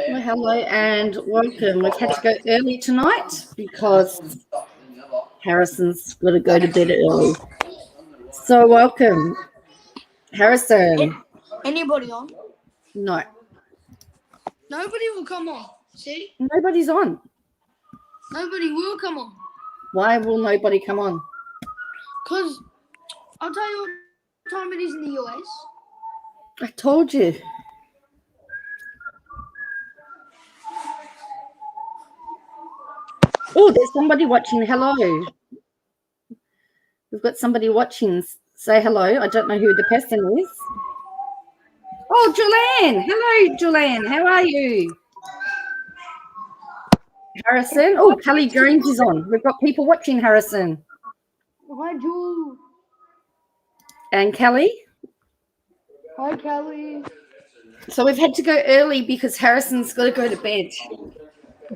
Well, hello and welcome. We've had to go early tonight because Harrison's got to go to bed early. So welcome, Harrison. Anybody on? No, Nobody will come on. See? nobody's on. Nobody will come on. Why will nobody come on? Because I'll tell you what time it is in the US. I told you. Oh, there's somebody watching. Hello. We've got somebody watching. Say hello. I don't know who the person is. Oh, Julianne. Hello, Julianne. How are you? Harrison. Oh, Kelly Jones is on. We've got people watching, Harrison. Hi, Jules. And Kelly. Hi, Kelly. So we've had to go early because Harrison's got to go to bed.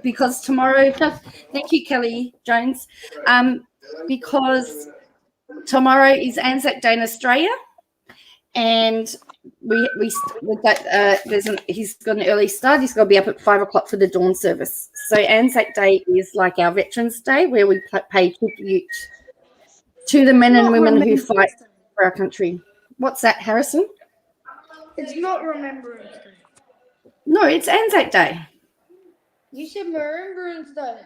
Because tomorrow, thank you, Kelly Jones. Because tomorrow is Anzac Day in Australia, and he's got an early start. He's got to be up at 5 o'clock for the dawn service. So Anzac Day is like our Veterans Day, where we pay tribute to the men and women who fight for our country. What's that, Harrison? It's not Remembrance Day. No, it's Anzac Day. You said Remembrance Day.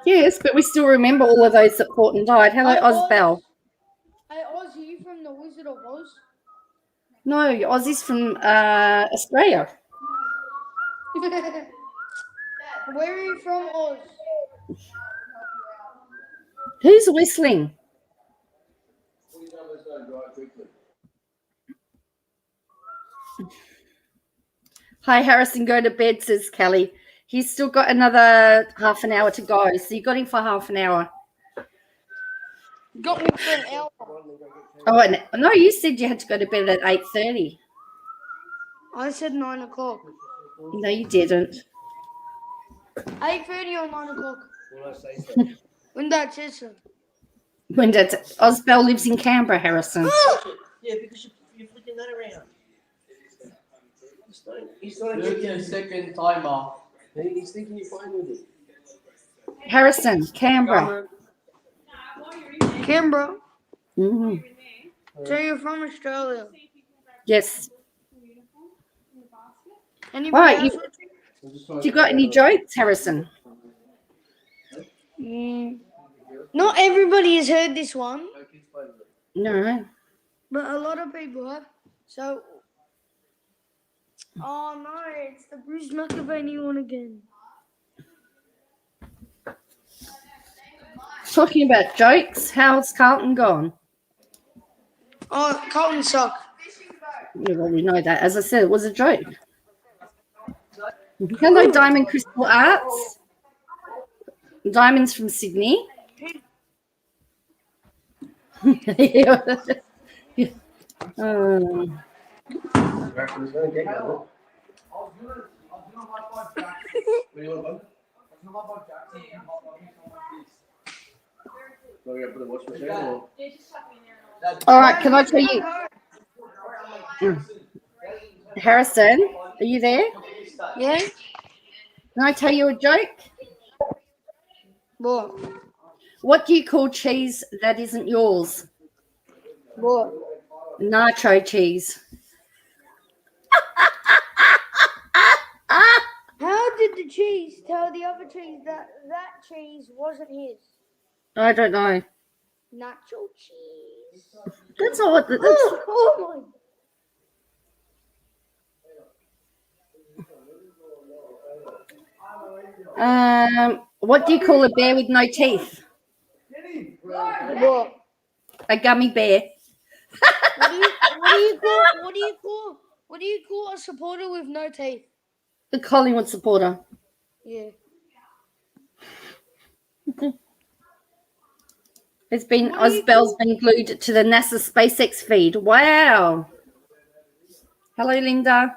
Yes, but we still remember all of those that fought and died. Hello, Ozbell. Hey, Oz, are you from the Wizard of Oz? No, Ozzy's from Australia. Where are you from, Oz? Who's whistling? Hi, Harrison, go to bed, says Kelly. He's still got another half an hour to go, so you got him for half an hour. Got me for an hour. Oh, no, you said you had to go to bed at 8:30. I said 9 o'clock. No, you didn't. 8:30 or 9 o'clock? When I say so. When Dad says so. When Ozbell lives in Canberra, Harrison. Yeah, because you're flicking that around. He's got to give you a second timer. He's thinking you're fine with it. Harrison, Canberra. Canberra. Mm-hmm. So you're from Australia. Yes. Anybody Right, else? you got any jokes, Harrison? Not everybody has heard this one, No. but a lot of people have. So, oh no, it's the Bruce McAvaney one again. Talking about jokes, how's Carlton gone? Oh, Carlton suck. Yeah, well, we know that. As I said, it was a joke. Hello, Diamond Crystal Arts. Diamond's from Sydney. All right, can I tell you? Harrison, are you there? Yeah? Can I tell you a joke? What? What do you call cheese that isn't yours? What? Nacho cheese. How did the cheese tell the other cheese that cheese wasn't his? I don't know. Nacho cheese. That's not what. Oh What do you call a bear with no teeth? my. What? A gummy bear. What do you call a supporter with no teeth? The Collingwood supporter. Yeah. Ozbell's been glued to the NASA SpaceX feed. Wow. Hello, Linda.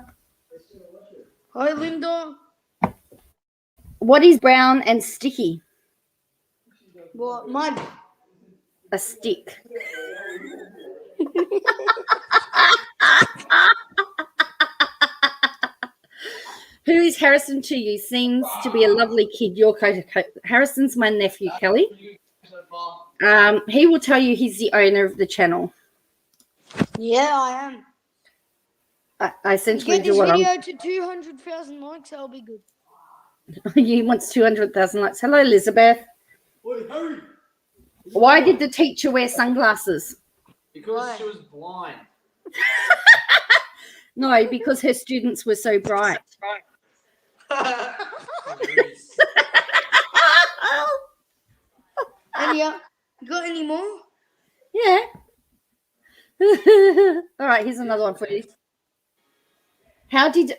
Hi, Linda. What is brown and sticky? What? Mud. A stick. Who is Harrison to you? Seems to be a lovely kid. Harrison's my nephew, Kelly. He will tell you he's the owner of the channel. Yeah, I am. I essentially Get do this what video to 200,000 likes, that'll be good. he wants 200,000 likes. Hello, Elizabeth. Hurry. Why did the teacher wear sunglasses? Because she was blind. No, because her students were so bright. And yeah, got any more? Yeah. All right, here's another one for you. How did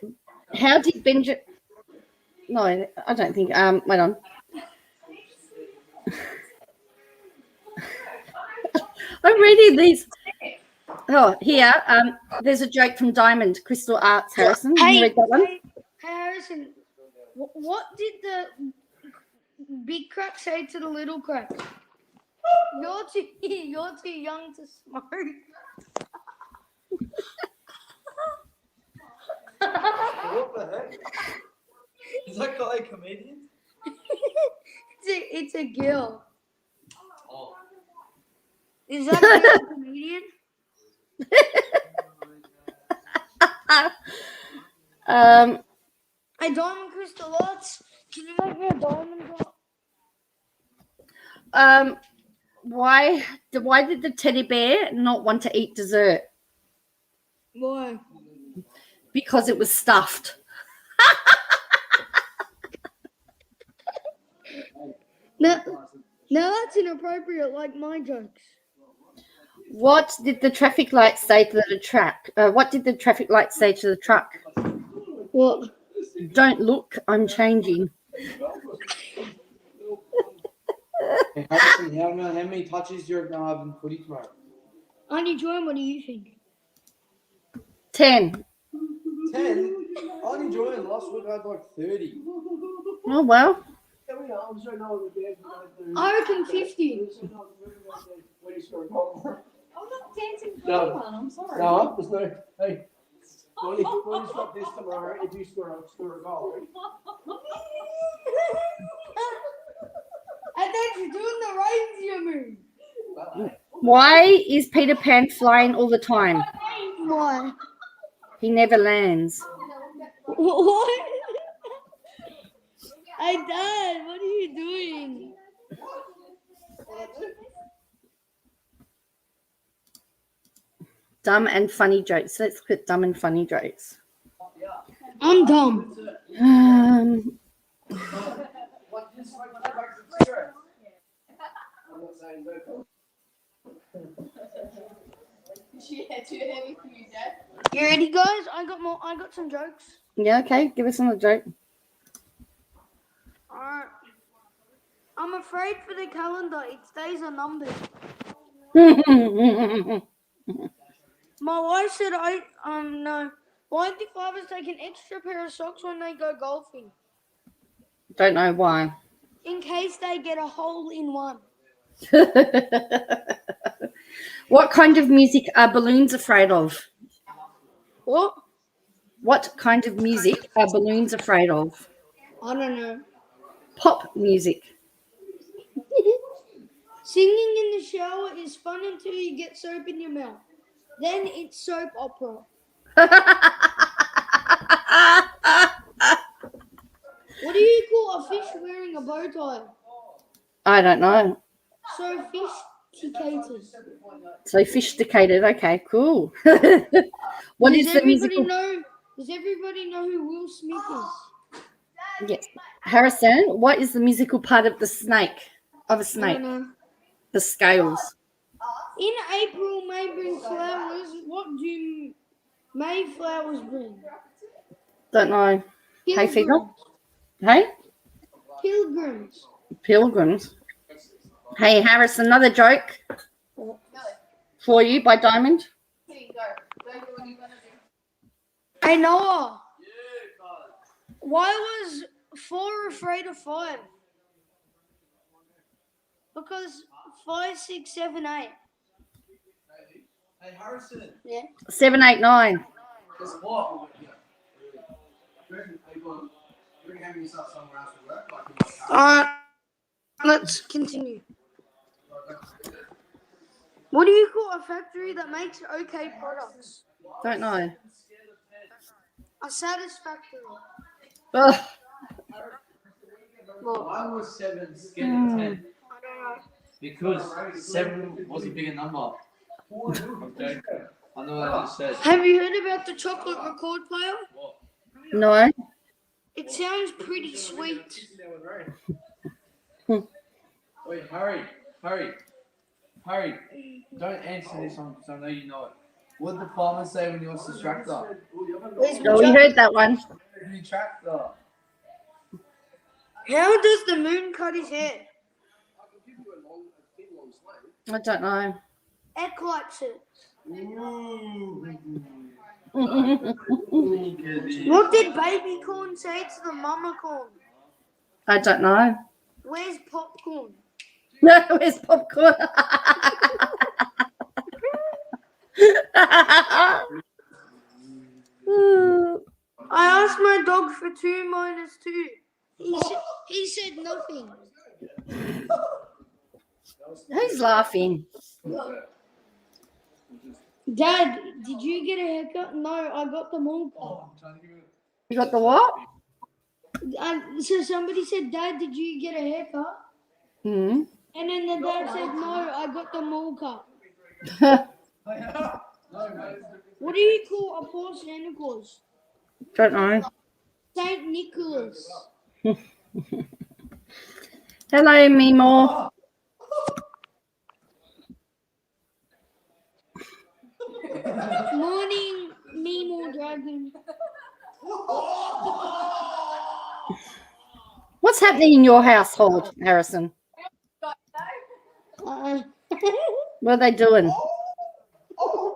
Benjamin? No, I don't think. Wait on. I'm reading these. Oh, here. There's a joke from Diamond Crystal Arts, Harrison. Can you read that one? Hey, Harrison, what did the big crack say to the little crack? You're too young to smoke. What the heck? Is that guy a comedian? It's a girl. Oh. Is that a girl a comedian? A diamond crystal arts. Can you make me a diamond drop? Why did the teddy bear not want to eat dessert? Why? Because it was stuffed. No, that's inappropriate, like my jokes. What did the traffic light say to the truck? What did the traffic light say to the truck? What? Don't look, I'm changing. Hey, Harrison, how many touches you're going to have in footy tomorrow? Auntie Joy, what do you think? 10. 10? I enjoyed it last week. I had like 30. Oh, well. I reckon 50. I'm not dancing for No. anyone. I'm sorry. No, there's no. Hey, when you stop this tomorrow, if you score a goal. I thought you were doing the reindeer move. Why is Peter Pan flying all the time? Why? He never lands. What? Hey, Dad, what are you doing? Dumb and funny jokes. Let's put dumb and funny jokes. I'm dumb. Yeah, too heavy for you, Dad. You ready, guys? I got some jokes. Yeah, okay. Give us another joke. Alright. I'm afraid for the calendar. Its days are numbered. My wife said no. Why do fathers take an extra pair of socks when they go golfing? Don't know why. In case they get a hole in one. What kind of music are balloons afraid of? What? What kind of music are balloons afraid of? I don't know. Pop music. Singing in the shower is fun until you get soap in your mouth. Then it's soap opera. What do you call a fish wearing a bow tie? I don't know. Sophisticated. Sophisticated. Okay, cool. What is the musical? Does everybody know who Will Smith is? Yes. Harrison, what is the musical part of the snake? Of a I snake? don't know. The scales. In April, May brings flowers. What do May flowers bring? Don't know. Hey, Pilgrims. Figure. Hey? Pilgrims. Pilgrims. Hey, Harris, another joke for you by Diamond. Here you go. Don't do what you're gonna do. Hey, Noah. Why was 4 afraid of 5? Because 5, 6, 7, 8. Hey, Harrison. Yeah. 7, 8, 9. Guess what? Let's continue. What do you call a factory that makes okay products? Don't know. A satisfactory. Ugh. Well, I was 7, scared of 10. I don't know. Because 7 was a bigger number. Okay. I know what I just said. Have you heard about the chocolate record player? No. It sounds pretty sweet. Wait, hurry. Don't answer this one because I know you know it. What did the farmer say when he was the tractor? Where's my Oh, we chocolate? heard that one. The tractor. How does the moon cut his hair? I don't know. Eck likes it. What did baby corn say to the mama corn? I don't know. Where's popcorn? No, where's popcorn? I asked my dog for 2 minus 2. He said nothing. Who's laughing? Dad, did you get a haircut? No, I got the mole cut. You got the what? So somebody said, Dad, did you get a haircut? Hmm. And then the dad said, no, I got the mole cut. What do you call a poor Santa Claus? Don't know. Saint Nicholas. Hello, Mimo. Morning, Mimo Dragon. What's happening in your household, Harrison? Uh, What are they doing? Oh,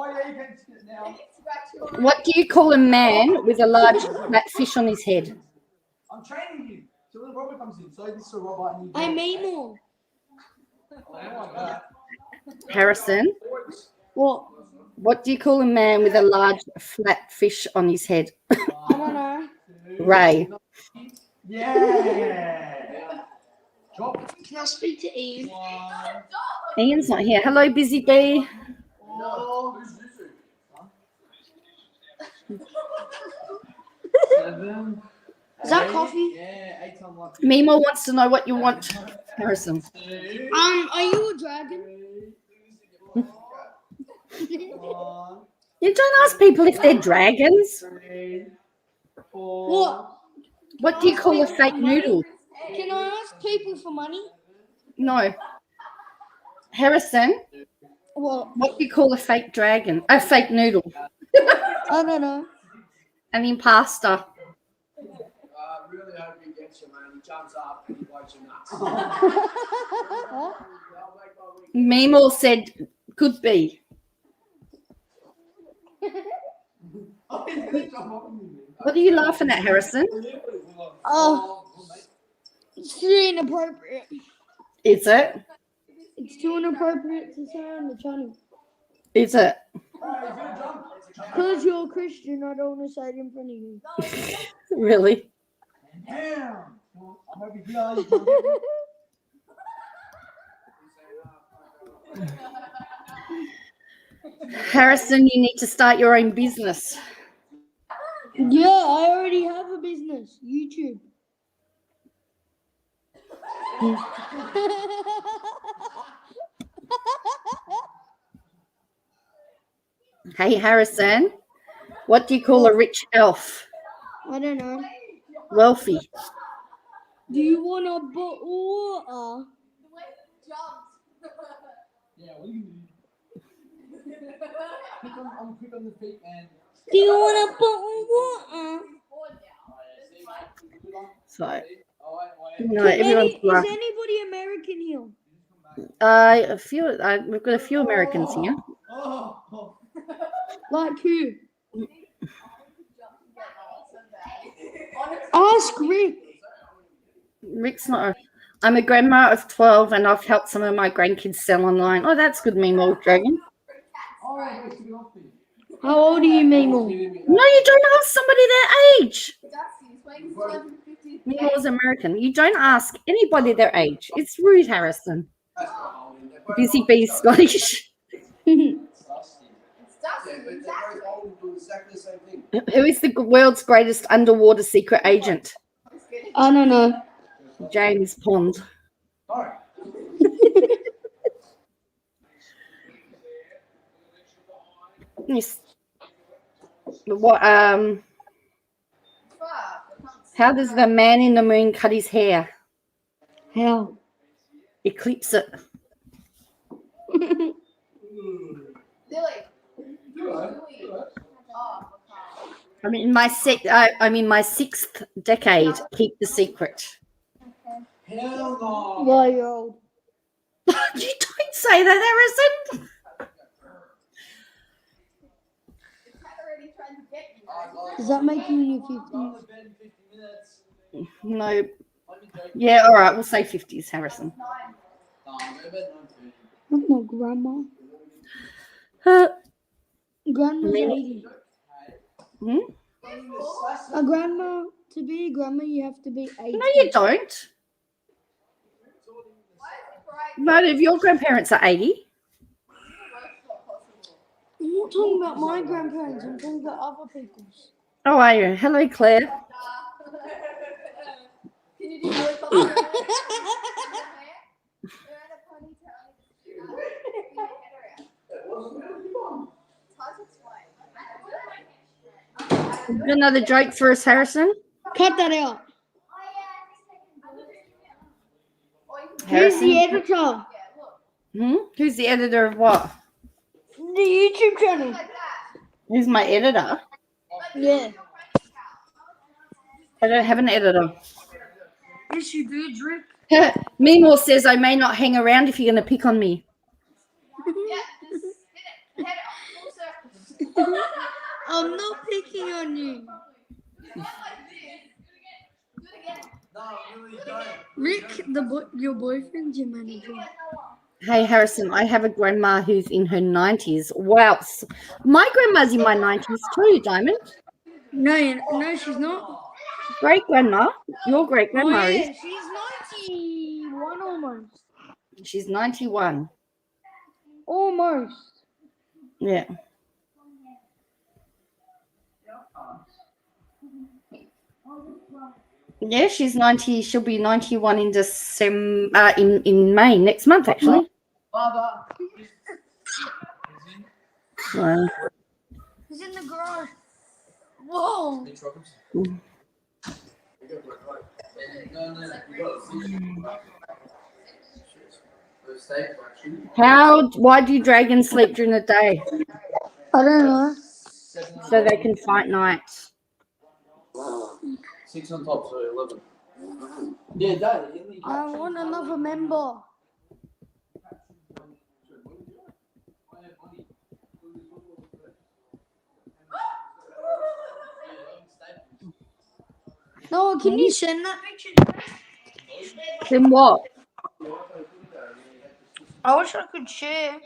yeah, you can sit now. What do you call a man with a large flat fish on his head? I'm training you. So when Robert comes in, so this is a Robert and you. I'm Mimo. Harrison, What? do you call a man with a large flat fish on his head? I don't know. Ray. Yeah. Drop. Can I speak to Ian? Ian's not here. Hello, Busy Bee. No. 7. Is that coffee? Yeah, 8 on lucky. Mimo wants to know what you want, Harrison. Are you a dragon? You don't ask people if they're dragons. 3, 4. What? What do you call a fake noodle? Can I ask people for money? No. Harrison, What? what do you call a fake dragon? A fake noodle. I don't know. An impasta. Really hope he gets you, man. He jumps up and he bites your nuts. Mimo said, could be. What are you laughing at, Harrison? Oh, it's too inappropriate. Is it? It's too inappropriate to say on the channel. Is it? Because you're a Christian, I don't want to say it in front of you. Really? Damn. I hope he does. Harrison, you need to start your own business. Yeah, I already have a business. YouTube. Hey, Harrison, what do you call a rich elf? I don't know. Wealthy. Do you want a bottle of water? Yeah, we I'm quick on the feet, man. Do you want a bottle of water? So, No. no, everyone's Is laughing. anybody American here? We've got a few Americans here. Oh. Like who? Ask Rick. Rick's not. I'm a grandma of 12 and I've helped some of my grandkids sell online. Oh, that's good, Meanwhile Dragon. Oh, How old are you, Mimo? No, you don't ask somebody their age. Dusty's weighing 250. Meemaw's American. You don't ask anybody their age. It's rude, Harrison. Busy bee Scottish. It's Dusty, exactly. Who is the world's greatest underwater secret agent? I don't know. James Pond. Yes. What? How does the man in the moon cut his hair? How? He clips it. Lily. I'm in my sixth decade. Keep the secret. Hell no. 4-year-old. You don't say that, Harrison. Does that make you in your 50s? No. Yeah, all right. We'll say 50s, Harrison. That's not grandma. Uh, Grandma's Really? 80. hmm? A grandma, to be a grandma, you have to be 80. No, you don't. None of your grandparents are 80. I'm not talking about my grandparents, I'm talking about other people's. Oh, are you? Hello, Claire. Can you do really popular? Another joke for us, Harrison. Cut that out. Who's Harrison. the editor? Who's the editor of what? The YouTube channel. Who's my editor? Yeah. I don't have an editor. Yes, you do, Drake. Meemaw says I may not hang around if you're going to pick on me. Yeah, just hit it. Head it full circle. I'm not picking on you. Not like this. Do it again. No, really don't. Rick, your boyfriend's your manager. Hey, Harrison, I have a grandma who's in her 90s. Wow. My grandma's in my 90s too, Diamond. No, she's not. Great grandma. Your great Oh, grandma yeah, is. she's 91 almost. She's 91. Almost. Yeah. Yeah, she's 90. She'll be 91 in December, in May next month, actually. Father. So, He's in the garage. Whoa. why do dragons sleep during the day? I don't know. So they can fight nights. 6 on top, so 11. Yeah, Dad. I want another member. No, can you send that picture? Then what? I wish I could share.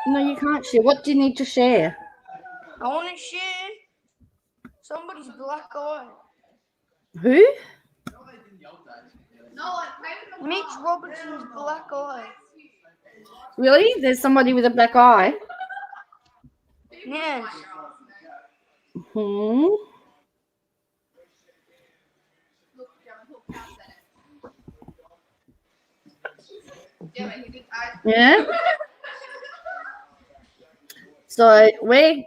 No, you can't share. What do you need to share? I want to share somebody's black eye. Who? No, like, maybe Mitch Robertson's black eye. Really? There's somebody with a black eye? Yes. Hmm. Yeah, but he did. Yeah. So we're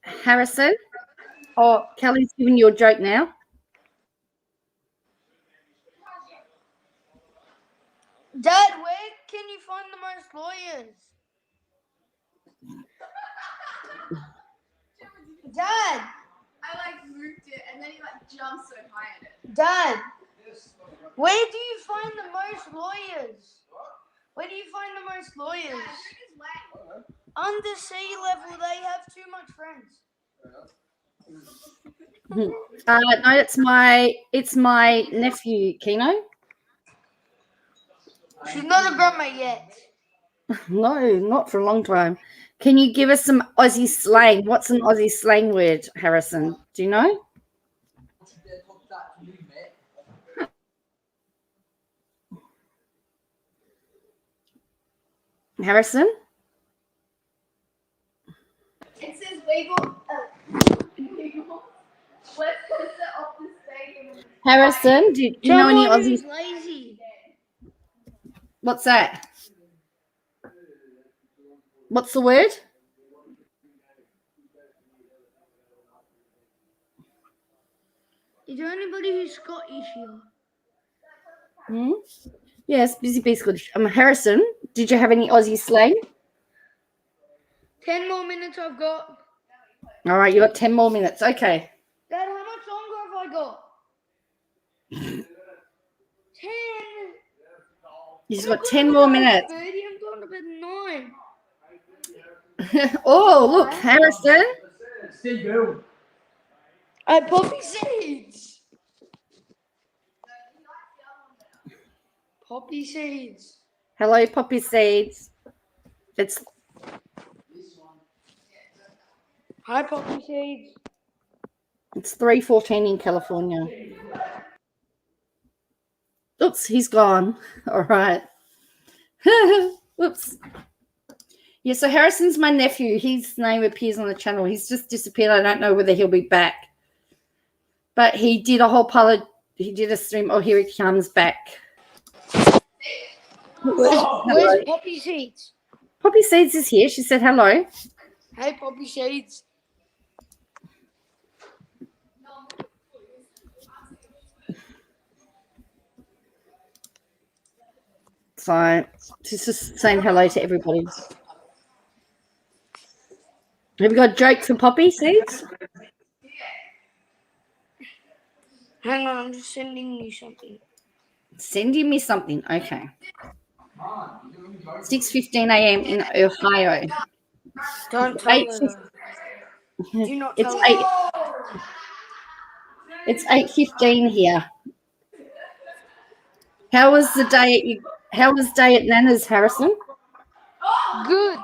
Harrison. Oh, Kelly's giving you a joke now. Dad, where can you find the most lawyers? Dad, I like moved it, and then he like jumped so high at it. Dad, where do you find the most lawyers? Where do you find the most lawyers? His way. Under sea level, they have too much friends. No, it's my nephew, Keno. She's not a grandma yet. No, not for a long time. Can you give us some Aussie slang? What's an Aussie slang word, Harrison? Do you know? Harrison? It says legal. West Coaster off the stadium. Harrison, do you know any Someone Aussie? who's lazy. What's that? What's the word? Is there anybody who's Scottish here? Hmm? Yes, busy bee Scottish. Harrison, did you have any Aussie slang? 10 more minutes I've got. All right, you got 10 more minutes. Okay. Dad, how much longer have I got? 10. You've got 10 more minutes. 30, I'm going to bed 9. Oh, look, Harrison. Stay going. Poppy seeds. Poppy seeds. Hello, Poppy Seeds. Hi, Poppy seeds. It's 3:14 in California. Oops, he's gone. All right. Whoops. Yeah, so Harrison's my nephew. His name appears on the channel. He's just disappeared. I don't know whether he'll be back. But he did a whole pilot. He did a stream. Oh, here he comes back. Where's Poppy seeds? Poppy Seeds is here. She said hello. Hey, Poppy seeds. So she's just saying hello to everybody. Have you got a joke for Poppy Seeds? Hang on, I'm just sending you something. Sending me something. Okay. 6:15 a.m. in Ohio. Don't tell Eight. her. Do not It's tell eight. her. It's 8:15 here. How was the day? How was day at Nana's, Harrison? Good.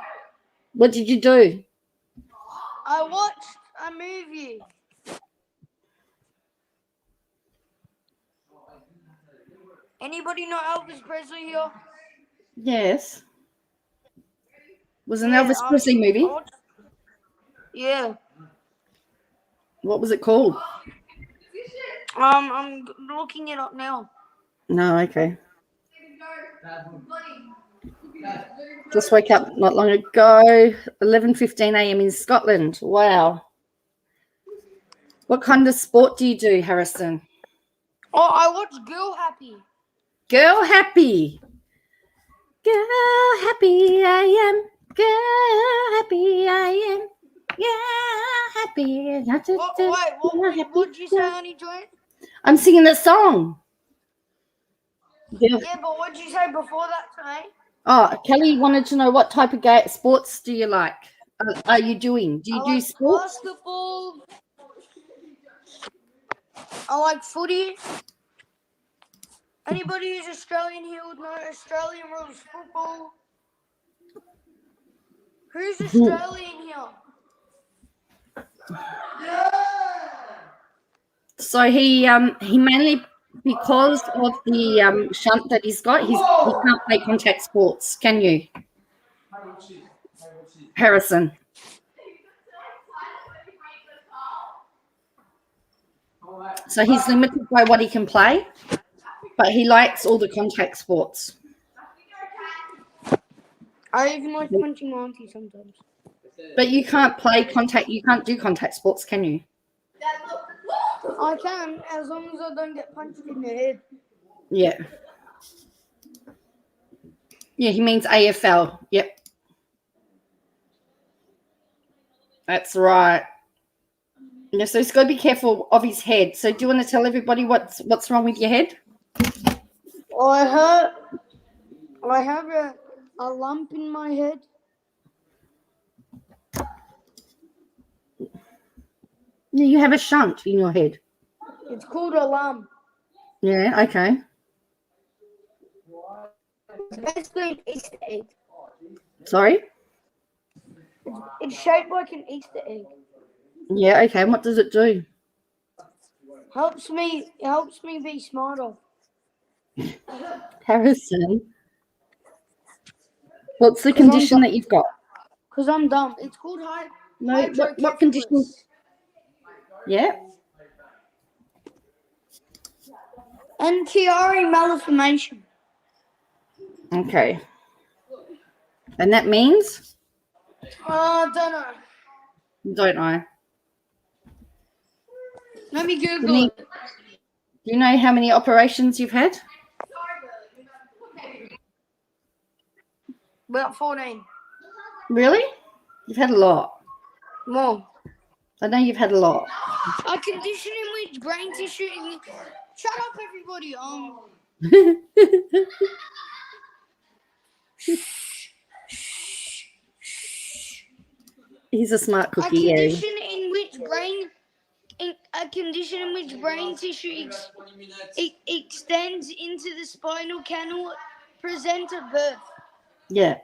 What did you do? I watched a movie. Anybody know Elvis Presley here? Yes. Was an Yeah, Elvis Presley movie? Yeah. What was it called? I'm looking it up now. No, okay. Just woke up not long ago. 11:15 a.m. in Scotland. Wow. What kind of sport do you do, Harrison? Oh, I watched Girl Happy. Girl happy. Girl happy I am. Girl happy I am. Yeah, happy. What did you say, Honey Joy? I'm singing that song. Yeah, but what did you say before that today? Oh, Kelly wanted to know what type of sports do you like? Are you doing? Do you I do like sports? basketball. I like footy. Anybody who's Australian here would know Australian rules football. Who's Australian here? So he mainly, because of the shunt that he's got, he can't play contact sports. Can you, Harrison? So he's limited by what he can play, but he likes all the contact sports. I even like punching my auntie sometimes. But you can't play contact. You can't do contact sports, can you? I can, as long as I don't get punched in the head. Yeah. Yeah, he means AFL. Yep. That's right. Yeah, so he's got to be careful of his head. So do you want to tell everybody what's wrong with your head? I have a lump in my head. Yeah, you have a shunt in your head. It's called a lump. Yeah, okay. It's basically an Easter egg. Sorry? It's shaped like an Easter egg. Yeah, okay. And what does it do? Helps me be smarter. Harrison, what's the 'Cause I'm condition dumb. that you've got? Because I'm dumb. It's called No, what condition? hydrocephalus. Yeah. And Chiari malformation. Okay. And that means? Don't know. Don't know. Let me Do Google you, it. do you know how many operations you've had? About 14. Really? You've had a lot. More. I know you've had a lot. A condition in which brain tissue. Shut up, everybody. He's a smart A cookie, yeah. condition in which brain tissue extends into the spinal canal present at birth. Yeah.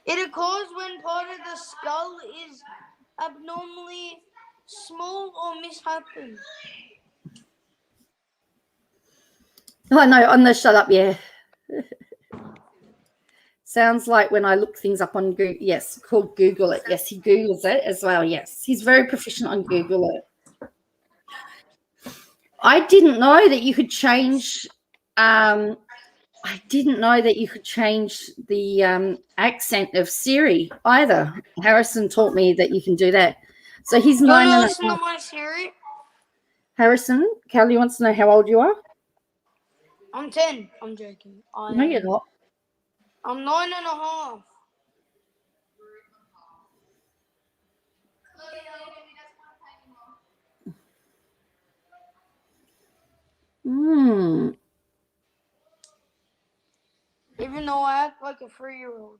It occurs when part of the skull is abnormally small or mishappen. Oh, no, on the shut up, yeah. Sounds like when I look things up on Google. Yes, called Google it. Yes, he Googles it as well. Yes, he's very proficient on Google it. I didn't know that you could change. I didn't know that you could change the accent of Siri either. Harrison taught me that you can do that. So he's Don't 9 and a listen to half. my Siri. Harrison, Callie wants to know how old you are. I'm 10. I'm joking. No, you're not. I'm 9.5. Even though I act like a 3-year-old.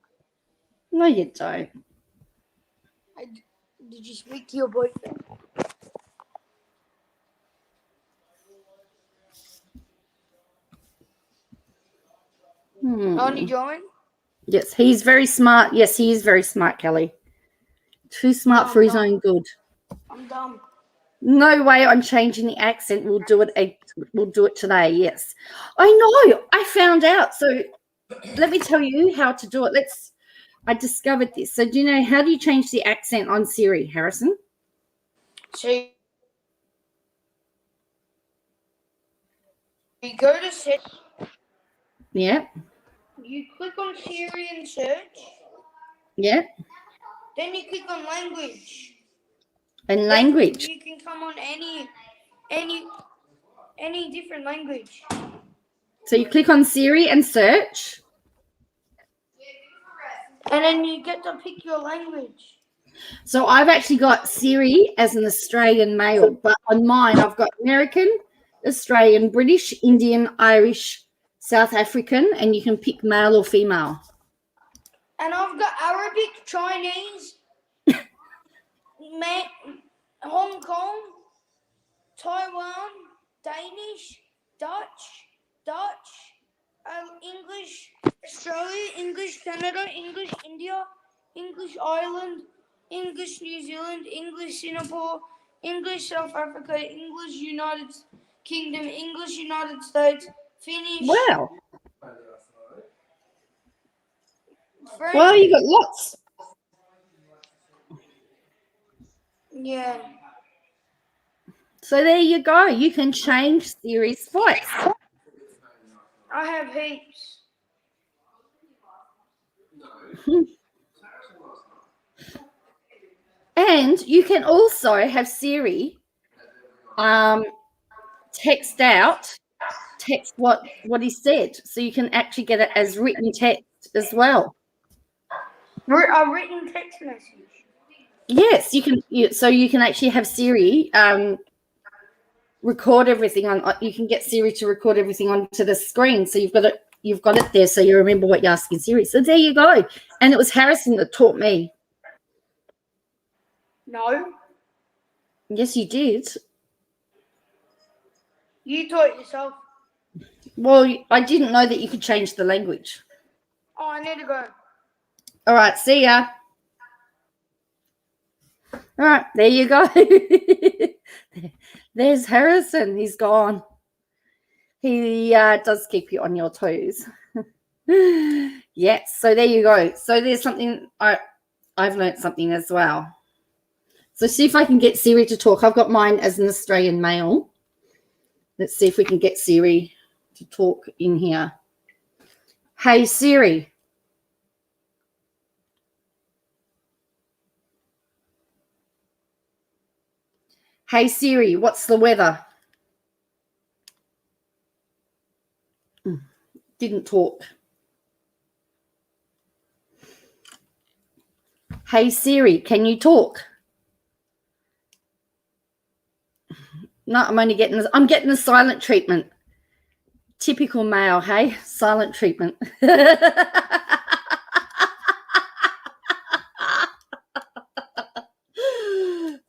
No, you don't. Did you speak to your boyfriend? Only join? Yes, he's very smart. Yes, he is very smart, Kelly. Too smart No, for his I'm own good. I'm dumb. No way I'm changing the accent. We'll do it. We'll do it today. Yes, I know. I found out. So let me tell you how to do it. I discovered this. So do you know how do you change the accent on Siri, Harrison? So you go to set. Yeah. You click on Siri and search. Yeah. Then you click on language. And language. You can come on any different language. So you click on Siri and search. And then you get to pick your language. So I've actually got Siri as an Australian male, but on mine I've got American, Australian, British, Indian, Irish, South African, and you can pick male or female. And I've got Arabic, Chinese, Hong Kong, Taiwan, Danish, Dutch, English, Australia, English, Canada, English, India, English, Ireland, English, New Zealand, English, Singapore, English, South Africa, English, United Kingdom, English, United States, Finnish. Wow. French. Well, you got lots. Yeah. So there you go. You can change Siri's voice. I have heaps. And you can also have Siri text what he said. So you can actually get it as written text as well. A written text message. Yes, you can. So you can actually have Siri record everything on. You can get Siri to record everything onto the screen. So you've got it there, so you remember what you're asking Siri. So there you go. And it was Harrison that taught me. No. Yes, you did. You taught yourself. Well, I didn't know that you could change the language. Oh, I need to go. All right, see ya. All right, there you go. There's Harrison. He's gone. He does keep you on your toes. Yes, so there you go. So there's something I've learned something as well. So see if I can get Siri to talk. I've got mine as an Australian male. Let's see if we can get Siri to talk in here. Hey, Siri. Hey, Siri, what's the weather? Didn't talk. Hey, Siri, can you talk? No, I'm getting the silent treatment. Typical male, hey? Silent treatment.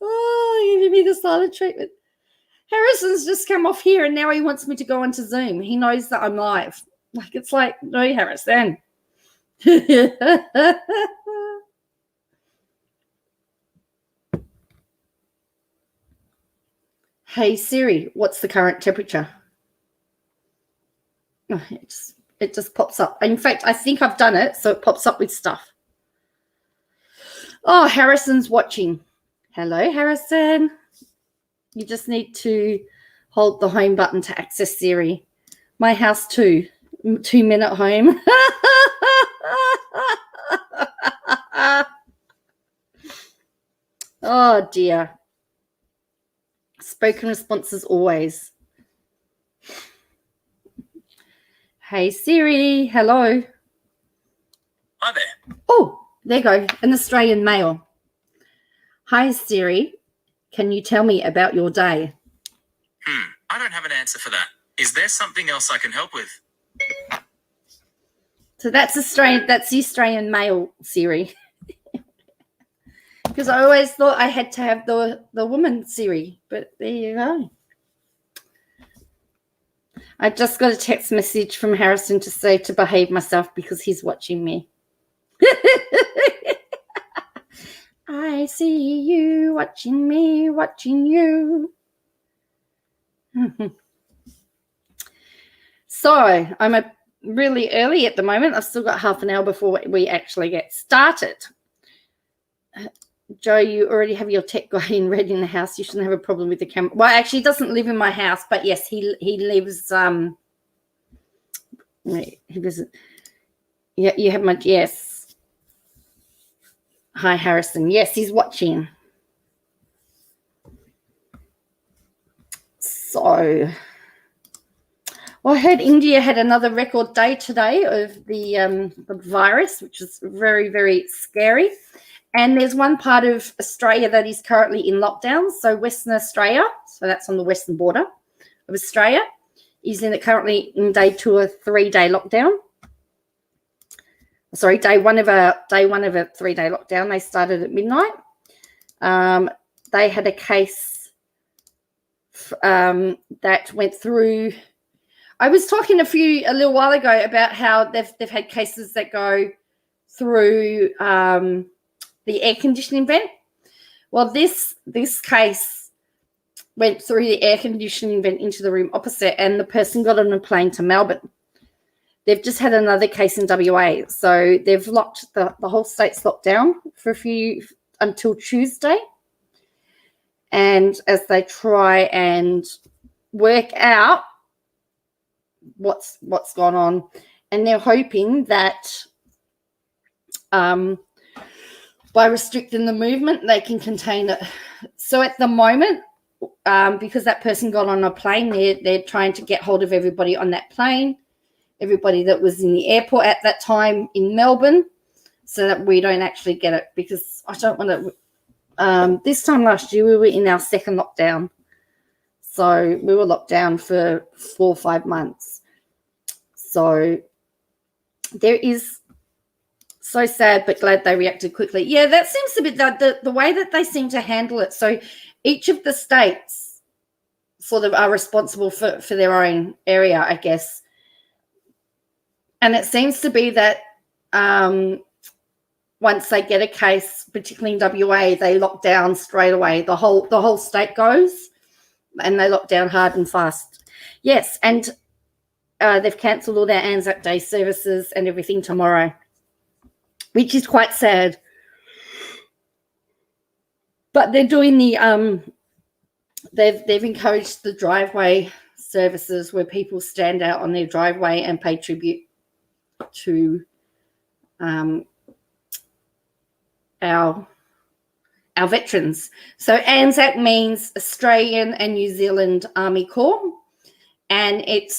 Oh, you give me the silent treatment. Harrison's just come off here and now he wants me to go onto Zoom. He knows that I'm live. Like, it's like, no, Harrison. Hey, Siri, what's the current temperature? Oh, it just pops up. In fact, I think I've done it, so it pops up with stuff. Oh, Harrison's watching. Hello, Harrison. You just need to hold the home button to access Siri. My house too. 2-minute home. Oh, dear. Spoken responses always. Hey, Siri. Hello. Hi there. Oh, there you go. An Australian male. Hi, Siri. Can you tell me about your day? I don't have an answer for that. Is there something else I can help with? So that's Australian. That's the Australian male Siri. Because I always thought I had to have the woman Siri, but there you go. I just got a text message from Harrison to say to behave myself because he's watching me. I see you watching me, watching you. So I'm really early at the moment. I've still got half an hour before we actually get started. Joe, you already have your tech guy in red in the house. You shouldn't have a problem with the camera. Well, actually, he doesn't live in my house, but yes, he lives. He was. Yeah, you have my yes. Hi, Harrison. Yes, he's watching. So, well, I heard India had another record day today of the virus, which is very, very scary. And there's one part of Australia that is currently in lockdown. So Western Australia, so that's on the western border of Australia, is currently in day 2 of 3-day lockdown. Sorry, day one of a 3-day lockdown. They started at midnight. They had a case that went through. I was talking a little while ago about how they've had cases that go through the air conditioning vent. Well, this case went through the air conditioning vent into the room opposite, and the person got on a plane to Melbourne. They've just had another case in WA, so they've locked the whole state's locked down for until Tuesday. And as they try and work out what's gone on, and they're hoping that by restricting the movement, they can contain it. So at the moment, because that person got on a plane, they're trying to get hold of everybody on that plane, everybody that was in the airport at that time in Melbourne, so that we don't actually get it, because I don't want to. This time last year, we were in our second lockdown. So we were locked down for 4 or 5 months. So there is. So sad, but glad they reacted quickly. Yeah, that seems to be the way that they seem to handle it. So each of the states sort of are responsible for their own area, I guess. And it seems to be that once they get a case, particularly in WA, they lock down straight away. The whole state goes, and they lock down hard and fast. Yes, and they've cancelled all their Anzac Day services and everything tomorrow, which is quite sad. But they're doing the they've encouraged the driveway services where people stand out on their driveway and pay tribute to our veterans. So ANZAC means Australian and New Zealand Army Corps, and it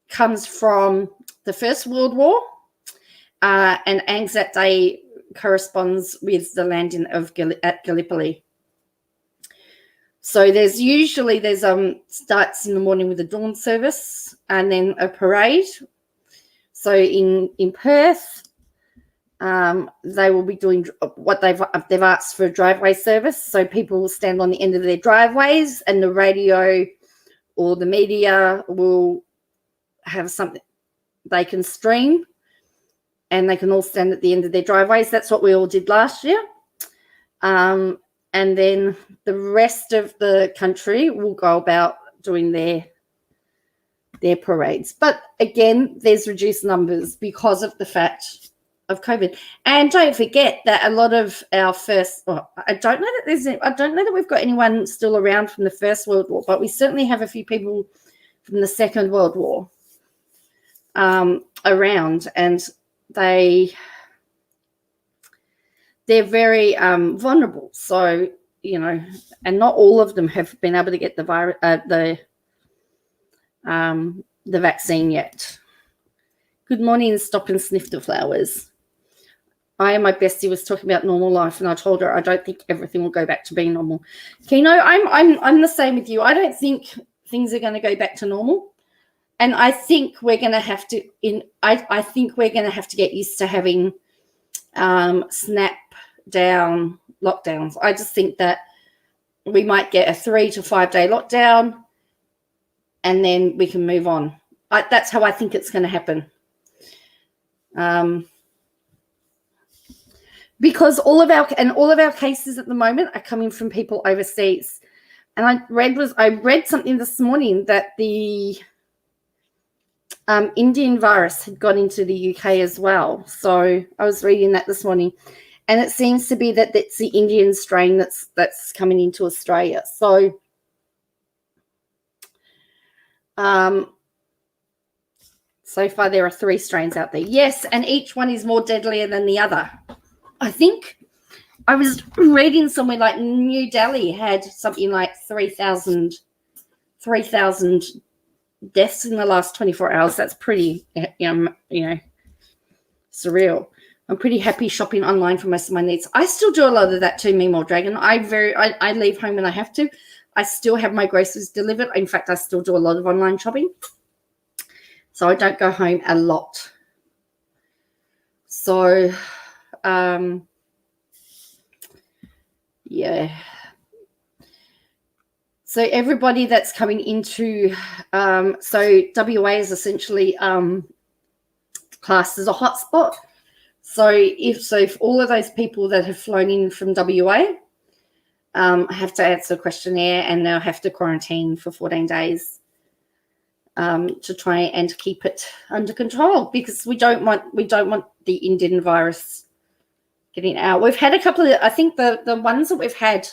comes from the First World War, and Anzac Day corresponds with the landing of at Gallipoli. So there's starts in the morning with a dawn service and then a parade. So in Perth, they will be doing what they've asked for, a driveway service. So people will stand on the end of their driveways, and the radio or the media will have something they can stream, and they can all stand at the end of their driveways. That's what we all did last year. And then the rest of the country will go about doing their parades. But again, there's reduced numbers because of the fact of COVID. And don't forget that a lot of our I don't know that we've got anyone still around from the First World War, but we certainly have a few people from the Second World War around, and they're very vulnerable. So, and not all of them have been able to get the vaccine yet. Good morning, Stop and Sniff the Flowers. I and my bestie was talking about normal life, and I told her I don't think everything will go back to being normal. Kino, I'm the same with you. I don't think things are going to go back to normal, and I think we're going to have to. I think we're going to have to get used to having snap down lockdowns. I just think that we might get a 3 to 5 day lockdown, and then we can move on. That's how I think it's going to happen. Because all of our cases at the moment are coming from people overseas. And I read something this morning that the Indian virus had gone into the UK as well. So I was reading that this morning, and it seems to be that it's the Indian strain that's coming into Australia. So so far there are 3 strains out there. Yes, and each one is more deadlier than the other. I think I was reading somewhere like New Delhi had something like 3,000 deaths in the last 24 hours. That's pretty, surreal. I'm pretty happy shopping online for most of my needs. I still do a lot of that too, Meemaw Dragon. I leave home when I have to. I still have my groceries delivered. In fact, I still do a lot of online shopping. So I don't go home a lot. So, yeah. So everybody that's coming into, so WA is essentially classed as a hotspot. So if all of those people that have flown in from WA have to answer a questionnaire, and they'll have to quarantine for 14 days to try and keep it under control, because we don't want the Indian virus getting out. We've had a couple of, I think the ones that we've had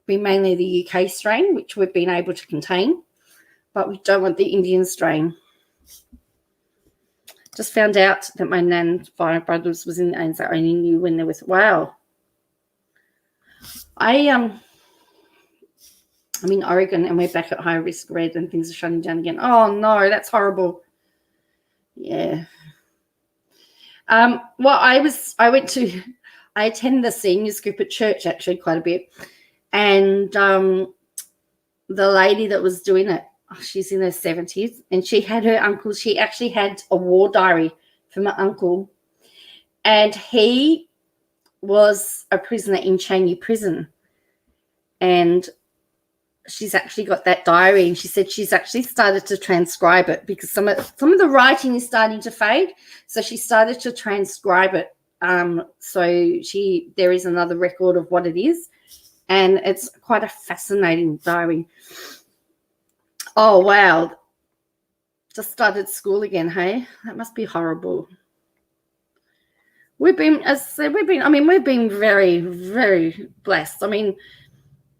been mainly the UK strain, which we've been able to contain, but we don't want the Indian strain. Just found out that my nan, 5 brothers, was in the ANZAC. I only knew when there was. Wow. I'm in Oregon, and we're back at high risk red, and things are shutting down again. Oh no, that's horrible. Yeah. Well, I attend the seniors group at church actually quite a bit, and the lady that was doing it, she's in her 70s, and she had her uncle. She actually had a war diary from her uncle, and he was a prisoner in Changi prison, and she's actually got that diary, and she said she's actually started to transcribe it because some of the writing is starting to fade. So she started to transcribe it. So there is another record of what it is, and it's quite a fascinating diary. Oh wow. Just started school again, hey? That must be horrible. We've been very, very blessed. I mean,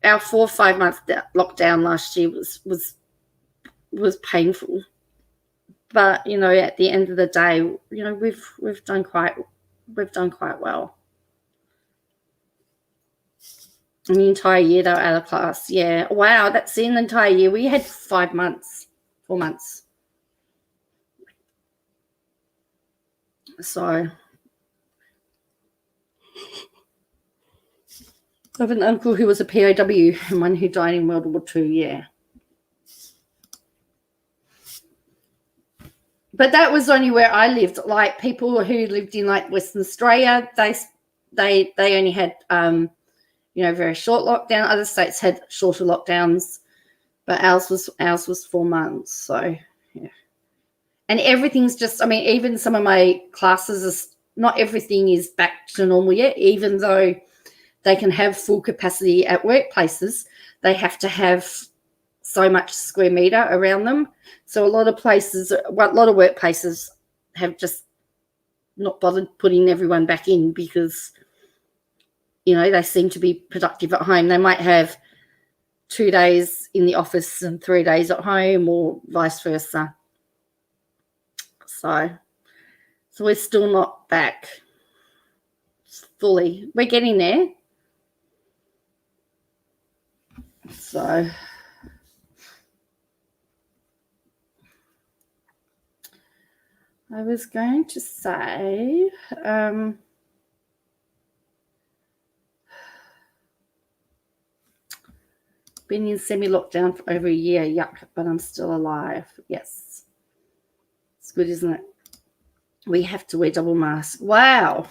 our 4 or 5 month lockdown last year was painful, but you know, at the end of the day, you know, we've done quite well. In the entire year, they were out of class. Yeah, wow, that's in the entire year. We had 4 months. So I have an uncle who was a POW and one who died in World War II, yeah. But that was only where I lived. Like people who lived in like Western Australia, they only had you know, very short lockdown. Other states had shorter lockdowns, but ours was 4 months. So yeah. And everything's just, I mean, even some of my classes, not everything is back to normal yet, even though they can have full capacity at workplaces, they have to have so much square meter around them. So a lot of workplaces have just not bothered putting everyone back in because, you know, they seem to be productive at home. They might have 2 days in the office and 3 days at home, or vice versa. So we're still not back fully. We're getting there. So I was going to say, been in semi-lockdown for over a year, yuck, but I'm still alive. Yes. It's good, isn't it? We have to wear double mask. Wow.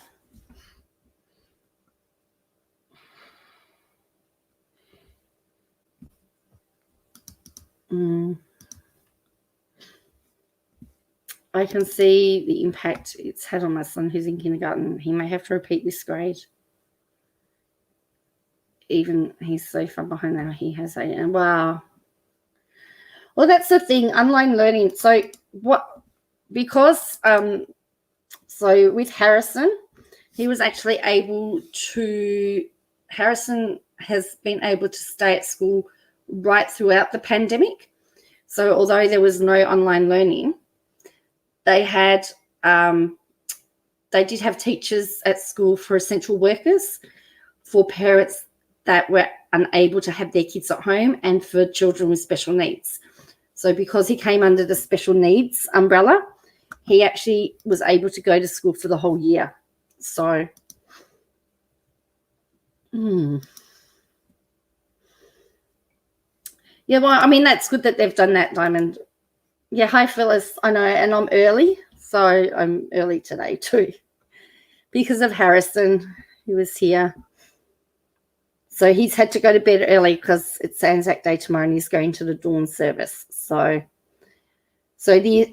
I can see the impact it's had on my son who's in kindergarten. He may have to repeat this grade. Even he's so far behind now, he has 8. And wow. Well, that's the thing, online learning. So with Harrison, he was actually Harrison has been able to stay at school right throughout the pandemic. So although there was no online learning, they did have teachers at school for essential workers, for parents that were unable to have their kids at home, and for children with special needs. So because he came under the special needs umbrella, he actually was able to go to school for the whole year. So, yeah, well, I mean, that's good that they've done that, Diamond. Yeah, hi, Phyllis. I know, and I'm early, so I'm early today too because of Harrison, who was here. So he's had to go to bed early because it's Anzac Day tomorrow and he's going to the dawn service. So the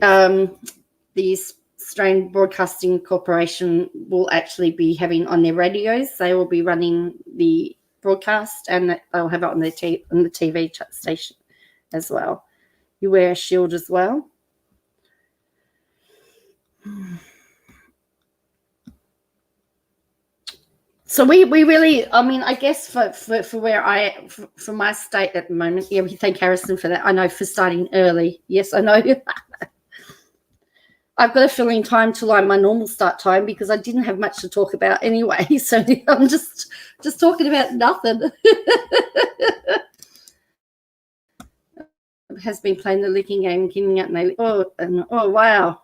Australian Broadcasting Corporation will actually be having on their radios, they will be running the broadcast, and they'll have it on the TV station as well. You wear a shield as well. So we really, I mean, I guess for where for my state at the moment, yeah, we thank Harrison for that. I know, for starting early. Yes, I know. I've got a filling time till my normal start time because I didn't have much to talk about anyway. So I'm just talking about nothing. Has been playing the licking game, giving out my oh wow.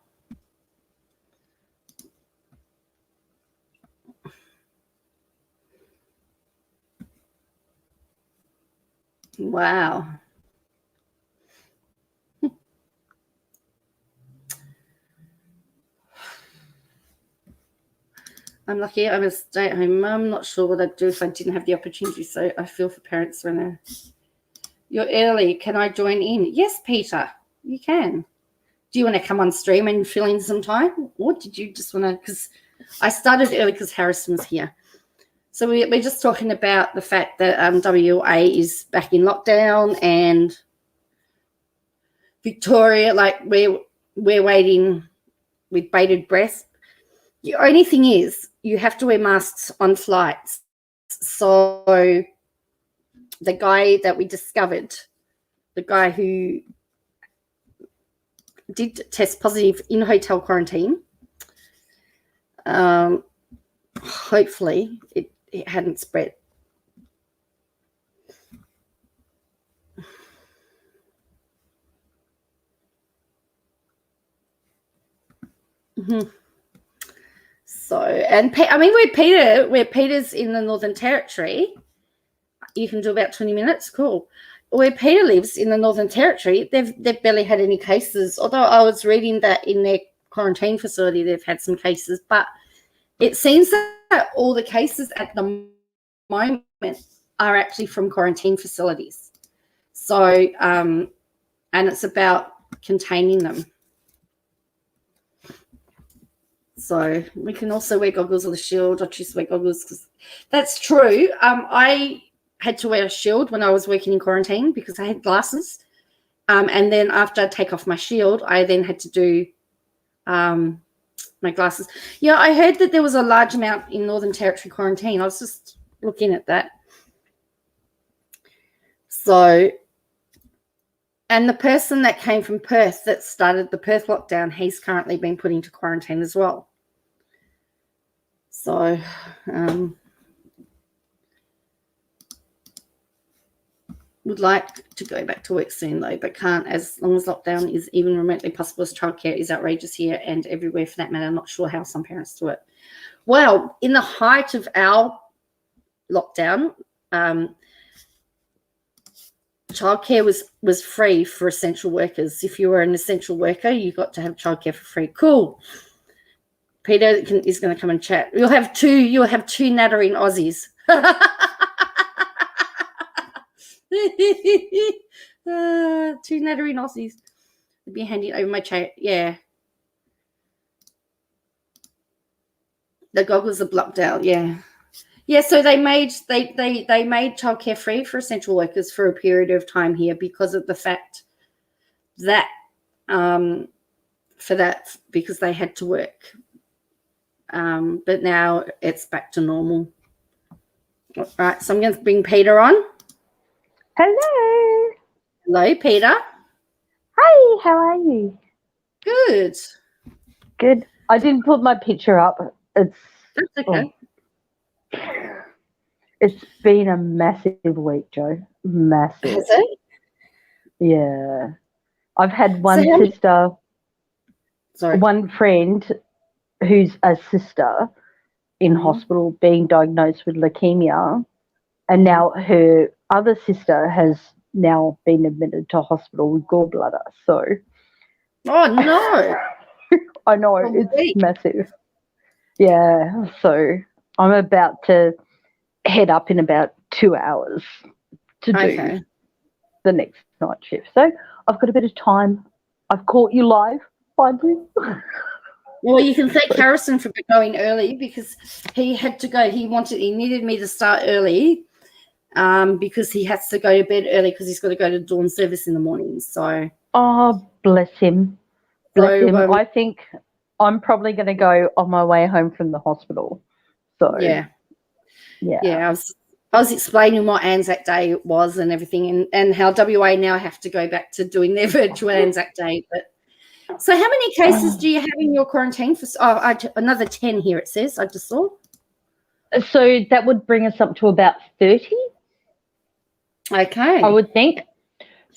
Wow. I'm lucky I'm a stay-at-home mum. Not sure what I'd do if I didn't have the opportunity. So I feel for parents when they're You're early. Can I join in? Yes, Peter, you can. Do you want to come on stream and fill in some time? Or did you just want to, because I started early because Harrison was here. So we're just talking about the fact that WA is back in lockdown and Victoria, like we're waiting with bated breath. The only thing is you have to wear masks on flights. So the guy that we discovered, the guy who did test positive in hotel quarantine, hopefully it hadn't spread. Mm-hmm. So, and I mean, where Peter's in the Northern Territory, you can do about 20 minutes. Cool. Where Peter lives in the Northern Territory, they've barely had any cases. Although I was reading that in their quarantine facility, they've had some cases, but it seems that all the cases at the moment are actually from quarantine facilities. So, and it's about containing them. So we can also wear goggles or the shield. I choose to wear goggles because that's true. I had to wear a shield when I was working in quarantine because I had glasses. And then after I take off my shield, I then had to do my glasses. Yeah, I heard that there was a large amount in Northern Territory quarantine. I was just looking at that. So, and the person that came from Perth that started the Perth lockdown, he's currently been put into quarantine as well. So, would like to go back to work soon though, but can't as long as lockdown is even remotely possible, as childcare is outrageous here and everywhere for that matter. I'm not sure how some parents do it. Well, in the height of our lockdown, childcare was free for essential workers. If you were an essential worker, you got to have childcare for free. Cool. Peter is going to come and chat. You'll have two nattering Aussies. Two nattering Aussies. I'd be handing over my chat. Yeah. The goggles are blocked out. Yeah. Yeah, so they made childcare free for essential workers for a period of time here because of the fact that because they had to work. But now it's back to normal. All right, so I'm going to bring Peter on. Hello. Hello, Peter. Hi, how are you? Good. Good. I didn't put my picture up. That's okay. It's been a massive week, Joe. Massive. Has it? Yeah. I've had one one friend who's a sister in hospital being diagnosed with leukemia, and now her other sister has now been admitted to hospital with gallbladder. So, oh no! I know it's massive. Yeah. So I'm about to head up in about 2 hours to do the next night shift. So I've got a bit of time. I've caught you live, finally. Well, you can thank Harrison for going early because he had to go. He needed me to start early because he has to go to bed early because he's got to go to dawn service in the morning. So, oh, bless him. Bless him. I think I'm probably going to go on my way home from the hospital. So yeah. I was explaining what Anzac Day was and everything, and how WA now have to go back to doing their virtual Anzac Day. But so, how many cases do you have in your quarantine? Another 10 here. It says I just saw. So that would bring us up to about 30. Okay, I would think.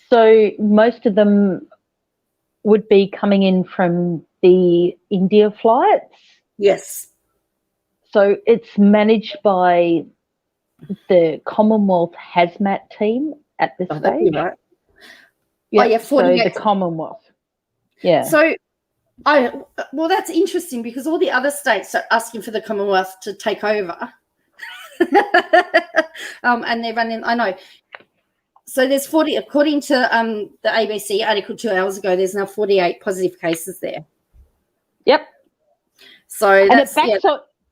So most of them would be coming in from the India flights. Yes. So it's managed by the Commonwealth Hazmat team at this stage. Right. Yeah, 48. So the Commonwealth. Yeah. So, that's interesting because all the other states are asking for the Commonwealth to take over, and they're running. I know. So there's 40, according to the ABC article 2 hours ago, there's now 48 positive cases there. Yep. So And that's,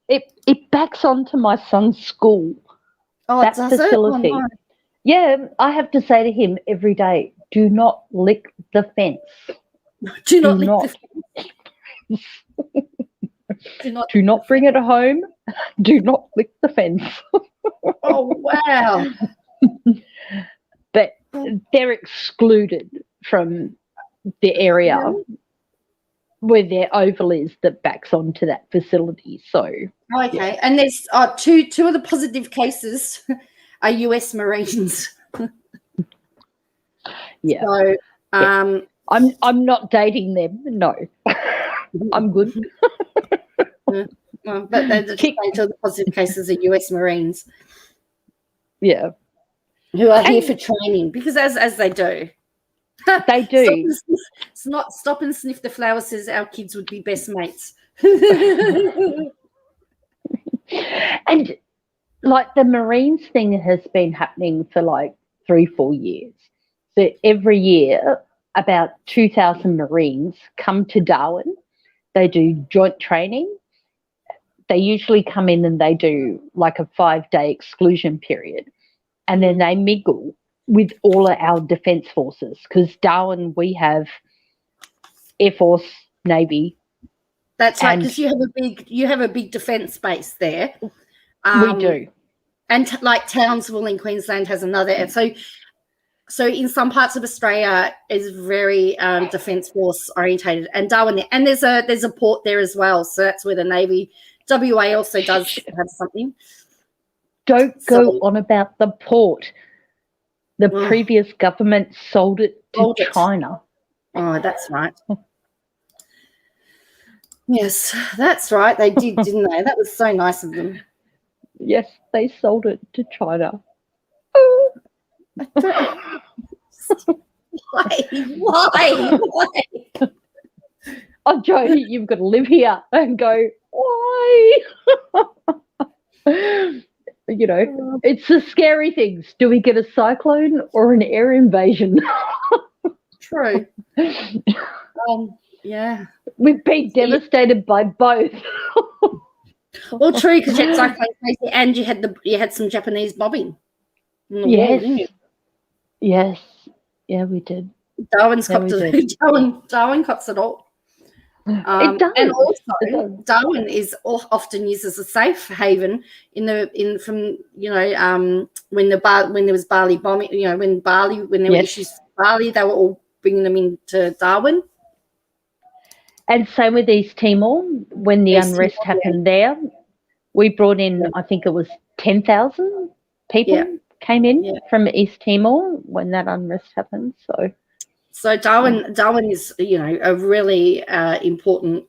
it backs onto my son's school. oh, that does facility. it? Oh, no. Yeah, I have to say to him every day, do not lick the fence. Do not not. lick the Do not. Do not bring it home. Do not lick the fence. Oh, wow. But they're excluded from the area where their oval is that backs onto that facility. So Okay, and there's two of the positive cases are US Marines. yeah, So I'm not dating them. No, I'm good. but they're just saying two of the positive cases are US Marines Yeah, who are here for training because as they do. they do. Stop and sniff the flower says our kids would be best mates. And like the Marines thing has been happening for like 3-4 years. So every year, about 2,000 Marines come to Darwin. They do joint training. They usually come in and they do like a 5-day exclusion period. And then they mingle with all of our defence forces because Darwin, we have Air Force, Navy. That's right, because you have a big defence base there. We do. And like Townsville in Queensland has another. So in some parts of Australia is very defence force orientated, and Darwin, and there's a port there as well. So that's where the Navy, WA also does have something. Don't go on about the port. The previous government sold it to China. Oh, that's right. Yes, that's right. They did, didn't they? That was so nice of them. Yes, they sold it to China. Why? Oh, Jodie, you've got to live here and go, why? You know, it's the scary things. Do we get a cyclone or an air invasion? True. Yeah. We've been devastated by both. Well, true, because you had cyclone crazy and you had some Japanese bombing. Yes. Yes. Yeah, we did. Darwin's copped it. Darwin cops it all. It does. And also, Darwin is often used as a safe haven when there was Bali bombing. You know, when there were issues with Bali, they were all bringing them into Darwin. And same with East Timor. When the unrest happened there, we brought in, I think it was 10,000 people came in from East Timor when that unrest happened. So Darwin is, a really important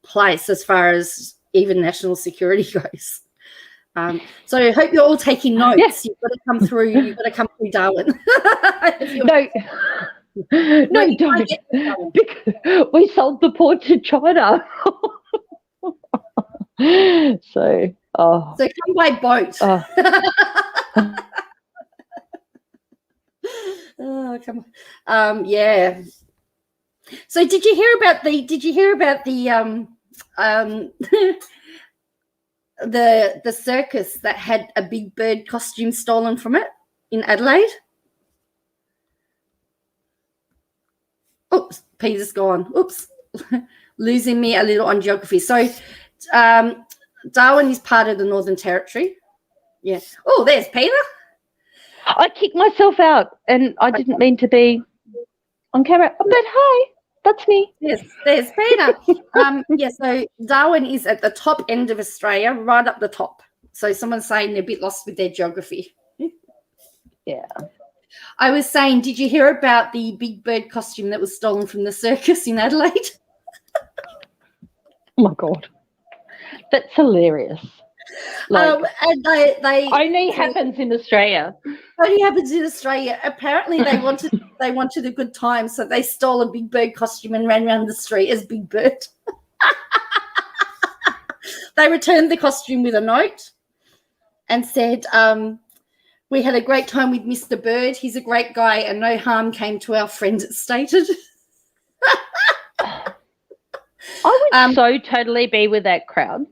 place as far as even national security goes. So I hope you're all taking notes. Yes. You've got to come through. You've got to come through Darwin. No, don't. Because we sold the port to China. So come by boat. Oh, come on. Yeah. So did you hear about the the circus that had a big bird costume stolen from it in Adelaide? Oops, Peter's gone. Oops. Losing me a little on geography. So Darwin is part of the Northern Territory. Yeah. Oh, there's Peter. I kicked myself out and I didn't mean to be on camera. But hi, that's me. Yes, there's Peter. So Darwin is at the top end of Australia, right up the top. So someone's saying they're a bit lost with their geography. Yeah. I was saying, did you hear about the big bird costume that was stolen from the circus in Adelaide? Oh my God. That's hilarious. And they only happens in Australia. Only happens in Australia. Apparently, they wanted a good time, so they stole a Big Bird costume and ran around the street as Big Bird. They returned the costume with a note and said, We had a great time with Mr. Bird. He's a great guy, and no harm came to our friend, it stated. I would so totally be with that crowd.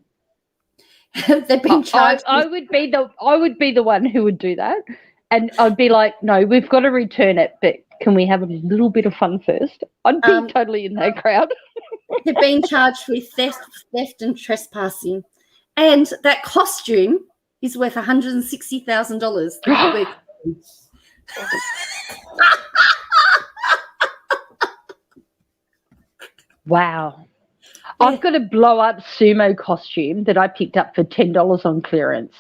They've been charged. I would be the one who would do that, and I'd be like, no, we've got to return it, but can we have a little bit of fun first? I'd be totally in that crowd. They've been charged with theft and trespassing, and that costume is worth $160,000. Wow. I've got a blow up sumo costume that I picked up for $10 on clearance.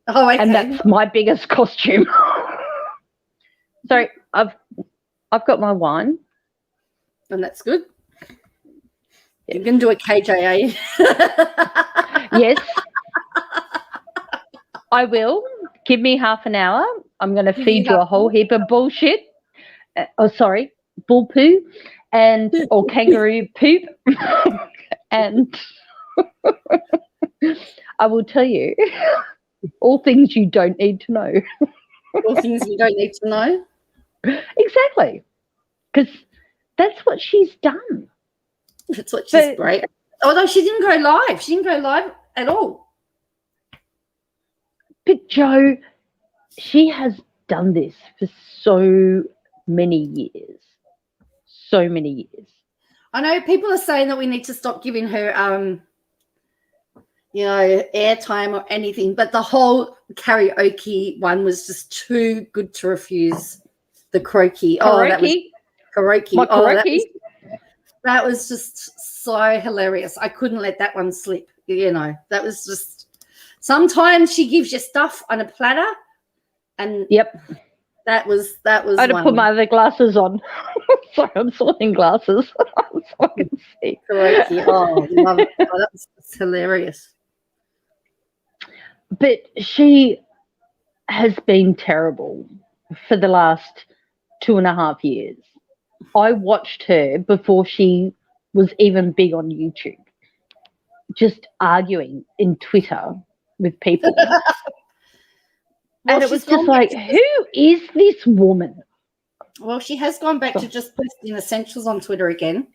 Oh, okay. And that's my biggest costume. So I've got my wine. And that's good. You can do a KJA. Yes. I will. Give me half an hour. I'm going to feed you a whole heap of bullshit. Bull poo or kangaroo poop. And I will tell you all things you don't need to know. All things you don't need to know. Exactly. Because that's what she's done. That's what she's great. Although she didn't go live. She didn't go live at all. But Jo, she has done this for so many years. So many years. I know people are saying that we need to stop giving her, airtime or anything, but the whole karaoke one was just too good to refuse. The karaoke. Oh, that was karaoke. My karaoke. That was just so hilarious. I couldn't let that one slip. That was just. Sometimes she gives you stuff on a platter, and yep, that was. I had to put my other glasses on. Sorry, I'm sorting glasses so I can see. Karaoke. Oh, love it. Oh, that was hilarious. But she has been terrible for the last 2.5 years. I watched her before she was even big on YouTube, just arguing in Twitter with people. And it was just like, who is this woman? Well, she has gone back to just posting essentials on Twitter again.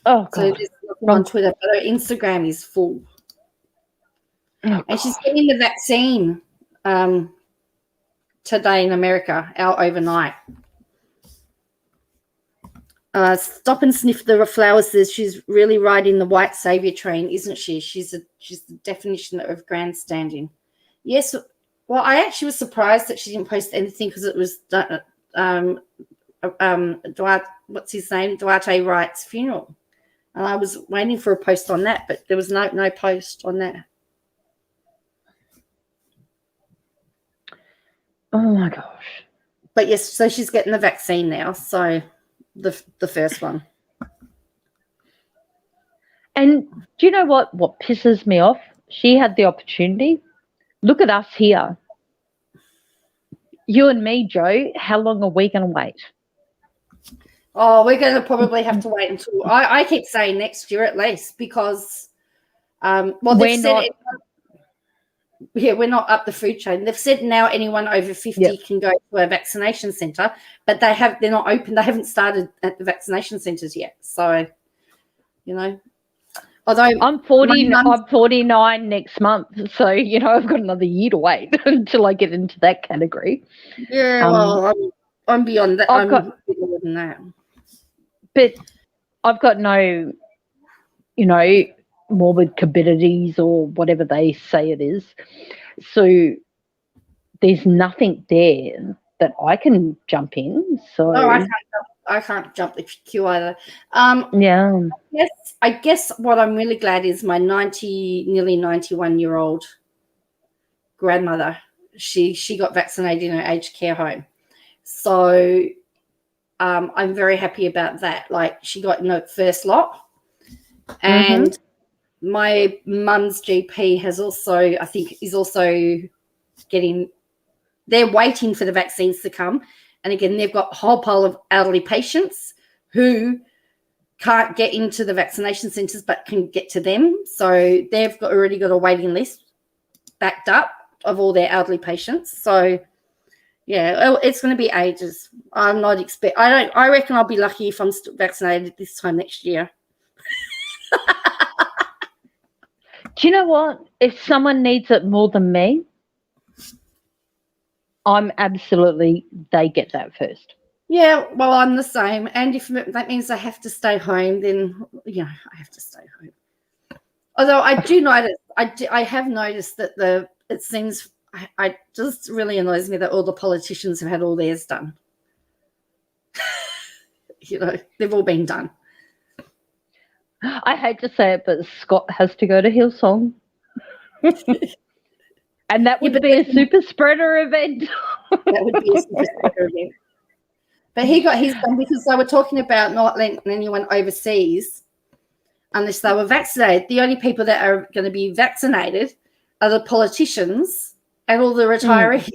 Oh, God. So there's nothing on Twitter, but her Instagram is full. Oh, and she's getting the vaccine today in America, out overnight. Stop and Sniff the Flowers says she's really riding the white savior train, isn't she? She's the definition of grandstanding. Yes. Well, I actually was surprised that she didn't post anything because it was what's his name? Duarte Wright's funeral. And I was waiting for a post on that, but there was no post on that. Oh my gosh. But yes, so she's getting the vaccine now. So the first one. And do you know what pisses me off? She had the opportunity. Look at us here. You and me, Jo, how long are we going to wait? Oh, we're going to probably have to wait until I keep saying next year at least because they've said we're not up the food chain. They've said now anyone over 50 can go to a vaccination centre, but they're not open. They haven't started at the vaccination centres yet. So, although I'm 49 next month, so I've got another year to wait until I get into that category. Yeah, well, I'm beyond that. I'm bigger than that. But I've got no, morbid comorbidities or whatever they say it is. So there's nothing there that I can jump in. So I can't jump the queue either. Yeah. Yes, I guess what I'm really glad is my nearly 91-year-old grandmother. She got vaccinated in her aged care home. So I'm very happy about that. Like she got in the first lot, and my mum's GP is also getting. They're waiting for the vaccines to come, and again, they've got a whole pile of elderly patients who can't get into the vaccination centres but can get to them. So they've already got a waiting list backed up of all their elderly patients. So Yeah, oh, it's going to be ages. I'm not expect. I reckon I'll be lucky if I'm vaccinated this time next year. Do you know what? If someone needs it more than me, they get that first. Yeah, well, I'm the same. And if that means I have to stay home, then I have to stay home. Although I do notice, I have noticed that it seems I just really annoys me that all the politicians have had all theirs done. They've all been done. I hate to say it, but Scott has to go to Hillsong. And that would be a super spreader event. That would be a super spreader event. But he got his done because they were talking about not letting anyone overseas unless they were vaccinated. The only people that are going to be vaccinated are the politicians and all the retirees.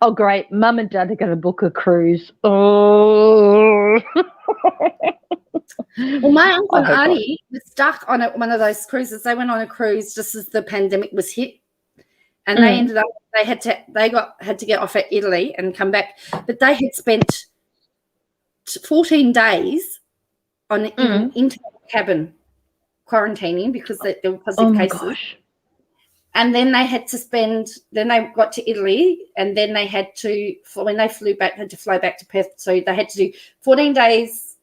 Oh, great. Mum and Dad are going to book a cruise. Oh. Well, my uncle and auntie were stuck on one of those cruises. They went on a cruise just as the pandemic was hit. And they ended up, they had to get off at Italy and come back. But they had spent 14 days in the cabin quarantining because there were positive cases. Gosh. And then they had to then they got to Italy, and then they had to, when they flew back, had to fly back to Perth. So they had to do 14 days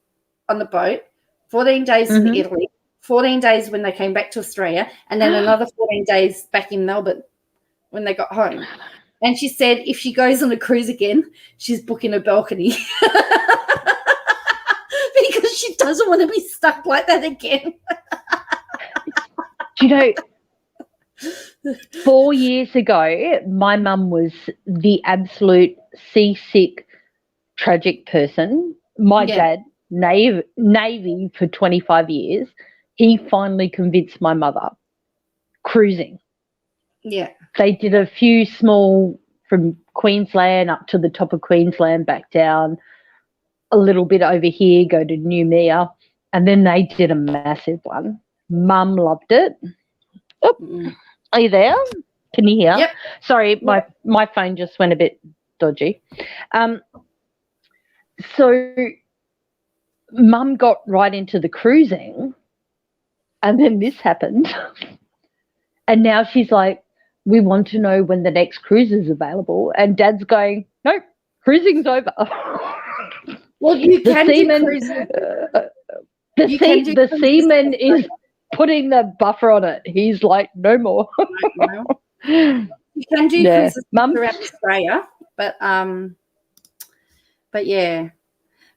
on the boat, 14 days in Italy, 14 days when they came back to Australia, and then another 14 days back in Melbourne when they got home. And she said if she goes on a cruise again, she's booking a balcony because she doesn't want to be stuck like that again. Do you know, 4 years ago, my mum was the absolute seasick, tragic person. My dad, Navy for 25 years, he finally convinced my mother. Cruising. Yeah. They did a few small, from Queensland up to the top of Queensland, back down, a little bit over here, go to Noumea, and then they did a massive one. Mum loved it. Oh, are you there? Can you hear? Yep. Sorry, my phone just went a bit dodgy. So Mum got right into the cruising, and then this happened. And now she's like, we want to know when the next cruise is available. And Dad's going, no, cruising's over. Well, you can do cruising. The seaman is putting the buffer on it. He's like, no more. You can do cruises around Australia, but yeah.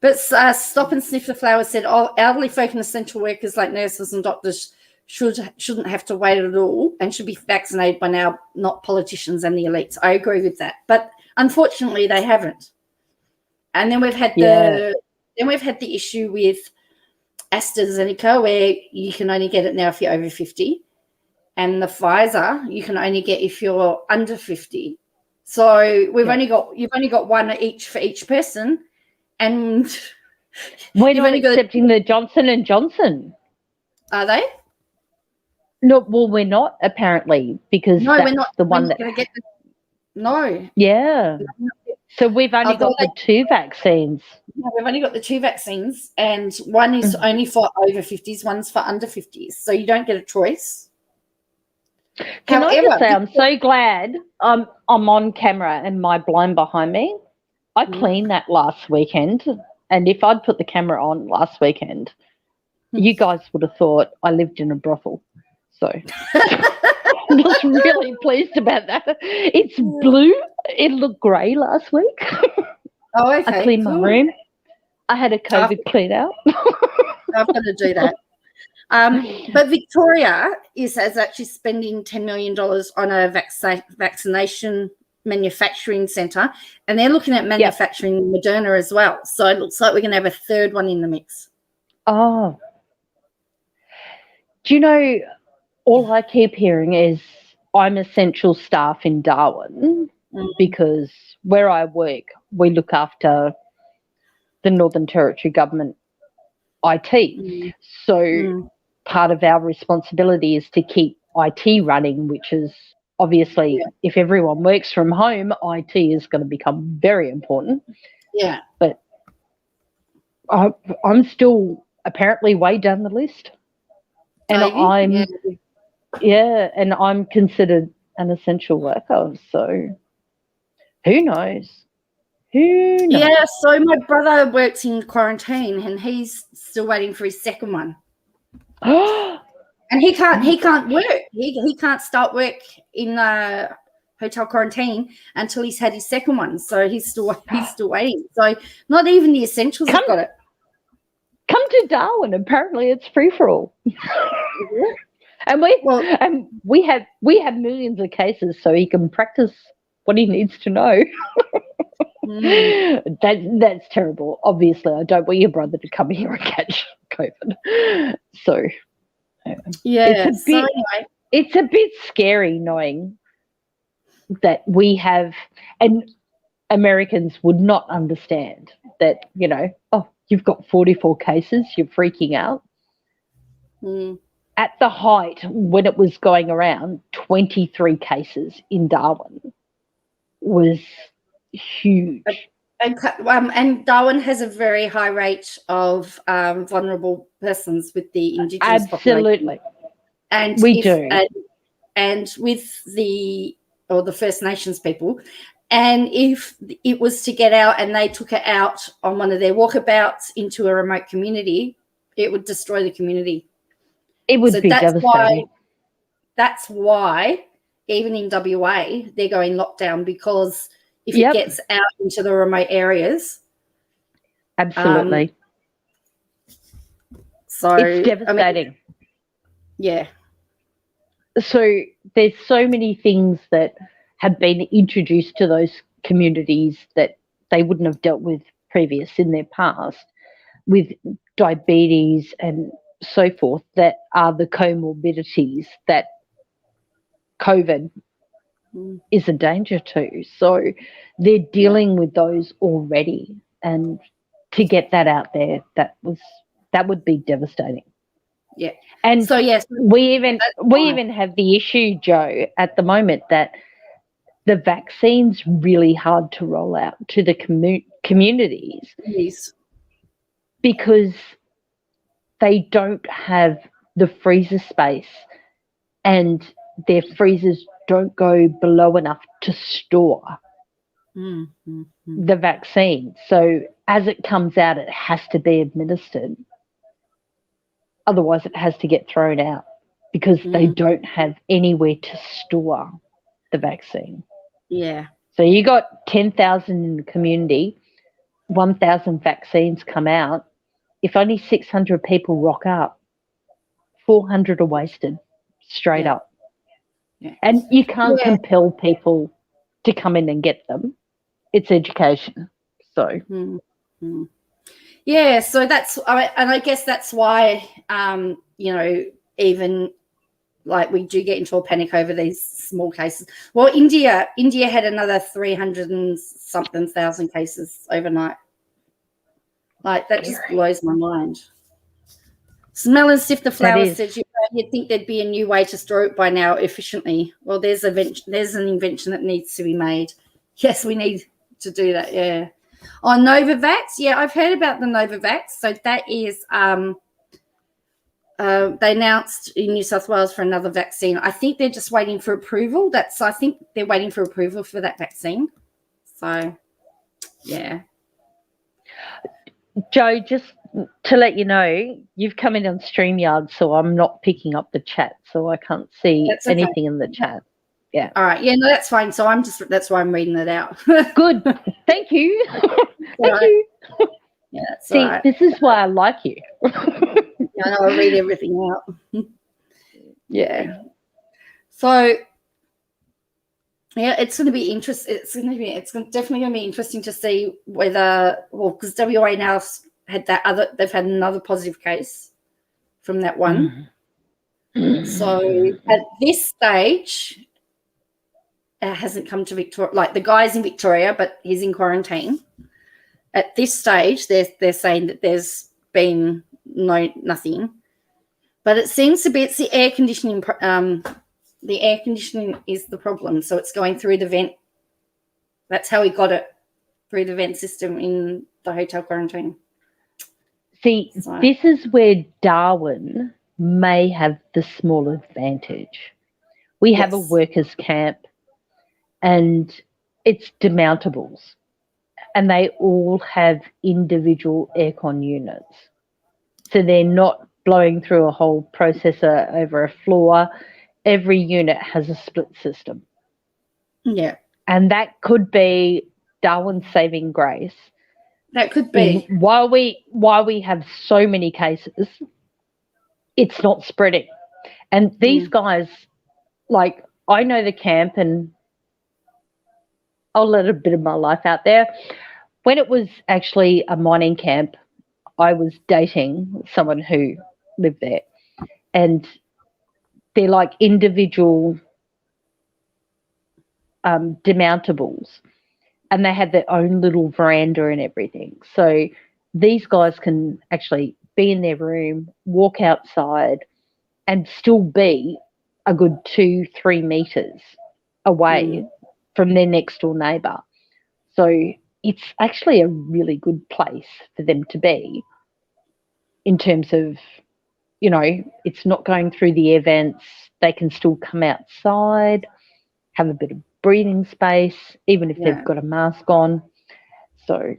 But Stop and Sniff the Flowers said, elderly folk and essential workers like nurses and doctors shouldn't have to wait at all and should be vaccinated by now, not politicians and the elites. I agree with that, but unfortunately they haven't. And then we've had the issue with AstraZeneca, where you can only get it now if you're over 50, and the Pfizer you can only get if you're under 50. So you've only got one each for each person, and we're not accepting the Johnson & Johnson. Are they? No, well, we're not apparently, because we're not the one that. No. Yeah. So we've only got the two vaccines. No, we've only got the two vaccines, and one is only for over 50s, one's for under 50s. So you don't get a choice. Can I just say, I'm so glad I'm on camera and my blind behind me. I cleaned that last weekend, and if I'd put the camera on last weekend, you guys would have thought I lived in a brothel. So I was really pleased about that. It's blue. It looked grey last week. Oh, okay. I cleaned my room. I had a COVID clean out. I've got to do that. But Victoria is actually spending $10 million on a vaccination manufacturing centre, and they're looking at manufacturing Moderna as well. So it looks like we're going to have a third one in the mix. Oh. Do you know, all I keep hearing is I'm essential staff in Darwin because where I work, we look after the Northern Territory Government IT. So part of our responsibility is to keep IT running, which is obviously, if everyone works from home, IT is going to become very important. Yeah. But I'm still apparently way down the list. And and I'm considered an essential worker. So who knows? Who knows? Yeah, so my brother works in quarantine and he's still waiting for his second one. And he can't work. He can't start work in hotel quarantine until he's had his second one. So he's still waiting. So not even the essentials have got it. Come to Darwin. Apparently, it's free for all. And we have millions of cases, so he can practice what he needs to know. That's terrible. Obviously, I don't want your brother to come here and catch COVID. So yeah, it's a bit scary knowing that we have, and Americans would not understand that, you've got 44 cases, you're freaking out. At the height, when it was going around, 23 cases in Darwin was huge. And Darwin has a very high rate of vulnerable persons with the Indigenous population. And we do. And with the First Nations people. And if it was to get out and they took it out on one of their walkabouts into a remote community, it would destroy the community. It would be devastating. That's why, even in WA, they're going lockdown, because if it gets out into the remote areas. Absolutely. So it's devastating. Yeah. So there's so many things that have been introduced to those communities that they wouldn't have dealt with previous in their past, with diabetes and so forth, that are the comorbidities that COVID is a danger to. So they're dealing with those already, and to get that out there, that would be devastating. Yeah. And so yes, we even have the issue, Joe, at the moment, that the vaccine's really hard to roll out to the communities. Yes. Because they don't have the freezer space, and their freezers don't go below enough to store the vaccine. So as it comes out, it has to be administered. Otherwise, it has to get thrown out because they don't have anywhere to store the vaccine. Yeah. So you got 10,000 in the community, 1,000 vaccines come out. If only 600 people rock up, 400 are wasted straight up. Yeah. And you can't compel people to come in and get them. It's education. So. Yeah, so I guess that's why, even like we do get into a panic over these small cases. Well, India had another 300 and something thousand cases overnight. Like, that just blows my mind. Smell and sift the flowers says you'd think there'd be a new way to store it by now efficiently. Well, there's an invention that needs to be made. Yes, we need to do that, yeah. On Novavax, yeah, I've heard about the Novavax. So that is they announced in New South Wales for another vaccine. I think they're just waiting for approval. I think they're waiting for approval for that vaccine. So, yeah. Joe, just to let you know, you've come in on StreamYard, so I'm not picking up the chat, so I can't see anything in the chat. Yeah. All right. Yeah, no, that's fine. So that's why I'm reading it out. Good. Thank you. Thank you. Yeah, that's see, right. this is why I like you. I know, I read everything out. Yeah. So, yeah, it's going to be interesting. It's definitely going to be interesting to see whether, because WA now had they've had another positive case from that one. So at this stage, it hasn't come to Victoria. Like, the guy's in Victoria, but he's in quarantine. At this stage, they're saying that there's been nothing, but it seems to be it's the air conditioning The air conditioning is the problem. So it's going through the vent. That's how we got it, through the vent system in the hotel quarantine. See, So- this is where Darwin may have the small advantage. We have a Yes. workers' camp and it's demountables, and they all have individual aircon units. So they're not blowing through a whole processor over a floor. Every unit has a split system. Yeah, And that could be Darwin's saving grace. that could be. While we have so many cases, it's not spreading. And these guys, like, I know the camp, and I'll let a bit of my life out there. When it was actually a mining camp, I was dating someone who lived there, and they're like individual demountables, and they had their own little veranda and everything. So these guys can actually be in their room, walk outside, and still be a good 2-3 meters away from their next door neighbour. So it's actually a really good place for them to be in terms of, you know, it's not going through the air vents. They can still come outside, have a bit of breathing space, even if they've got a mask on. So,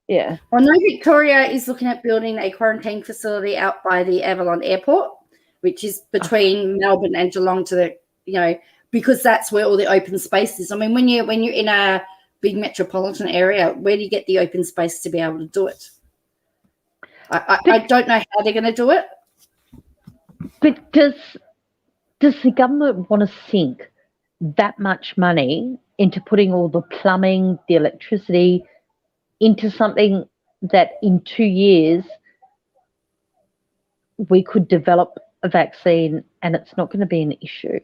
yeah. I know Victoria is looking at building a quarantine facility out by the Avalon Airport, which is between Melbourne and Geelong, to the, you know, because that's where all the open space is. I mean, when you're in a big metropolitan area, where do you get the open space to be able to do it? I don't know how they're going to do it. But does the government want to sink that much money into putting all the plumbing, the electricity, into something that in 2 years we could develop a vaccine and it's not going to be an issue?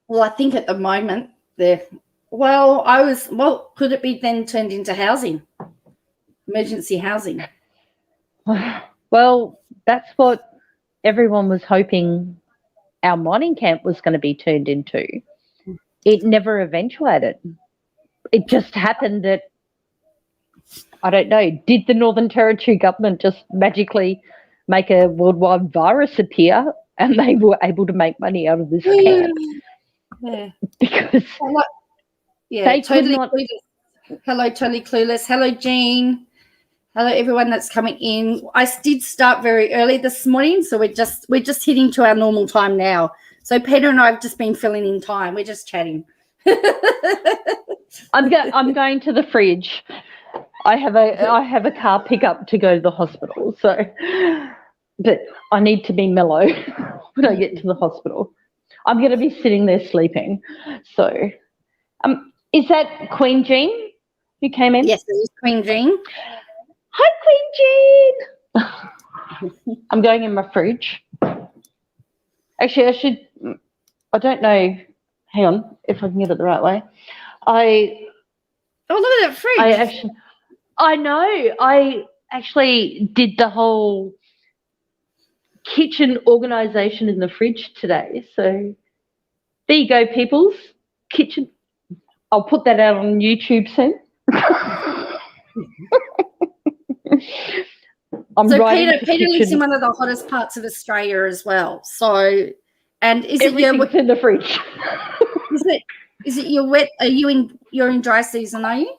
Well, I think at the moment could it be then turned into housing, emergency housing? Well, that's what everyone was hoping our mining camp was going to be turned into. It never eventuated. It just happened that, I don't know, did the Northern Territory government just magically make a worldwide virus appear and they were able to make money out of this camp? Yeah. Because they totally could not. clueless. Hello, totally clueless. Hello, Jean. Hello, everyone that's coming in. I did start very early this morning, so we're just hitting to our normal time now. So Peter and I have just been filling in time. We're just chatting. I'm going to the fridge. I have a car pickup to go to the hospital, so but I need to be mellow when I get to the hospital. I'm going to be sitting there sleeping. So, is that Queen Jean who came in? Yes, it is Queen Jean. Hi, Queen Jean. I'm going in my fridge. Actually, I don't know. Hang on, if I can get it the right way. Oh, look at that fridge. I actually did the whole kitchen organisation in the fridge today. So there you go, peoples. Kitchen. I'll put that out on YouTube soon. Peter lives in one of the hottest parts of Australia as well. So, and is everything's in the fridge? Is it your wet? You're in dry season, are you?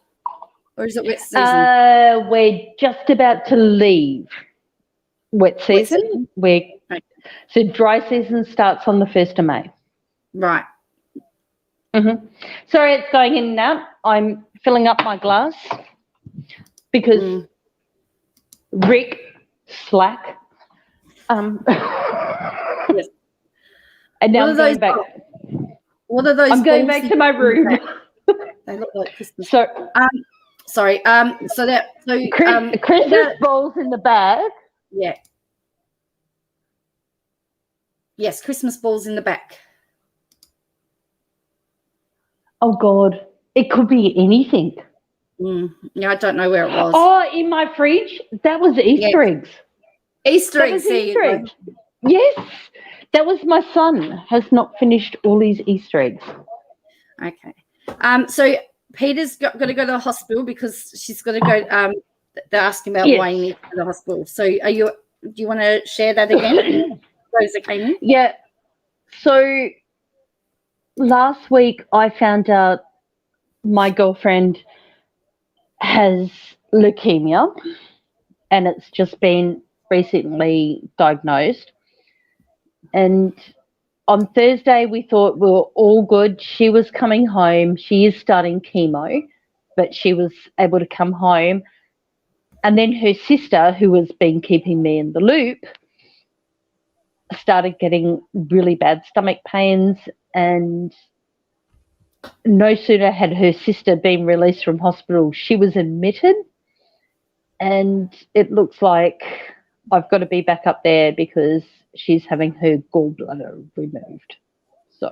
Or is it wet season? We're just about to leave wet season. So dry season starts on the 1st of May. Right. Mm-hmm. Sorry, it's going in and out. I'm filling up my glass because Rick slack. Yes. And now I'm going back. What are those? I'm going back to my room. They look like Christmas. So, sorry. Christmas balls in the bag. Yeah. Yes, Christmas balls in the back. Oh God, it could be anything. Yeah, I don't know where it was. Oh, in my fridge, that was Easter eggs. Easter eggs. Easter eggs. Yes, That was my son. Has not finished all his Easter eggs. Okay. So Peter's got to go to the hospital because she's got to go. They're asking about why you need to go to the hospital. So do you want to share that again? Those that came in? Yeah. So last week I found out my girlfriend has leukemia, and it's just been recently diagnosed. And on Thursday, we thought we were all good. She was coming home. She is starting chemo, but she was able to come home. And then her sister, who has been keeping me in the loop, started getting really bad stomach pains. And no sooner had her sister been released from hospital, she was admitted. And it looks like I've got to be back up there because she's having her gallbladder removed. So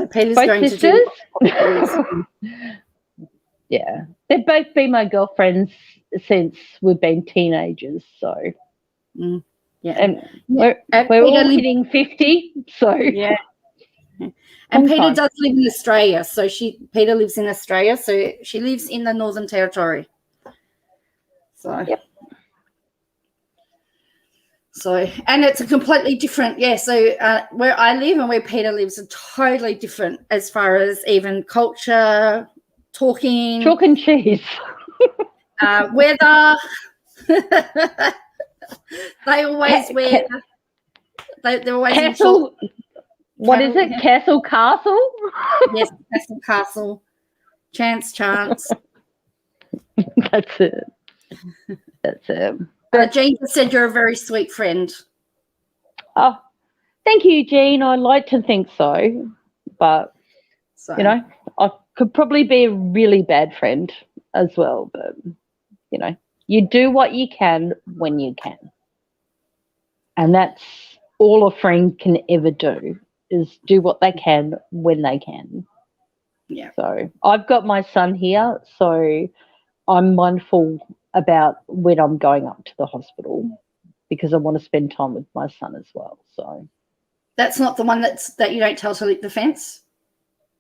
Peter's both going sisters, to do. yeah, they've both been my girlfriends since we've been teenagers. So, Yeah. and Yeah. we're all Peter hitting 50. So, Yeah. And Peter time. does live in Australia. So Peter lives in Australia. So she lives in the Northern Territory. So, Yep. So, and it's a completely different, so where I live and where Peter lives are totally different as far as even culture, talking, chalk and cheese. weather. They always wear, they're always in Castle. What is it? Yeah. Castle Castle? Yes, Castle Castle. Chance. That's it. That's it. Jean just said you're a very sweet friend. Oh, thank you, Jean. I like to think so, but So, I could probably be a really bad friend as well. But you do what you can when you can, and that's all a friend can ever do is do what they can when they can. Yeah. So I've got my son here, so I'm mindful about when I'm going up to the hospital because I want to spend time with my son as well. So that's not the one that you don't tell to leap the fence?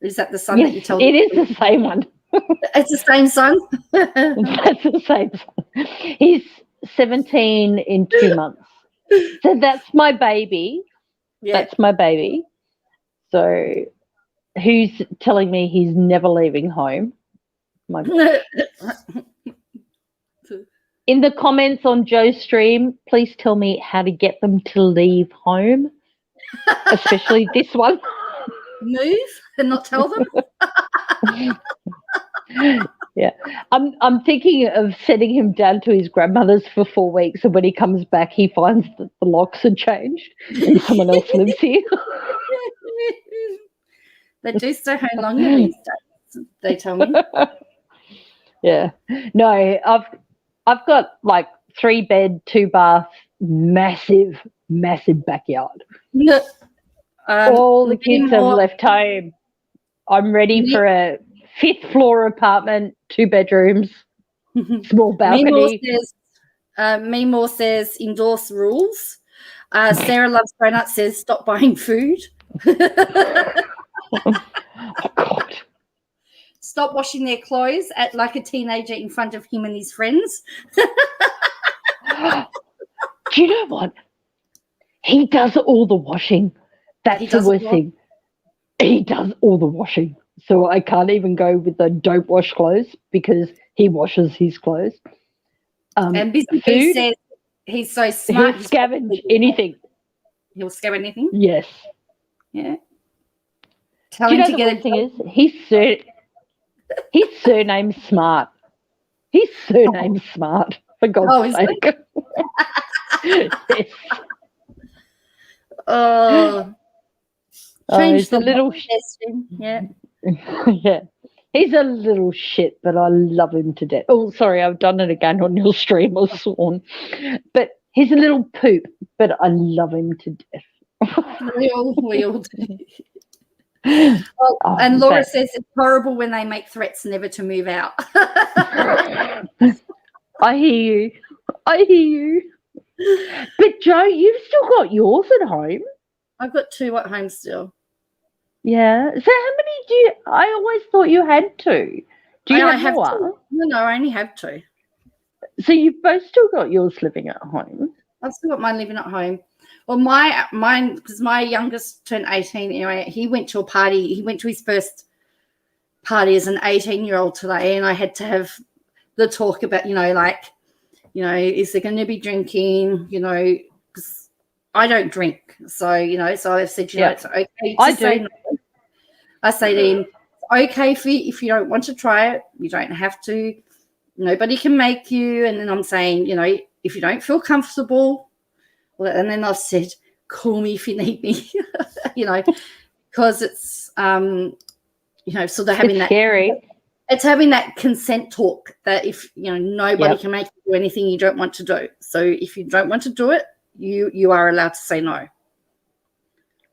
Is that the son that you yes, tell? it is the same one. It's the same son? That's the same son. He's 17 in 2 months. So that's my baby. Yeah. That's my baby. So who's telling me he's never leaving home? My God. In the comments on Joe's stream, please tell me how to get them to leave home, especially this one. Move and not tell them? Yeah, I'm thinking of sending him down to his grandmother's for 4 weeks, and when he comes back, he finds that the locks are changed and someone else lives here. They do stay home longer these days, they tell me. Yeah, no, I've got like 3 bed, 2 bath, massive backyard. All the kids have left home. I'm ready for a 5th floor apartment, 2 bedrooms, small balcony. Meemore says endorse rules. Sarah Loves Donut says stop buying food. Oh, God. Stop washing their clothes at like a teenager in front of him and his friends. Do you know what? He does all the washing. That's the worst thing. He does all the washing. So I can't even go with the don't wash clothes because he washes his clothes. And Busy food, says he's so smart. He'll scavenge anything. He'll scavenge anything? Yes. Yeah. Tell Do you him know to the get worst thing is? His surname's Smart. His surname's Smart, for God's sake. Yes. Oh. He's a little Yeah. yeah. He's a little shit, but I love him to death. Oh, sorry, I've done it again on your stream. I was sworn. But he's a little poop, but I love him to death. We all do. And Laura says it's horrible when they make threats never to move out. I hear you. But Joe, you've still got yours at home. I've got 2 at home still. Yeah. So how many do you? I always thought you had 2. Do you I have more? 2. No, I only have 2. So you've both still got yours living at home. I've still got mine living at home. Well, mine, because my youngest turned 18 anyway. He went to a party. He went to his first party as an 18-year-old today, and I had to have the talk about, is there going to be drinking? Because I don't drink, so so I've said, it's okay to say no. I say to him, it's okay if you don't want to try it, you don't have to. Nobody can make you. And then I'm saying, if you don't feel comfortable, and then I've said, call me if you need me, because it's, sort of having It's scary. It's having that consent talk that if, nobody can make you do anything you don't want to do. So if you don't want to do it, you are allowed to say no.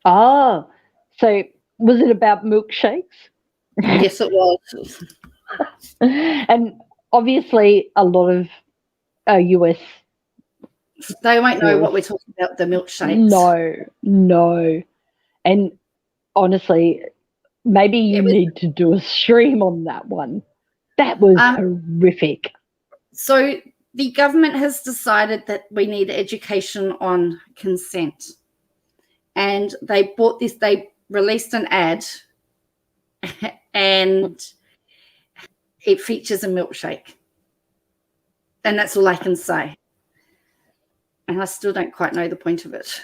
Oh, so was it about milkshakes? Yes, it was. And obviously a lot of US. They won't know what we're talking about, the milkshakes. No. And honestly, maybe you need to do a stream on that one. That was horrific. So the government has decided that we need education on consent. And they released an ad and it features a milkshake. And that's all I can say. And I still don't quite know the point of it.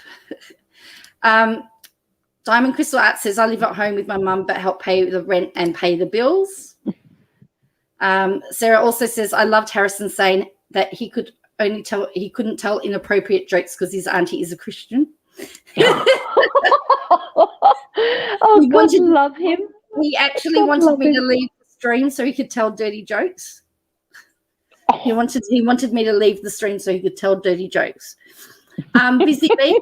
Diamond Crystal Art says, I live at home with my mum but help pay the rent and pay the bills. Sarah also says, I loved Harrison saying that he couldn't tell inappropriate jokes because his auntie is a Christian. Oh, God, love him. He actually wanted me to leave the stream so he could tell dirty jokes. He wanted me to leave the stream so he could tell dirty jokes. Busy Bee,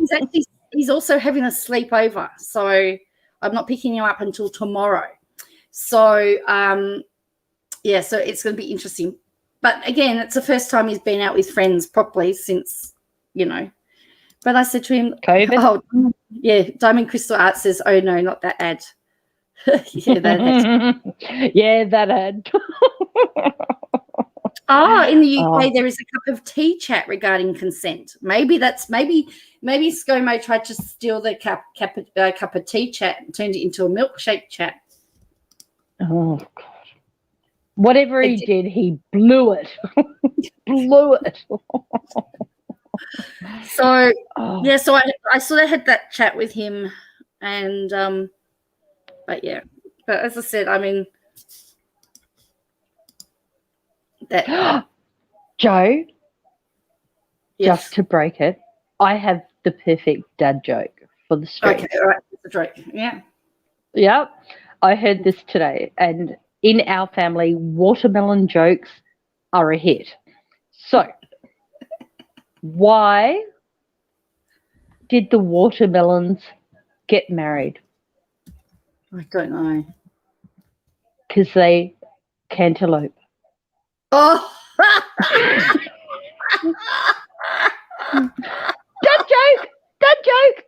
he's also having a sleepover, so I'm not picking you up until tomorrow. So so it's going to be interesting. But again, it's the first time he's been out with friends properly since, But I said to him, COVID. Oh, yeah, Diamond Crystal Art says, oh no, not that ad. Yeah, that ad. Yeah, that ad. In the UK, there is a cup of tea chat regarding consent. Maybe ScoMo tried to steal the cup of tea chat and turned it into a milkshake chat. Oh, God. Whatever he did, he blew it. Blew it. So, so I sort of had that chat with him and, but as I said, I mean, that Joe, yes. Just to break it, I have the perfect dad joke for the stream. Okay, all right, the joke, yeah. Yep, I heard this today, and in our family, watermelon jokes are a hit. So, why did the watermelons get married? I don't know. Because they cantaloupe. Oh, Dad joke.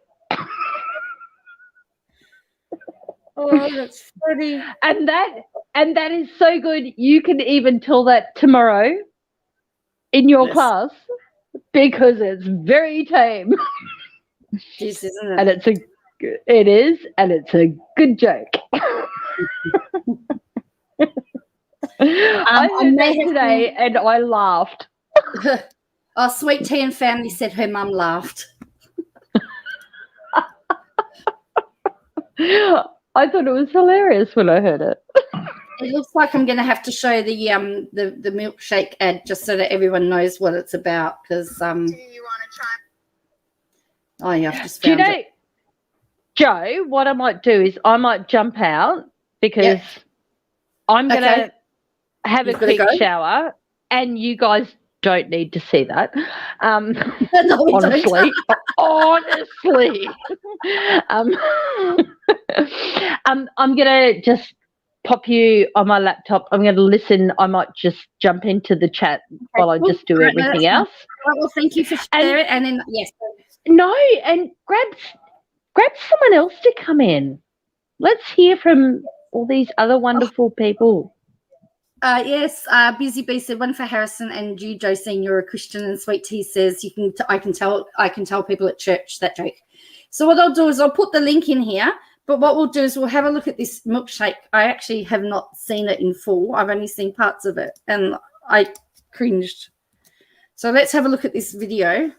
Oh, that's funny. And that is so good. You can even tell that tomorrow in your class because it's very tame. Jeez, isn't it? And it is, and it's a good joke. I heard that today and I laughed. Sweet Tea and Family said her mum laughed. I thought it was hilarious when I heard it. It looks like I'm going to have to show the milkshake ad just so that everyone knows what it's about. Because Do you want to try? Oh yeah, I've just found it. Joe, what I might do is I might jump out because I'm going to have a quick shower, and you guys don't need to see that. No, honestly, honestly, I'm going to just pop you on my laptop. I'm going to listen. I might just jump into the chat while I just do everything else. Well, thank you for sharing. And then yes. No, and grab grab someone else to come in. Let's hear from all these other wonderful people. Yes, Busy Bee said one for Harrison and you, Josine. You're a Christian, and Sweet Tea says you can. I can tell people at church that joke. So what I'll do is I'll put the link in here. But what we'll do is we'll have a look at this milkshake. I actually have not seen it in full. I've only seen parts of it, and I cringed. So let's have a look at this video,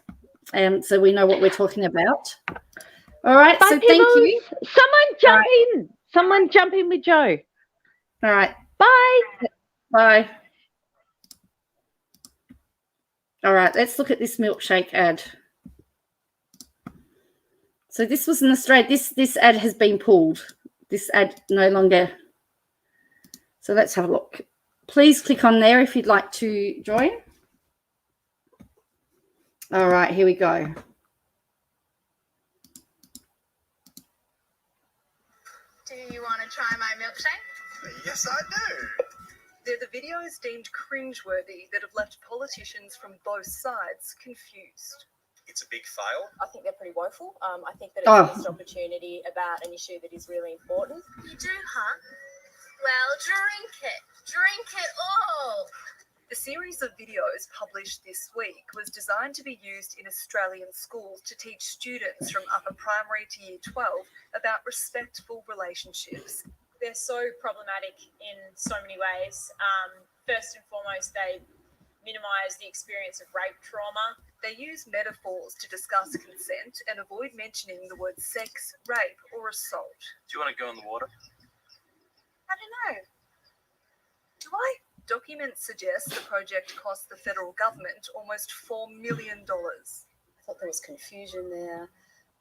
so we know what we're talking about. All right. Bye, so Pebbles. thank you. Someone jump in. Someone jump in with Joe. All right. Bye. Bye. All right. Let's look at this milkshake ad. So this was in Australia. This ad has been pulled. This ad no longer. So let's have a look. Please click on there if you'd like to join. All right, here we go. Do you want to try my milkshake? Yes, I do. They're the videos deemed cringeworthy that have left politicians from both sides confused. It's a big fail. I think they're pretty woeful. I think that it's a missed opportunity about an issue that is really important. You do, huh? Well, drink it. Drink it all. The series of videos published this week was designed to be used in Australian schools to teach students from upper primary to year 12 about respectful relationships. They're so problematic in so many ways. First and foremost, they minimise the experience of rape trauma. They use metaphors to discuss consent and avoid mentioning the word sex, rape, or assault. Do you want to go in the water? I don't know. Do I? Documents suggest the project cost the federal government almost $4 million. I thought there was confusion there.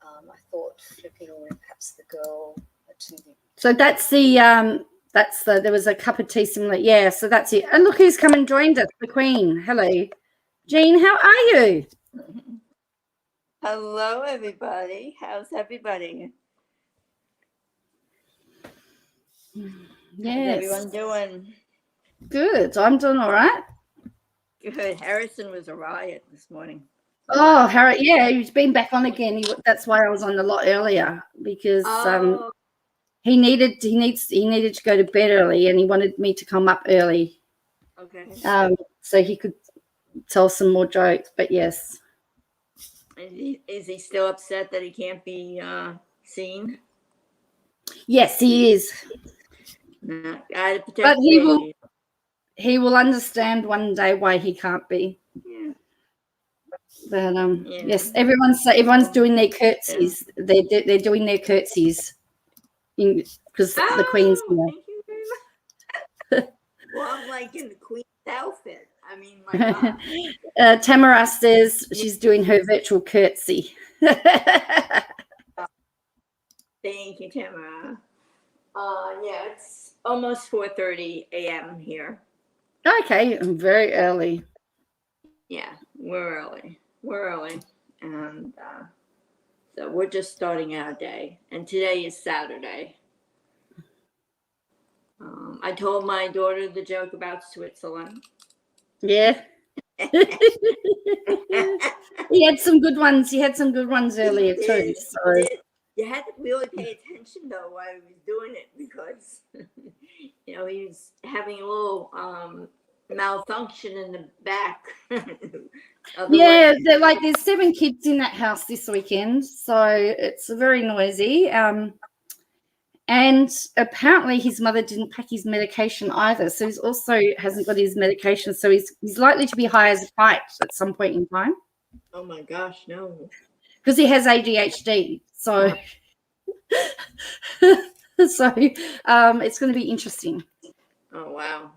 I thought flipping perhaps the girl to the... So that's the there was a cup of tea similar. Yeah, so that's it. And look who's come and joined us, the Queen. Hello. Jean, how are you? Hello, everybody. How's everybody? Yes. How's everyone doing? Good. I'm doing all right. Good. Harrison was a riot this morning. Oh, Harry, yeah, he's been back on again. That's why I was on a lot earlier because he needed to go to bed early, and he wanted me to come up early. Okay. So he could tell some more jokes. But yes. Is he still upset that he can't be seen? Yes, he is. But he will understand one day why he can't be. Yeah. But yes, everyone's doing their curtsies. They're doing their curtsies because the Queen's here. Thank you very much. Well, I'm like in the Queen's outfit. I mean, my God. Tamara says she's doing her virtual curtsy. Thank you, Tamara. Yeah, it's almost 4:30 a.m. here. Okay, very early. Yeah, we're early. And so we're just starting our day. And today is Saturday. I told my daughter the joke about Switzerland. Yeah. He had some good ones. He had some good ones earlier too. So. You had to really pay attention though while he was doing it because he was having a little malfunction in the back. Yeah, there's 7 kids in that house this weekend, so it's very noisy. And apparently his mother didn't pack his medication either, so he's also hasn't got his medication, so he's likely to be high as a kite at some point in time. Oh my gosh, no! Because he has ADHD, so it's going to be interesting. Oh wow.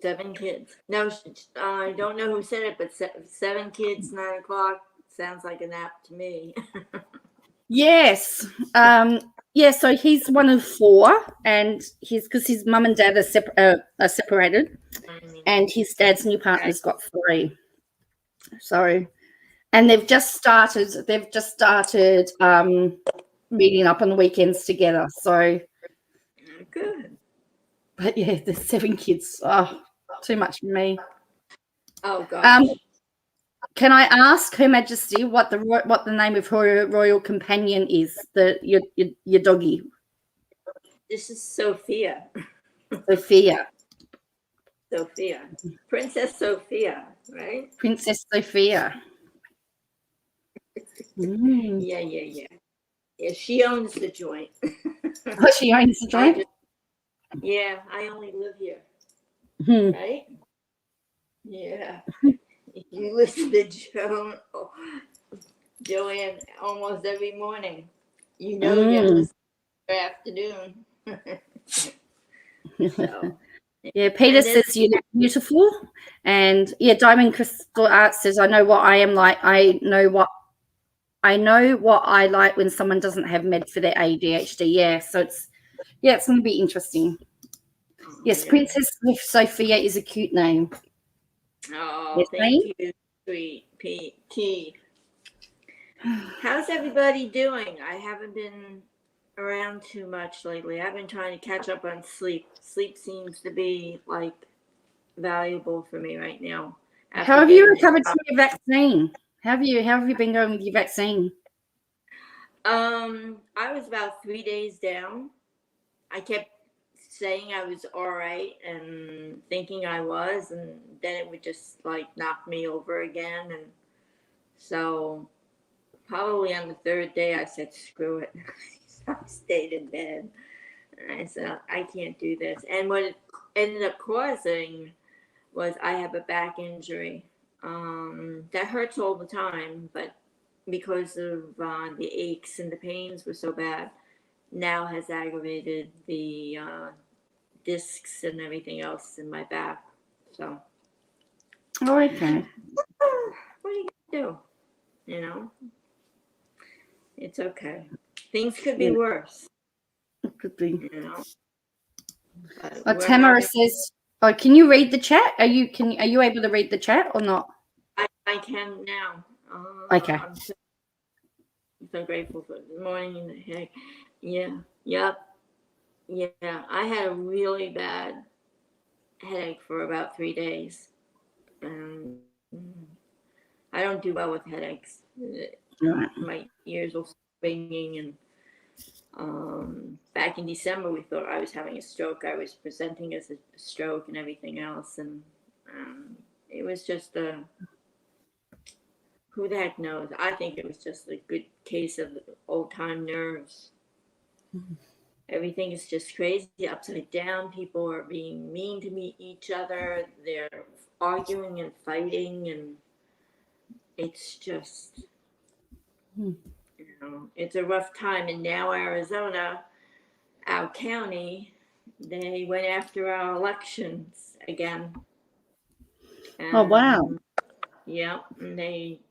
7 kids. No, I don't know who said it, but 7 kids, 9 o'clock sounds like a nap to me. Yes. Yeah. So he's one of 4, and because his mum and dad are separated, and his dad's new partner's got 3. So, and they've just started meeting up on the weekends together. So good. But yeah, there's 7 kids. Oh, too much for me. Oh God. Can I ask Her Majesty what the name of her royal companion is? Your doggy, This is Sophia. Sophia, Sophia. Princess Sophia, right? Princess Sophia. Mm. Yeah. Yeah, she owns the joint. Oh, she owns the joint. Yeah, I only live here, Hmm. right? Yeah. If you listen to Joanne almost every morning, you know you're listening afternoon. So, Yeah, Peter says you look beautiful, and yeah, Diamond Crystal Art says I know what I am like. I know what I like when someone doesn't have med for their ADHD. Yeah, so it's going to be interesting. Yes, yeah. Princess Sophia is a cute name. Oh, Yes, thank you, sweet PT. How's everybody doing? I haven't been around too much lately. I've been trying to catch up on sleep. Sleep seems to be like valuable for me right now. How have you recovered from your vaccine? How have you been going with your vaccine? I was about 3 days down. I kept saying I was all right and thinking I was, and then it would just like knock me over again. And so probably on the third day I said, screw it. I stayed in bed. And I said, I can't do this. And what it ended up causing was I have a back injury that hurts all the time, but because of the aches and the pains were so bad, now has aggravated the discs and everything else in my back. So, Oh, okay. what are you gonna do? You know, it's okay. Things could be worse. It could be. You know. Tamara says, "Oh, can you read the chat? Are you able to read the chat or not?" I can now. Okay. I'm so grateful for the morning. Heck, yeah, yep, yeah. I had a really bad headache for about 3 days. I don't do well with headaches. Right. My ears will start ringing, and back in December we thought I was having a stroke. I was presenting as a stroke and everything else, and it was just who the heck knows? I think it was just a good case of old time nerves. Everything is just crazy, upside down. People are being mean to each other. They're arguing and fighting, and it's just, it's a rough time. And now Arizona, our county, they went after our elections again. Oh, wow. Yeah, and they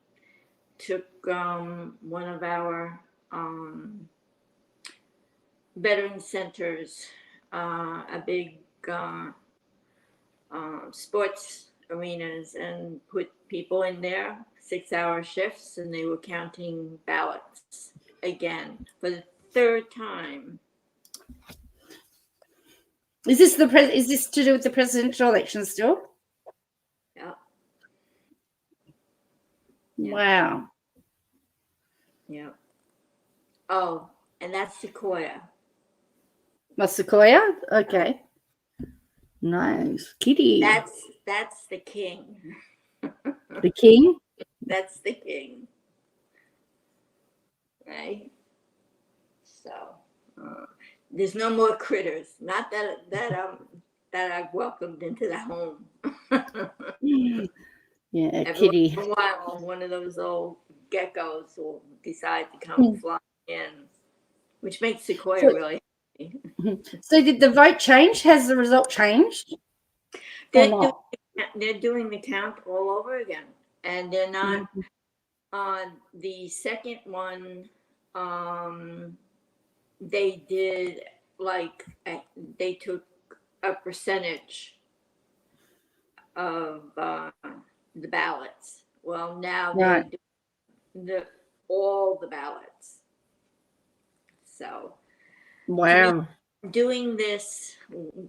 took one of our veteran centers, a big sports arenas, and put people in there 6-hour shifts, and they were counting ballots again for the third time. Is this to do with the presidential election still? Yeah. Wow. Yeah. Oh, and that's Sequoia. Sequoia? Okay. Nice. Kitty. That's the king. The king? That's the king. Right? So there's no more critters. Not that I've welcomed into the home. Yeah, Every kitty. once in a while, one of those old geckos will decide to come fly in, which makes Sequoia really happy. So did the vote change? Has the result changed? They're doing the count all over again, and they're not on the second one. They did they took a percentage of the ballots. Well, now they're doing all the ballots. So, wow. Doing this,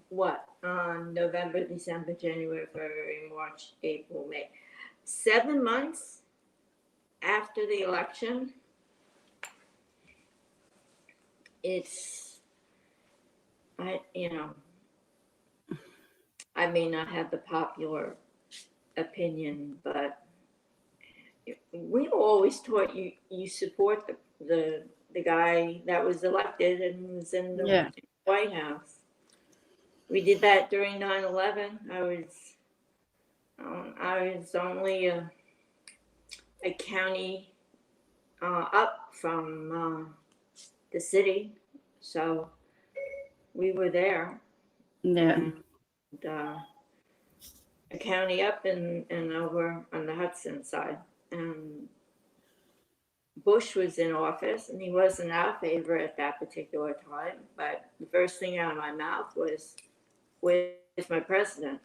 November, December, January, February, March, April, May. 7 months after the election, I may not have the popular opinion, but we were always taught you support the guy that was elected and was in the White House. We did that during 9/11. I was only a county up from the city, so we were there. Yeah. And, a county up and over on the Hudson side. And Bush was in office, and he wasn't our favorite at that particular time. But the first thing out of my mouth was, "Where's my president?"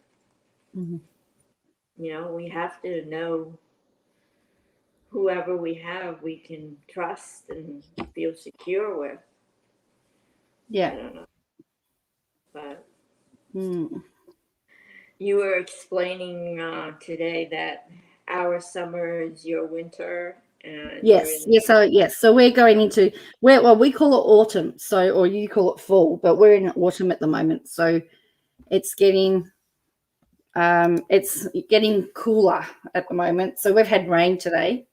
Mm-hmm. You know, we have to know whoever we have, we can trust and feel secure with. Yeah. I don't know. But you were explaining today that our summer is your winter. And Yes. So we're going into we call it autumn. So, or you call it fall, but we're in autumn at the moment. So it's getting cooler at the moment. So we've had rain today.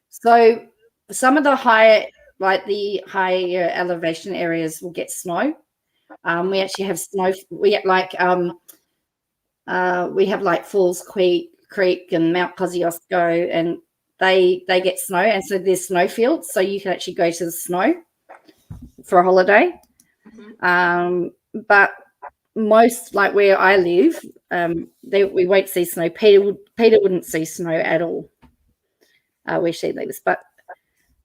So some of the higher elevation areas will get snow. We actually have snow. We have like Falls Creek and Mount Kosciuszko, and they get snow, and so there's snow fields, so you can actually go to the snow for a holiday. But most, like where I live, we won't see snow. Peter wouldn't see snow at all where she lives, but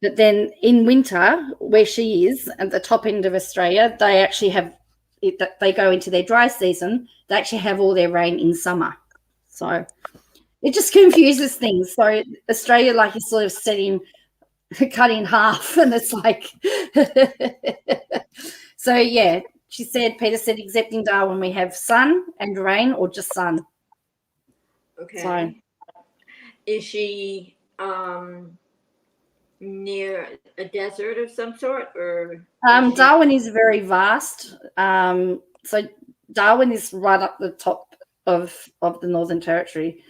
then in winter, where she is at the top end of Australia, they actually have they go into their dry season. They actually have all their rain in summer, so it just confuses things. So Australia, like, is sort of cut in half, and it's like so yeah. Peter said, except in Darwin, we have sun and rain, or just sun. Okay. So, is she near a desert of some sort, or? Darwin is very vast. So Darwin is right up the top of the Northern Territory,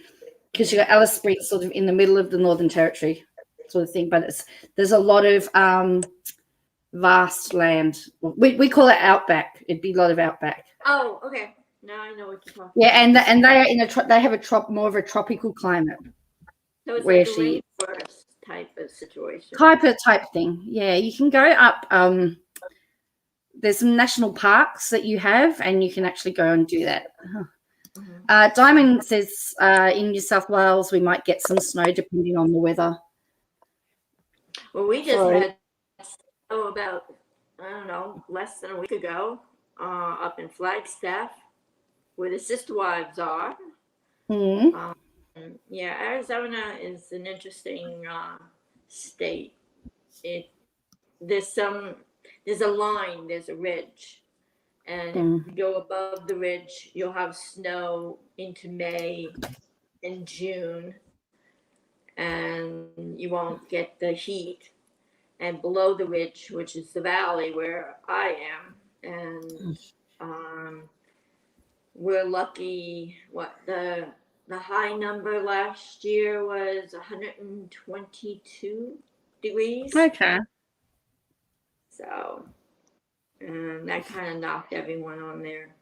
because you got Alice Springs sort of in the middle of the Northern Territory sort of thing. But there's a lot of vast land. We call it outback. It'd be a lot of outback. Oh, okay. Now I know what you're talking. Yeah, and they are they have more of a tropical climate. So it's where like a rainforest type of situation. Type thing. Yeah, you can go up. There's some national parks that you have, and you can actually go and do that. Diamond says in New South Wales we might get some snow depending on the weather. Well, we just had snow about, I don't know, less than a week ago up in Flagstaff, where the Sister Wives are. Yeah, Arizona is an interesting state. There's a line, there's a ridge, and if you go above the ridge, you'll have snow into May and June, and you won't get the heat. And below the ridge, which is the valley where I am, and we're lucky. The high number last year was 122 degrees. Okay. So, and that kind of knocked everyone on their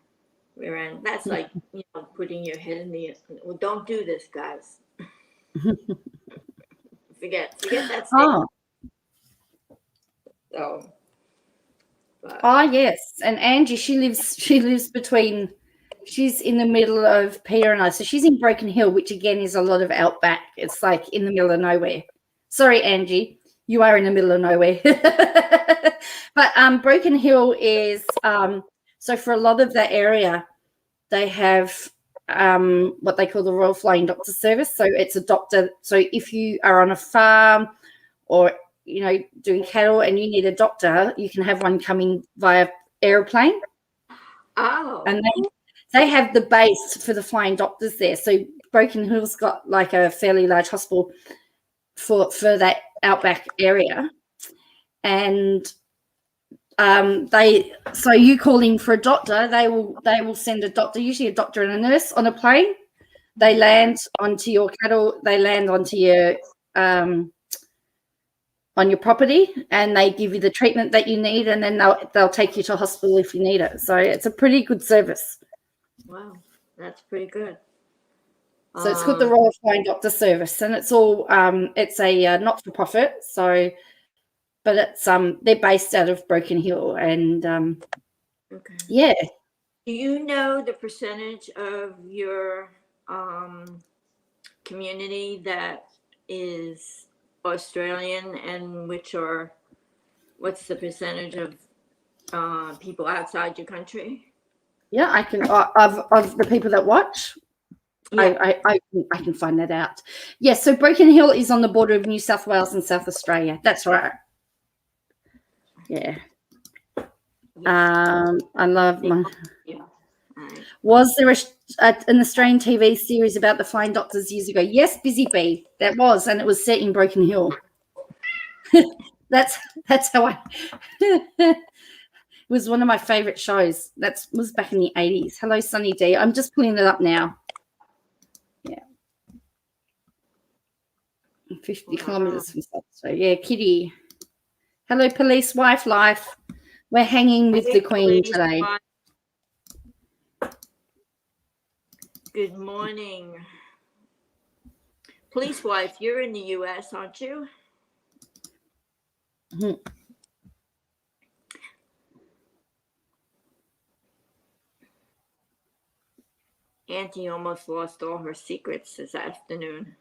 rear end. That's like, putting your head in the, well, don't do this, guys. forget that statement. So, yes, and Angie, she lives between. She's in the middle of Peter and I. So she's in Broken Hill, which again is a lot of outback. It's like in the middle of nowhere. Sorry, Angie, you are in the middle of nowhere. But Broken Hill is so for a lot of that area, they have what they call the Royal Flying Doctor Service. So it's a doctor. So if you are on a farm or doing cattle and you need a doctor, you can have one coming via airplane. Oh. And they have the base for the flying doctors there. So Broken Hill's got like a fairly large hospital. for that outback area, and so you call in for a doctor, they will send a doctor, usually a doctor and a nurse, on a plane. They land onto your cattle, they land onto your on your property, and they give you the treatment that you need, and then they'll take you to hospital if you need it. So it's a pretty good service. Wow, that's pretty good. So it's called the Royal Flying Doctor Service, and it's all it's a not-for-profit. So, but it's they're based out of Broken Hill, and Okay. yeah. Do you know the percentage of your community that is Australian, and what's the percentage of people outside your country? Yeah, I can. Of the people that watch, Yeah. I can find that out. Yes, so Broken Hill is on the border of New South Wales and South Australia. That's right. Yeah. I love my. Yeah. Right. Was there an Australian TV series about the flying doctors years ago? Yes, Busy Bee. That was, and it was set in Broken Hill. that's how I. It was one of my favorite shows. That was back in the 80s. Hello, Sunny D. I'm just pulling it up now. Yeah. 50 kilometers from South. So yeah, Kitty. Hello, Police Wife Life. We're hanging with the Queen today. Good morning. Police Wife, you're in the US, aren't you? Mhm. Auntie almost lost all her secrets this afternoon.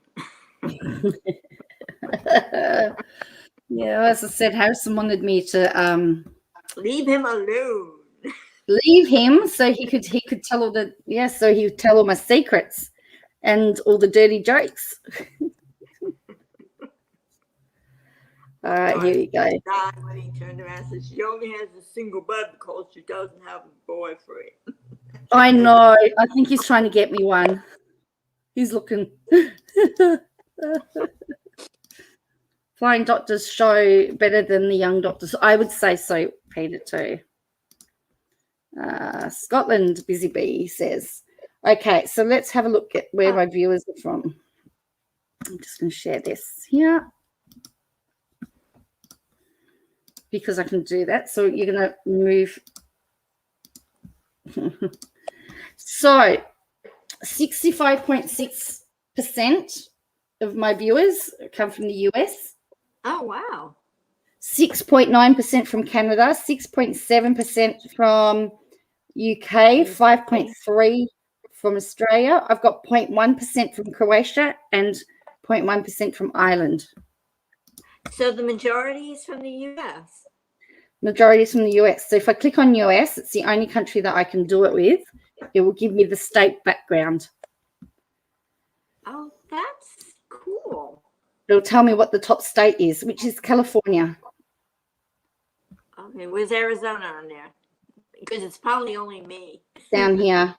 Yeah, as I said, Harrison wanted me to leave him alone. Leave him so he could tell all the so he would tell all my secrets and all the dirty jokes. All right, here we go. Died when he turned around and said she only has a single bud because she doesn't have a boyfriend. I know. I think he's trying to get me one. He's looking. Flying Doctors show better than the Young Doctors. I would say so, Peter, too. Scotland, Busy Bee says. Okay, so let's have a look at where my viewers are from. I'm just going to share this here because I can do that. So you're going to move. So 65.6% of my viewers come from the US. Oh, wow. 6.9% from Canada, 6.7% from UK, 5.3% from Australia. I've got 0.1% from Croatia and 0.1% from Ireland. So the majority is from the US? Majority is from the US. So if I click on US, it's the only country that I can do it with. It will give me the state background. Oh, that's cool. It'll tell me what the top state is, which is California. Okay, where's Arizona on there? Because it's probably only me. Down here.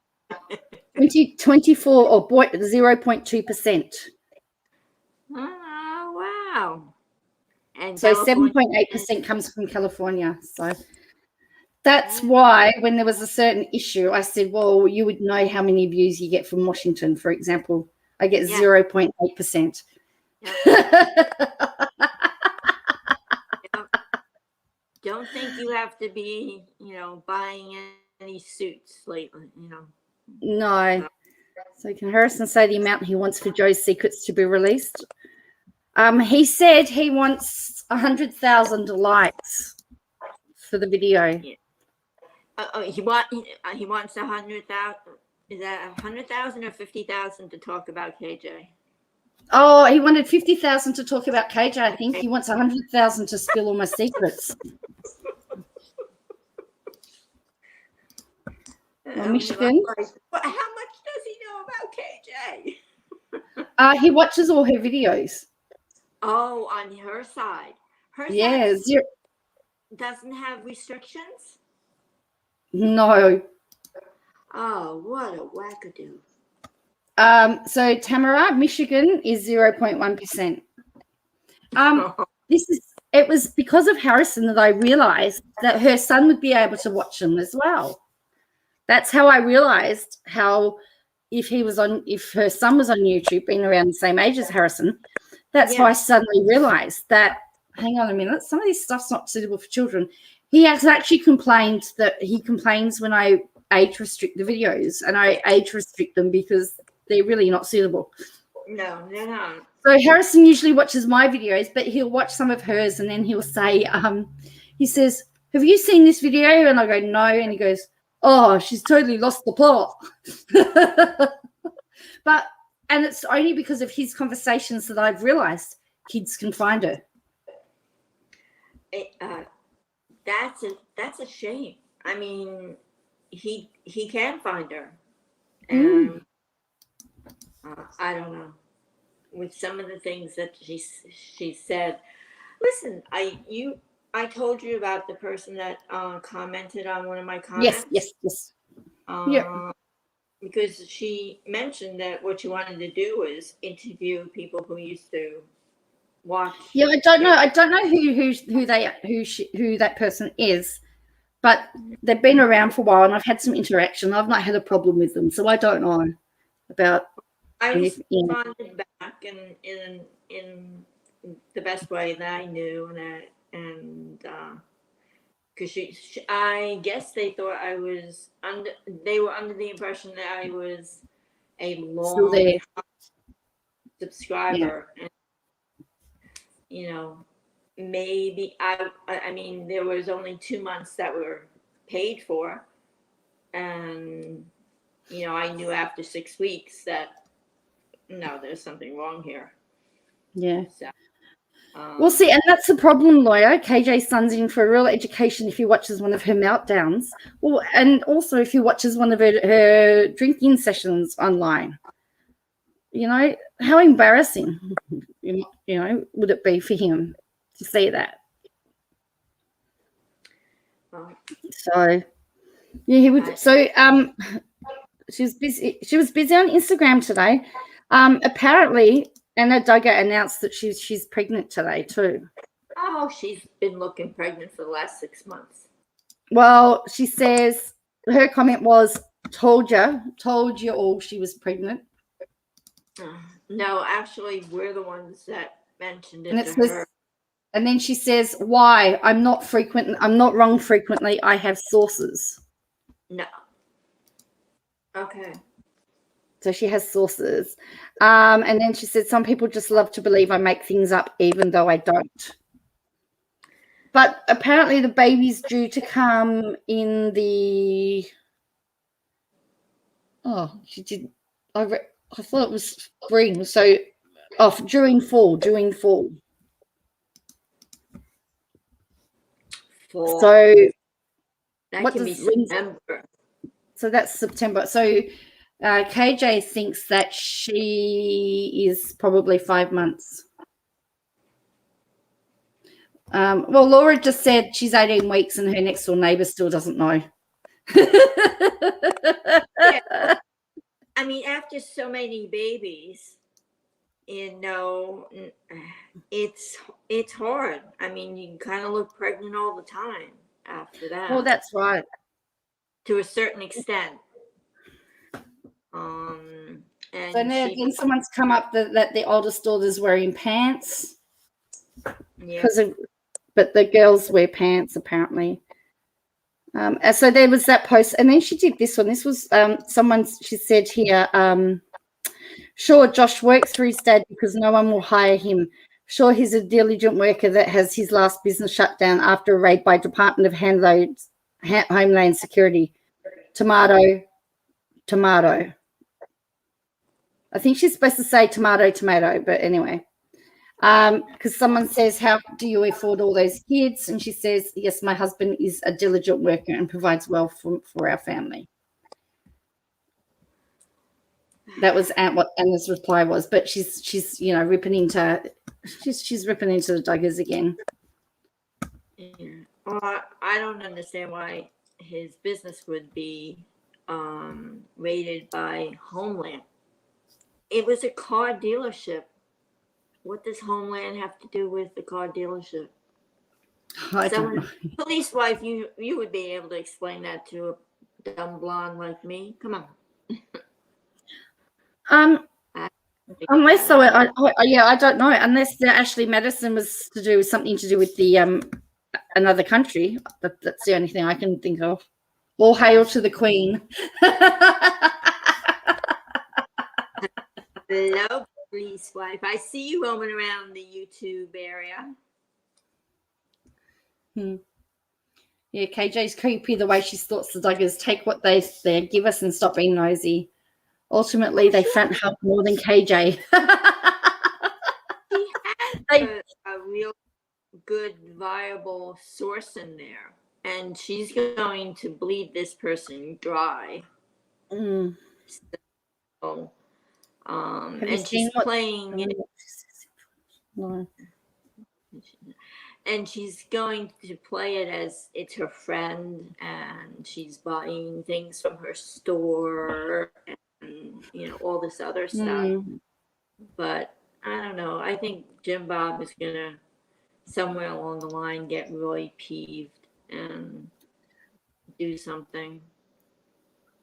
24 or 0.2%. Oh, wow. And So California- 7.8% comes from California. So that's why when there was a certain issue, I said, well, you would know how many views you get from Washington, for example. I get 0.8%. Don't think you have to be, buying any suits lately, No. So can Harrison say the amount he wants for Joe's Secrets to be released? He said he wants 100,000 likes for the video. Yeah. He wants 100,000. Is that 100,000 or 50,000 to talk about KJ? Oh, he wanted 50,000 to talk about KJ. I think he wants 100,000 to spill all my secrets. Michigan. But how much does he know about KJ? He watches all her videos. Oh, on her side. Her Yeah, side doesn't have restrictions? No. Oh, what a wackadoo. So Tamara, Michigan is 0.1%. It was because of Harrison that I realized that her son would be able to watch them as well. That's how I realized how if her son was on YouTube, being around the same age as Harrison, that's how I suddenly realized that, hang on a minute, some of this stuff's not suitable for children. He has actually complained that he complains when I age restrict the videos, and I age restrict them because they're really not suitable. No, they're not. So Harrison usually watches my videos, but he'll watch some of hers, and then he'll say, he says, "Have you seen this video?" And I go, "No," and he goes, "Oh, she's totally lost the plot." And it's only because of his conversations that I've realized kids can find her. That's a shame. I mean, he can find her, and I don't know, with some of the things that she said. Listen, I told you about the person that commented on one of my comments. Yes. Because she mentioned that what she wanted to do was interview people who used to watch. Yeah, I don't know who that person is, but they've been around for a while, and I've had some interaction. I've not had a problem with them, so I don't know about. I responded back in the best way that I knew, and because I guess they thought they were under the impression that I was a long subscriber, and maybe I mean there was only 2 months that were paid for, and I knew after 6 weeks that no, there's something wrong here. Yeah. So, well, see, and that's the problem, Lawyer. KJ's son's in for a real education if he watches one of her meltdowns. Well, and also if he watches one of her drinking sessions online. How embarrassing, would it be for him to see that? So, yeah, he would. So, she was busy. She was busy on Instagram today. Apparently, Anna Duggar announced that she's pregnant today too. Oh, she's been looking pregnant for the last 6 months. Well, she says her comment was, told you all she was pregnant. No, actually, we're the ones that mentioned it And to her. And then she says, "Why? I'm not wrong frequently. I have sources." No. Okay. So she has sources. And then she said, "Some people just love to believe I make things up, even though I don't." But apparently the baby's due to come in the... Oh, she did... I thought it was spring. So during fall. So that can be September. So that's September. So KJ thinks that she is probably 5 months. Well, Laura just said she's 18 weeks and her next door neighbor still doesn't know. Yeah. I mean, after so many babies, it's hard. I mean, you kind of look pregnant all the time after that. Well, that's right. To a certain extent. And so now again, someone's come up that the oldest daughter's wearing pants. Yeah. But the girls wear pants apparently. So there was that post, and then she did this one. This was she said here, "Sure, Josh works for his dad because no one will hire him. Sure, he's a diligent worker that has his last business shut down after a raid by Department of Homeland Security. Tomato. I think she's supposed to say tomato, but anyway. Because someone says, "How do you afford all those kids?" And she says, "Yes, my husband is a diligent worker and provides well for our family." That was what Anna's reply was, but she's ripping into the Duggars again. Yeah. Well, I don't understand why his business would be raided by Homeland. It was a car dealership. what does Homeland have to do with the car dealership? I don't know. Police wife, you would be able to explain that to a dumb blonde like me. Come on. Unless I don't know. Unless the Ashley Madison was to do something to do with the another country. That's the only thing I can think of. All hail to the Queen. Hello, police wife. I see you roaming around the YouTube area. Yeah, KJ's creepy the way she thoughts the Duggars take what they give us and stop being nosy. Ultimately, they front hug more than KJ. She has a real good, viable source in there, and she's going to bleed this person dry. So, and she's playing it. No. And she's going to play it as it's her friend, and she's buying things from her store, and all this other stuff. But I don't know. I think Jim Bob is gonna somewhere along the line get really peeved and do something.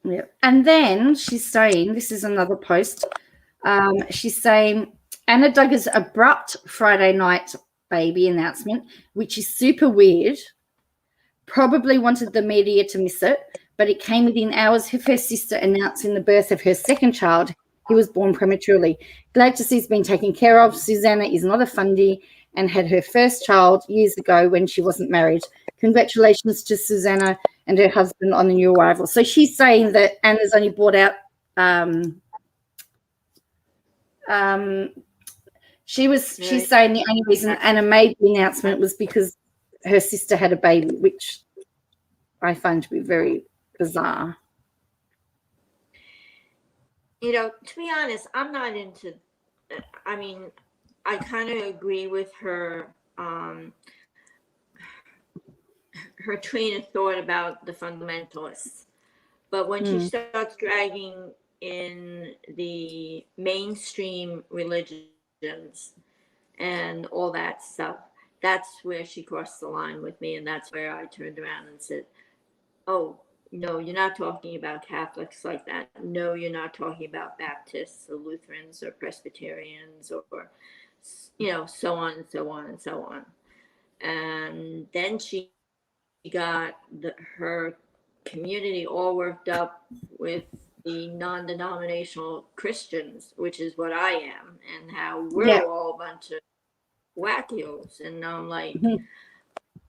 Yeah. And then she's saying, this is another post. She's saying Anna Duggar's abrupt Friday night baby announcement, which is super weird, probably wanted the media to miss it, but it came within hours of her sister announcing the birth of her second child, who was born prematurely. Glad to see it's been taken care of. Susanna is not a fundy and had her first child years ago when she wasn't married. Congratulations to Susanna and her husband on the new arrival. So she's saying that Anna's only brought out she's saying the only reason Anna made the announcement was because her sister had a baby, which I find to be very bizarre. To be honest, I'm not into, I kind of agree with her her train of thought about the fundamentalists. But when she starts dragging in the mainstream religions and all that stuff, that's where she crossed the line with me, and that's where I turned around and said, oh, no, you're not talking about Catholics like that. No, you're not talking about Baptists or Lutherans or Presbyterians or so on and so on and so on. And then she got her community all worked up with the non-denominational Christians, which is what I am, and how we're all a bunch of wackos. And I'm like,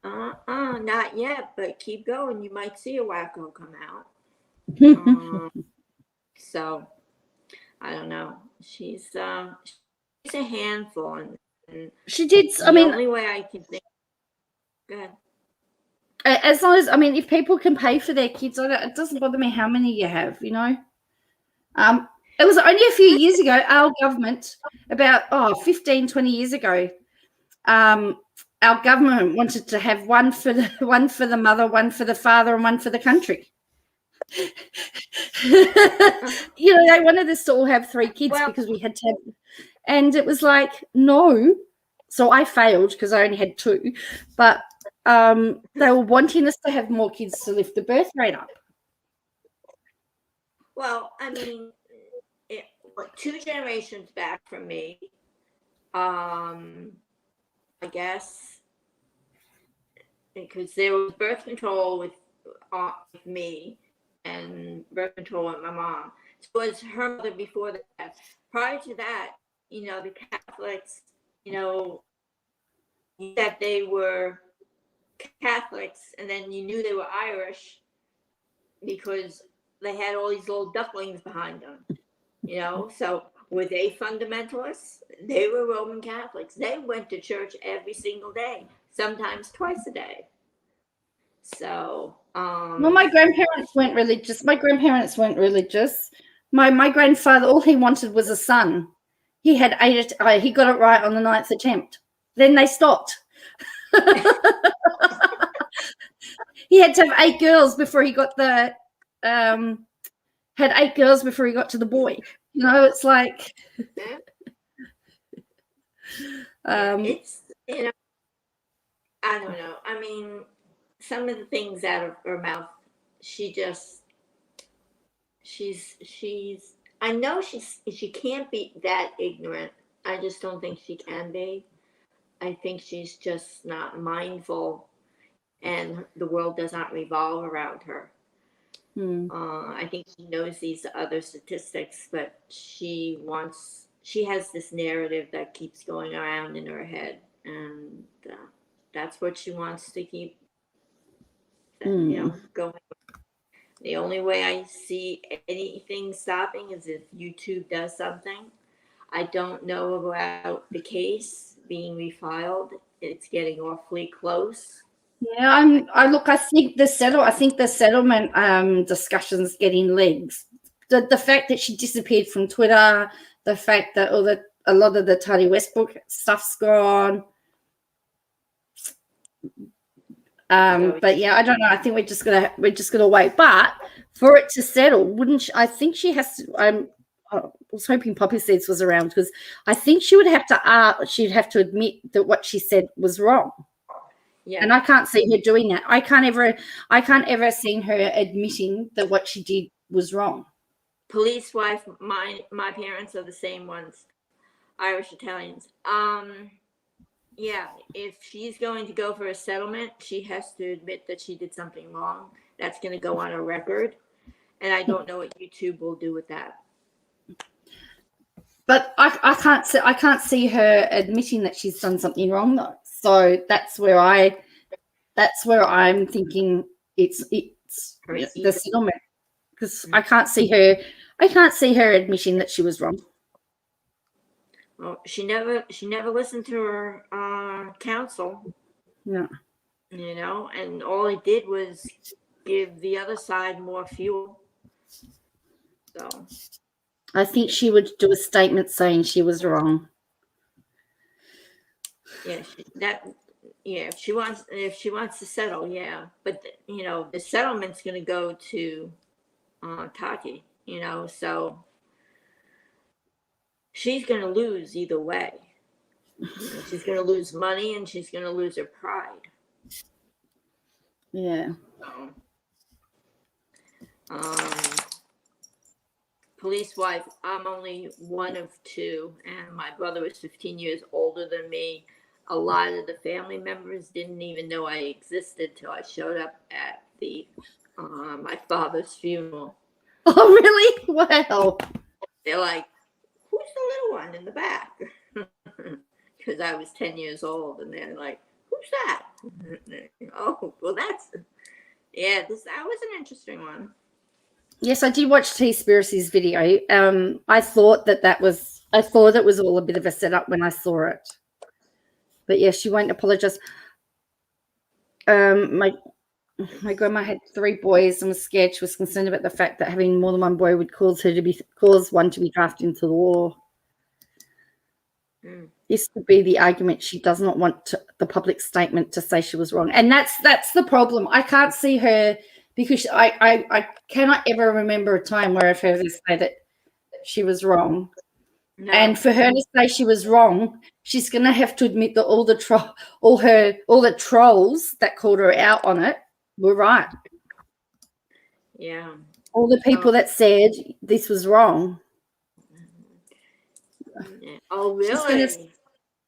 not yet, but keep going. You might see a wacko come out. So I don't know. She's a handful, and she did. The only way I can think. Go ahead. As long as, if people can pay for their kids, it doesn't bother me how many you have, It was only a few years ago, our government, about 15, 20 years ago, our government wanted to have one for the mother, one for the father, and one for the country. They wanted us to all have 3 kids because we had to have, and it was like, no. So I failed because I only had 2, but they were wanting us to have more kids to lift the birth rate up. Well, 2 generations back from me, I guess, because there was birth control with me and birth control with my mom. So it was her mother before that. Prior to that, the Catholics, that they were Catholics, and then you knew they were Irish because they had all these little ducklings behind them, So were they fundamentalists? They were Roman Catholics. They went to church every single day, sometimes twice a day. So, my grandparents weren't religious. My grandfather, all he wanted was a son. He had 8. He got it right on the 9th attempt. Then they stopped. He had to have 8 girls before he got the had 8 girls before he got to the boy. It's like It's, you know, I don't know. I mean, some of the things out of her mouth, she's I know she can't be that ignorant. I just don't think she can be. I think she's just not mindful, and the world does not revolve around her. I think she knows these other statistics, but she has this narrative that keeps going around in her head, and that's what she wants to keep, going. The only way I see anything stopping is if YouTube does something. I don't know about the case being refiled. It's getting awfully close. Yeah, I think the settlement discussions getting legs. The fact that she disappeared from Twitter, the fact that a lot of the Tati Westbrook stuff's gone. But yeah, I don't know. I think we're just gonna wait. But for it to settle, I think she has to. I was hoping Poppy Seeds was around because I think she would have to. She'd have to admit that what she said was wrong. Yeah. And I can't see her doing that. I can't ever see her admitting that what she did was wrong. Police wife, my parents are the same ones, Irish Italians. Yeah, if she's going to go for a settlement, she has to admit that she did something wrong. That's going to go on a record, and I don't know what YouTube will do with that. But I can't see her admitting that she's done something wrong though. So that's where I'm thinking it's the settlement, because I can't see her admitting that she was wrong. Well, she never listened to her counsel. Yeah. You know, and all it did was give the other side more fuel. So I think she would do a statement saying she was wrong. Yeah, if she wants to settle, yeah. But you know, the settlement's going to go to Tati. You know, so she's going to lose either way. You know, she's going to lose money, and she's going to lose her pride. Yeah. Police wife, I'm only one of two, and my brother is 15 years older than me. A lot of the family members didn't even know I existed till I showed up at the my father's funeral. Oh, really? Wow. They're like, who's the little one in the back? Because I was 10 years old, and they're like, who's that? Oh, well, that was an interesting one. Yes, I did watch T-Spiracy's video. I thought it was all a bit of a setup when I saw it. But yeah, she won't apologize. My grandma had 3 boys and was scared. She was concerned about the fact that having more than one boy would cause one to be drafted into the war. This would be the argument. She does not want the public statement to say she was wrong, and that's the problem. I can't see her, because I cannot ever remember a time where I've heard her say that she was wrong. No. And for her to say she was wrong, she's going to have to admit that all the trolls that called her out on it were right. Yeah. All the people that said this was wrong. Oh, really?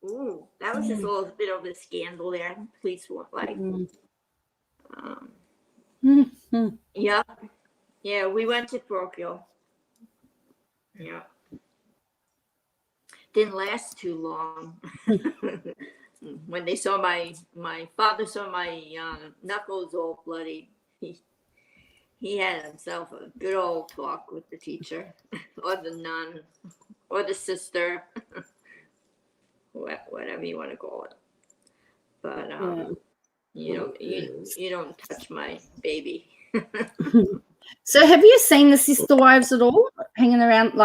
Ooh, that was just a little bit of a scandal there. Police were like, yeah. Yeah, we went to parochial. Yeah. Didn't last too long. When they saw my father saw my knuckles all bloody, he had himself a good old talk with the teacher or the nun or the sister, whatever you want to call it. But you don't touch my baby. So have you seen the sister wives at all hanging around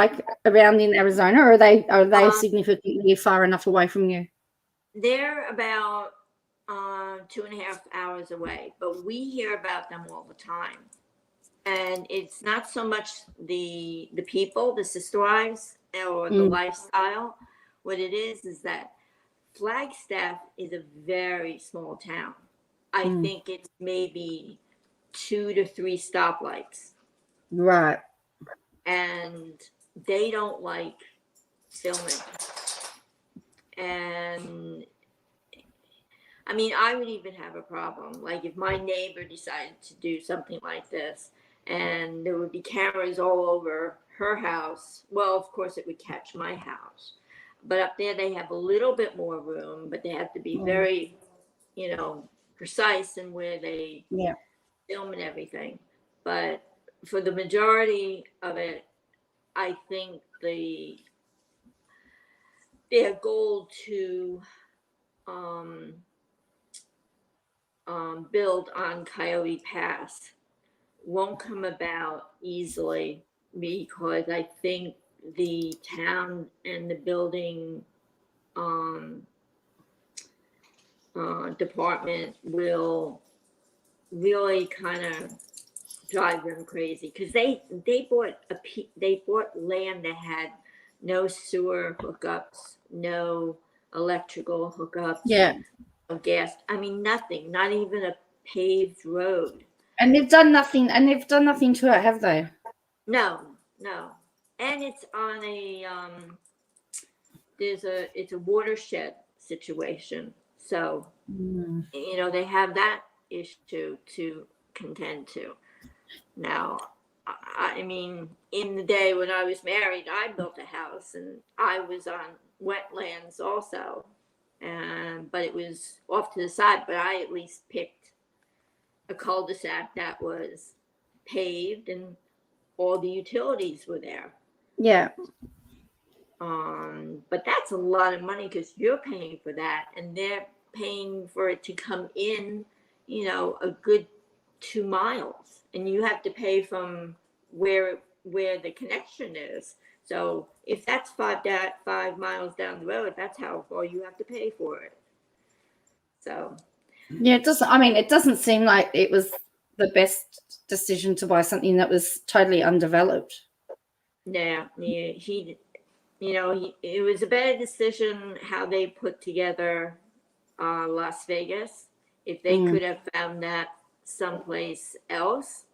in Arizona, or are they significantly far enough away from you? They're about 2.5 hours away, but we hear about them all the time. And it's not so much the people, the sister wives, or the lifestyle. What it is that Flagstaff is a very small town. I think it's maybe 2 to 3 stoplights, Right. and they don't like filming. And I mean, I would even have a problem. Like if my neighbor decided to do something like this and there would be cameras all over her house, well, of course it would catch my house. But up there they have a little bit more room, but they have to be very, you know, precise in where they film and everything. But for the majority of it, I think their goal to build on Coyote Pass won't come about easily, because I think the town and the building department will really kind of drive them crazy, because they bought land that had no sewer hookups, no electrical hookups, no gas. I mean, nothing, not even a paved road. And they've done nothing. And they've done nothing to it, have they? No. And it's on a it's a watershed situation. So you know, they have that issue to contend to. Now, I mean, in the day when I was married, I built a house and I was on wetlands also, but it was off to the side. But I at least picked a cul-de-sac that was paved and all the utilities were there. Yeah. But that's a lot of money, because you're paying for that and they're paying for it to come in, you know, a good 2 miles, and you have to pay from where the connection is. So if that's 5 miles down the road, that's how far you have to pay for it. So yeah, it doesn't. I mean, it doesn't seem like it was the best decision to buy something that was totally undeveloped. Yeah, it was a bad decision how they put together Las Vegas. If they could have found that someplace else,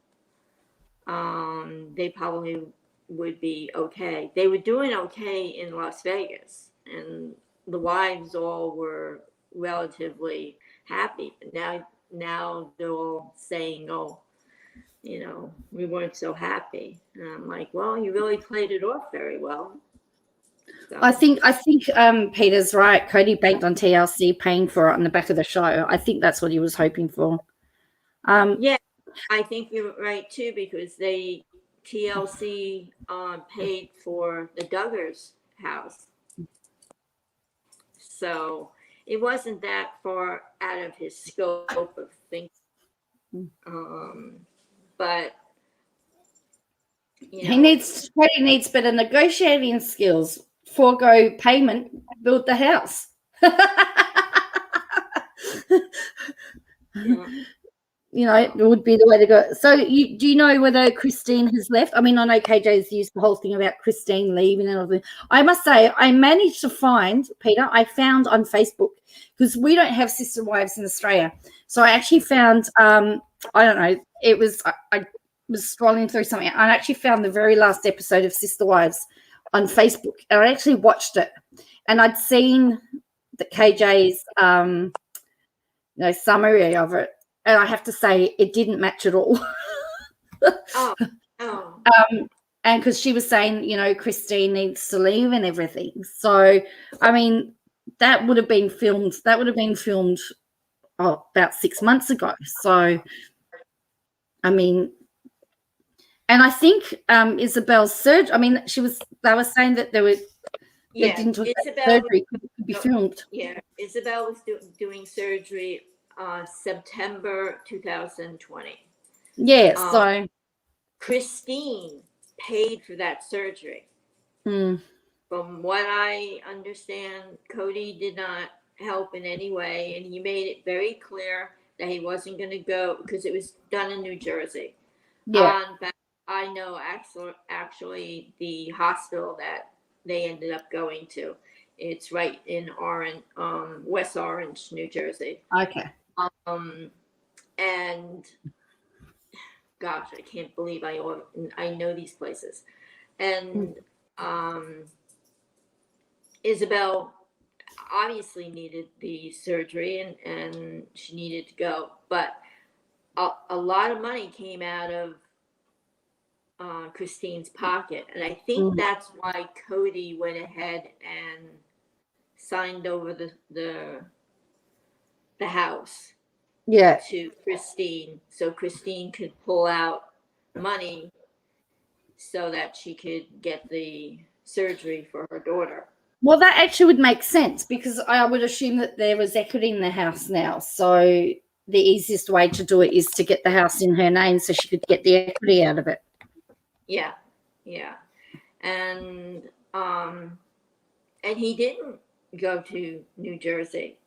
they probably would be okay. They were doing okay in Las Vegas, and the wives all were relatively happy. But now they're all saying, "Oh, you know, we weren't so happy." And I'm like, "Well, you really played it off very well." So. I think Peter's right. Cody banked on TLC paying for it on the back of the show. I think that's what he was hoping for. Yeah, I think you're right too, because TLC paid for the Duggars house, so it wasn't that far out of his scope of thinking. But you know, Cody needs better negotiating skills. Forego payment, build the house. You know, it would be the way to go. So do you know whether Christine has left? I mean, I know KJ's used the whole thing about Christine leaving and everything. I must say, I managed to find, Peter, I found on Facebook, because we don't have Sister Wives in Australia. So I actually found, I don't know, it was, I was scrolling through something, and I actually found the very last episode of Sister Wives on Facebook. And I actually watched it. And I'd seen the KJ's, summary of it. And I have to say, it didn't match at all. And because she was saying, you know, Christine needs to leave and everything. So, I mean, that would have been filmed about 6 months ago. So, I mean, and I think Isabel's surgery, I mean, they were saying that there was, surgery could be filmed. Yeah, Isabel was doing surgery September 2020. Yeah, so Christine paid for that surgery. From what I understand, Cody did not help in any way, and he made it very clear that he wasn't going to go, because it was done in New Jersey. Yeah. But I know actually the hospital that they ended up going to, It's right in Orange, West Orange, New Jersey. Okay. And gosh, I can't believe I know these places. And Isabel obviously needed the surgery, and she needed to go, but a lot of money came out of Christine's pocket, and I think that's why Cody went ahead and signed over the house to Christine, so Christine could pull out money so that she could get the surgery for her daughter. Well, that actually would make sense, because I would assume that there was equity in the house now. So the easiest way to do it is to get the house in her name so she could get the equity out of it. Yeah. And he didn't go to New Jersey.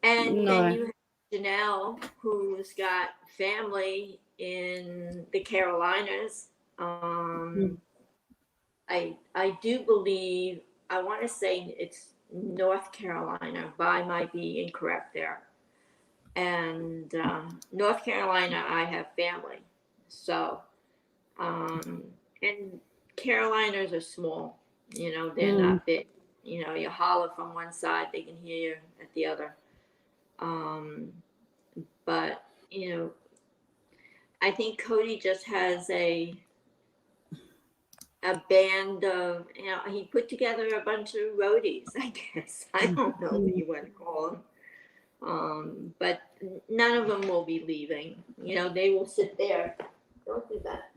And then you have Janelle, who's got family in the Carolinas. I do believe, I want to say it's North Carolina, but I might be incorrect there. And North Carolina, I have family. So, and Carolinas are small, they're not big. You holler from one side, they can hear you at the other. But, I think Cody just has a band of, he put together a bunch of roadies, I guess. I don't know what you want to call them. But none of them will be leaving. They will sit there. Don't do that.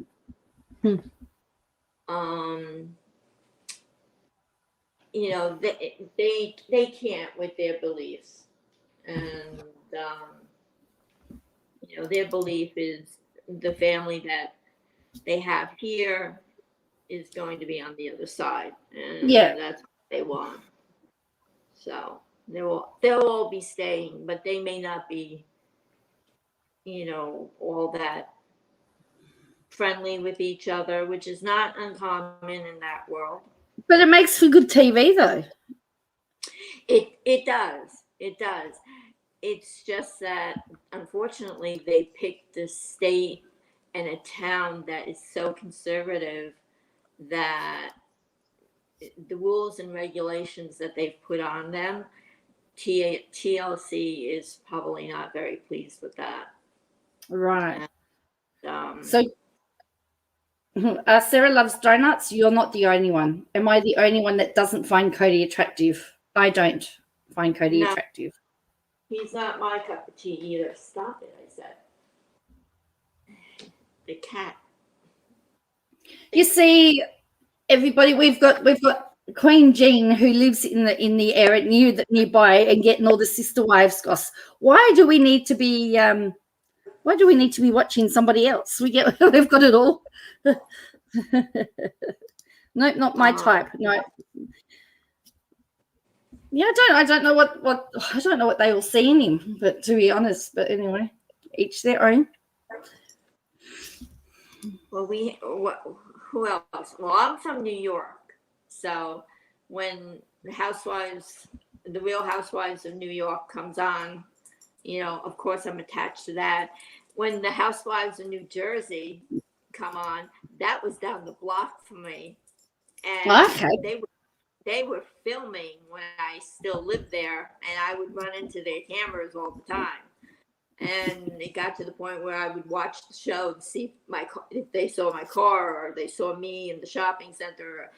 They can't with their beliefs. And, their belief is the family that they have here is going to be on the other side, and that's what they want. So they'll all be staying, but they may not be, all that friendly with each other, which is not uncommon in that world. But it makes for good TV, though. It does. It's just that, unfortunately, they picked a state and a town that is so conservative that the rules and regulations that they've put on them, TLC is probably not very pleased with that. Right. And, so Sarah loves donuts. You're not the only one. Am I the only one that doesn't find Cody attractive? I don't find Cody attractive. He's not my cup of tea either. Stop it, I said. The cat. You see, everybody, we've got Queen Jean, who lives in the area nearby and getting all the sister wives goss. Why do we need to be watching somebody else? We've got it all. Nope, not my type. No. Yeah, I don't know what I don't know what they all see in him, but to be honest, but anyway, each their own. Well, who else? Well, I'm from New York, so when the Real Housewives of New York comes on, of course I'm attached to that. When the Housewives of New Jersey come on, that was down the block for me, and they were filming when I still lived there, and I would run into their cameras all the time. And it got to the point where I would watch the show to see if they saw my car or they saw me in the shopping center.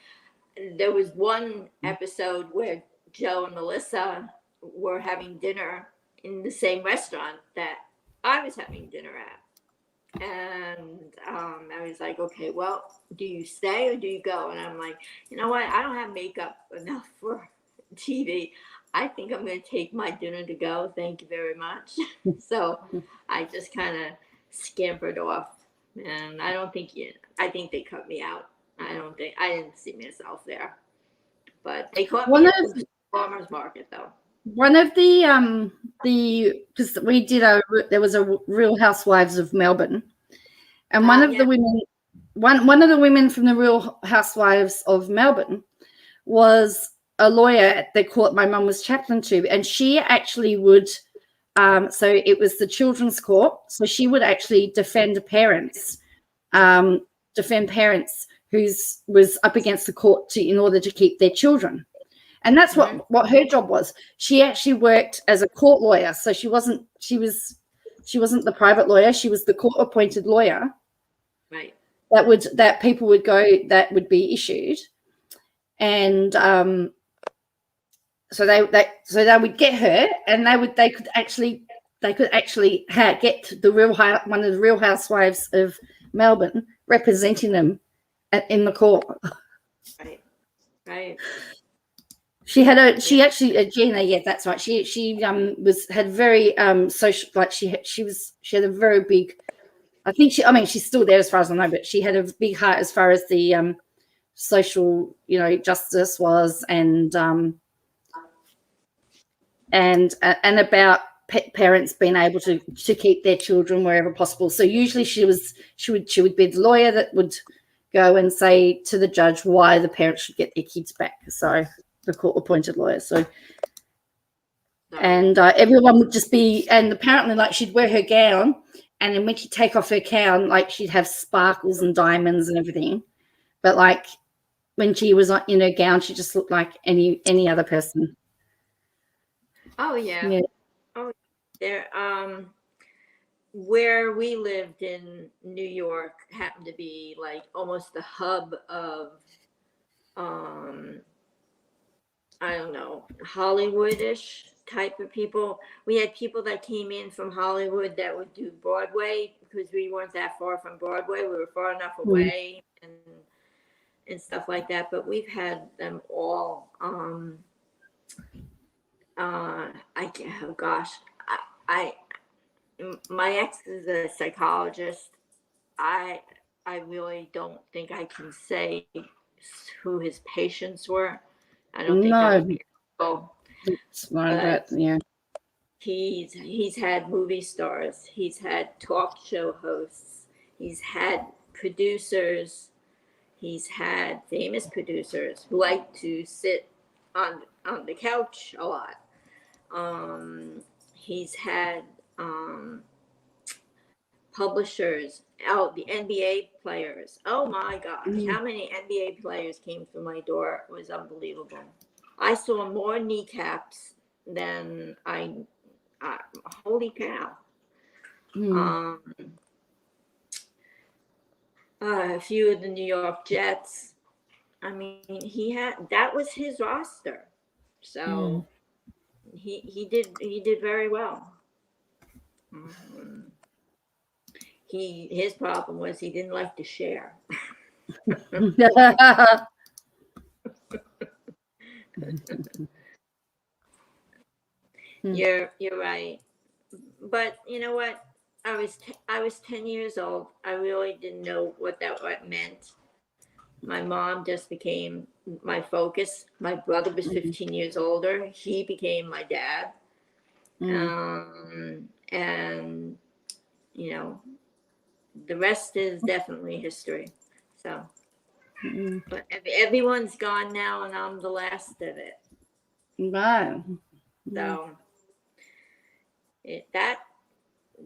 And there was one episode where Joe and Melissa were having dinner in the same restaurant that I was having dinner at. And I was like, okay, well, do you stay or do you go? And I'm like, you know what? I don't have makeup enough for TV. I think I'm going to take my dinner to go. Thank you very much. So I just kind of scampered off. And I think they cut me out. I didn't see myself there. But they caught me at the farmer's market, though. One of because there was a Real Housewives of Melbourne, and one of the women from the Real Housewives of Melbourne was a lawyer at the court my mum was chaplain to, and she actually would. So it was the children's court. So she would actually defend parents whose was up against the court in order to keep their children. And that's what her job was. She actually worked as a court lawyer. So she wasn't the private lawyer. She was the court appointed lawyer. Right. That people would go, that would be issued. And so they would get her, and they could actually get one of the Real Housewives of Melbourne representing them in the court. Right. Gina, yeah, that's right. She had very social, like she had a very big, she's still there as far as I know, but she had a big heart as far as the social, justice was, and about parents being able to keep their children wherever possible. So usually she would be the lawyer that would go and say to the judge why the parents should get their kids back. So the court appointed lawyer. So and everyone would just be, and apparently like she'd wear her gown, and then when she'd take off her gown, like she'd have sparkles and diamonds and everything. But like when she was in her gown, she just looked like any other person. Oh yeah. Yeah. Oh, there. Where we lived in New York happened to be like almost the hub of, I don't know, Hollywood-ish type of people. We had people that came in from Hollywood that would do Broadway, because we weren't that far from Broadway. We were far enough away and stuff like that. But we've had them all. My ex is a psychologist. I really don't think I can say who his patients were. I don't think that would be helpful. Yeah. He's had movie stars. He's had talk show hosts. He's had producers. He's had famous producers who like to sit on the couch a lot. He's had publishers, the NBA players. Oh my gosh, how many NBA players came through my door? It was unbelievable. I saw more kneecaps than holy cow. A few of the New York Jets. I mean, that was his roster. So he did very well. His problem was he didn't like to share. You're right. But you know what? I was 10 years old. I really didn't know what that meant. My mom just became my focus. My brother was 15 years older. He became my dad. And the rest is definitely history. So, but everyone's gone now, and I'm the last of it. Wow. So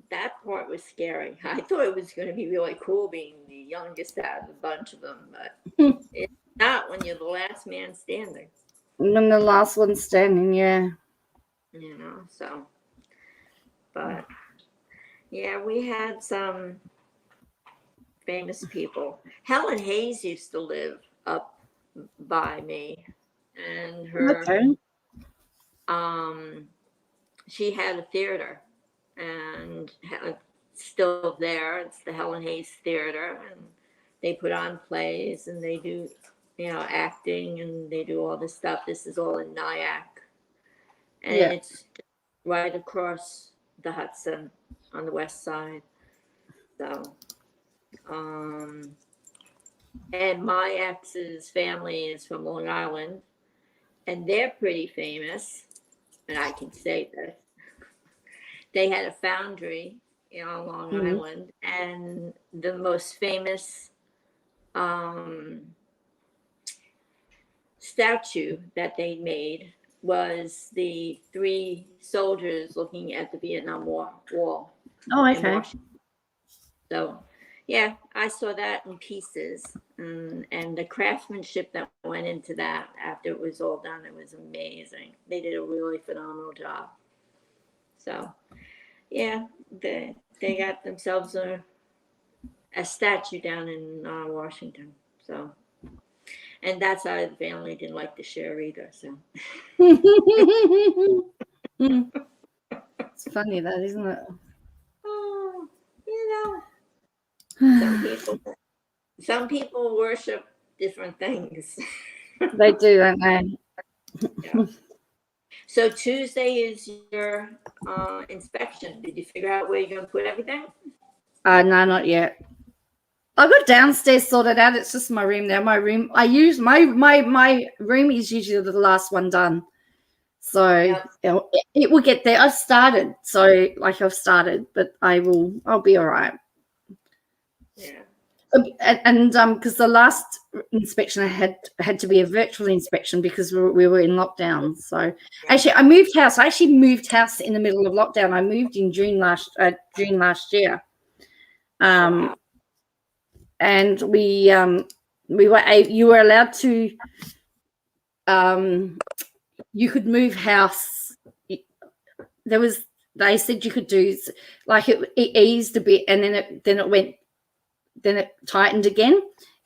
that part was scary. I thought it was going to be really cool being the youngest out of a bunch of them, but it's not when you're the last man standing. When the last one standing, yeah. So, but yeah, we had some famous people. Helen Hayes used to live up by me, and her, she had a theater, and still there. It's the Helen Hayes Theater, and they put on plays, and they do, acting, and they do all this stuff. This is all in Nyack, and it's right across the Hudson on the west side. So, and my ex's family is from Long Island, and they're pretty famous, and I can say this. They had a foundry, on Long Island, and the most famous statue that they made was the 3 soldiers looking at the Vietnam War wall. Oh, in okay. Washington. So, yeah, I saw that in pieces, and the craftsmanship that went into that after it was all done, it was amazing. They did a really phenomenal job. So, yeah, they got themselves a statue down in Washington. So, and that side of the family didn't like to share either. So, It's funny that, isn't it? oh, some people worship different things. They do, don't they? Yeah. So Tuesday is your inspection. Did you figure out where you're going to put everything? No, not yet. I got downstairs sorted out. It's just my room now. My room. I use my room is usually the last one done. So it will get there. I've started. So I've started, but I'll be all right. Yeah. And because the last inspection I had to be a virtual inspection because we were in lockdown. So actually, I moved house. I actually moved house in the middle of lockdown. I moved in June last year. And you were allowed to you could move house. They said you could do it eased a bit, and then it tightened again.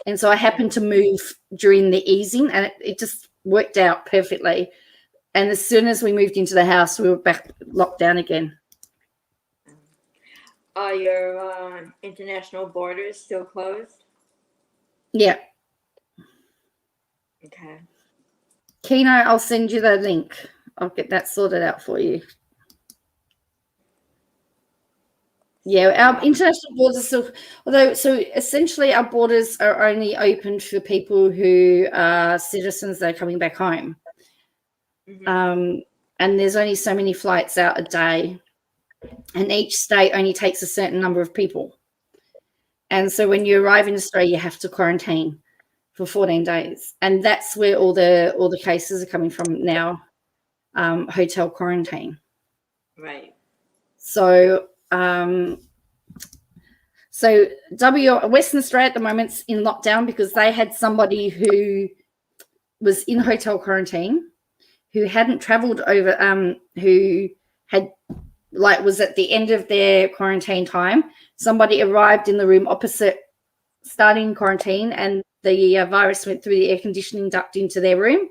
And so I happened to move during the easing, and it just worked out perfectly. And as soon as we moved into the house, we were back locked down again. Are your international borders still closed? Yeah. Okay. Keno, I'll send you the link. I'll get that sorted out for you. Yeah, our international borders are still, so essentially our borders are only open for people who are citizens that are coming back home. Mm-hmm. And there's only so many flights out a day, and each state only takes a certain number of people. And so when you arrive in Australia, you have to quarantine for 14 days. And that's where all the cases are coming from now, hotel quarantine. Right. So Western Australia at the moment's in lockdown because they had somebody who was in hotel quarantine who hadn't traveled over, who had was at the end of their quarantine time. Somebody arrived in the room opposite starting quarantine, and the virus went through the air conditioning duct into their room.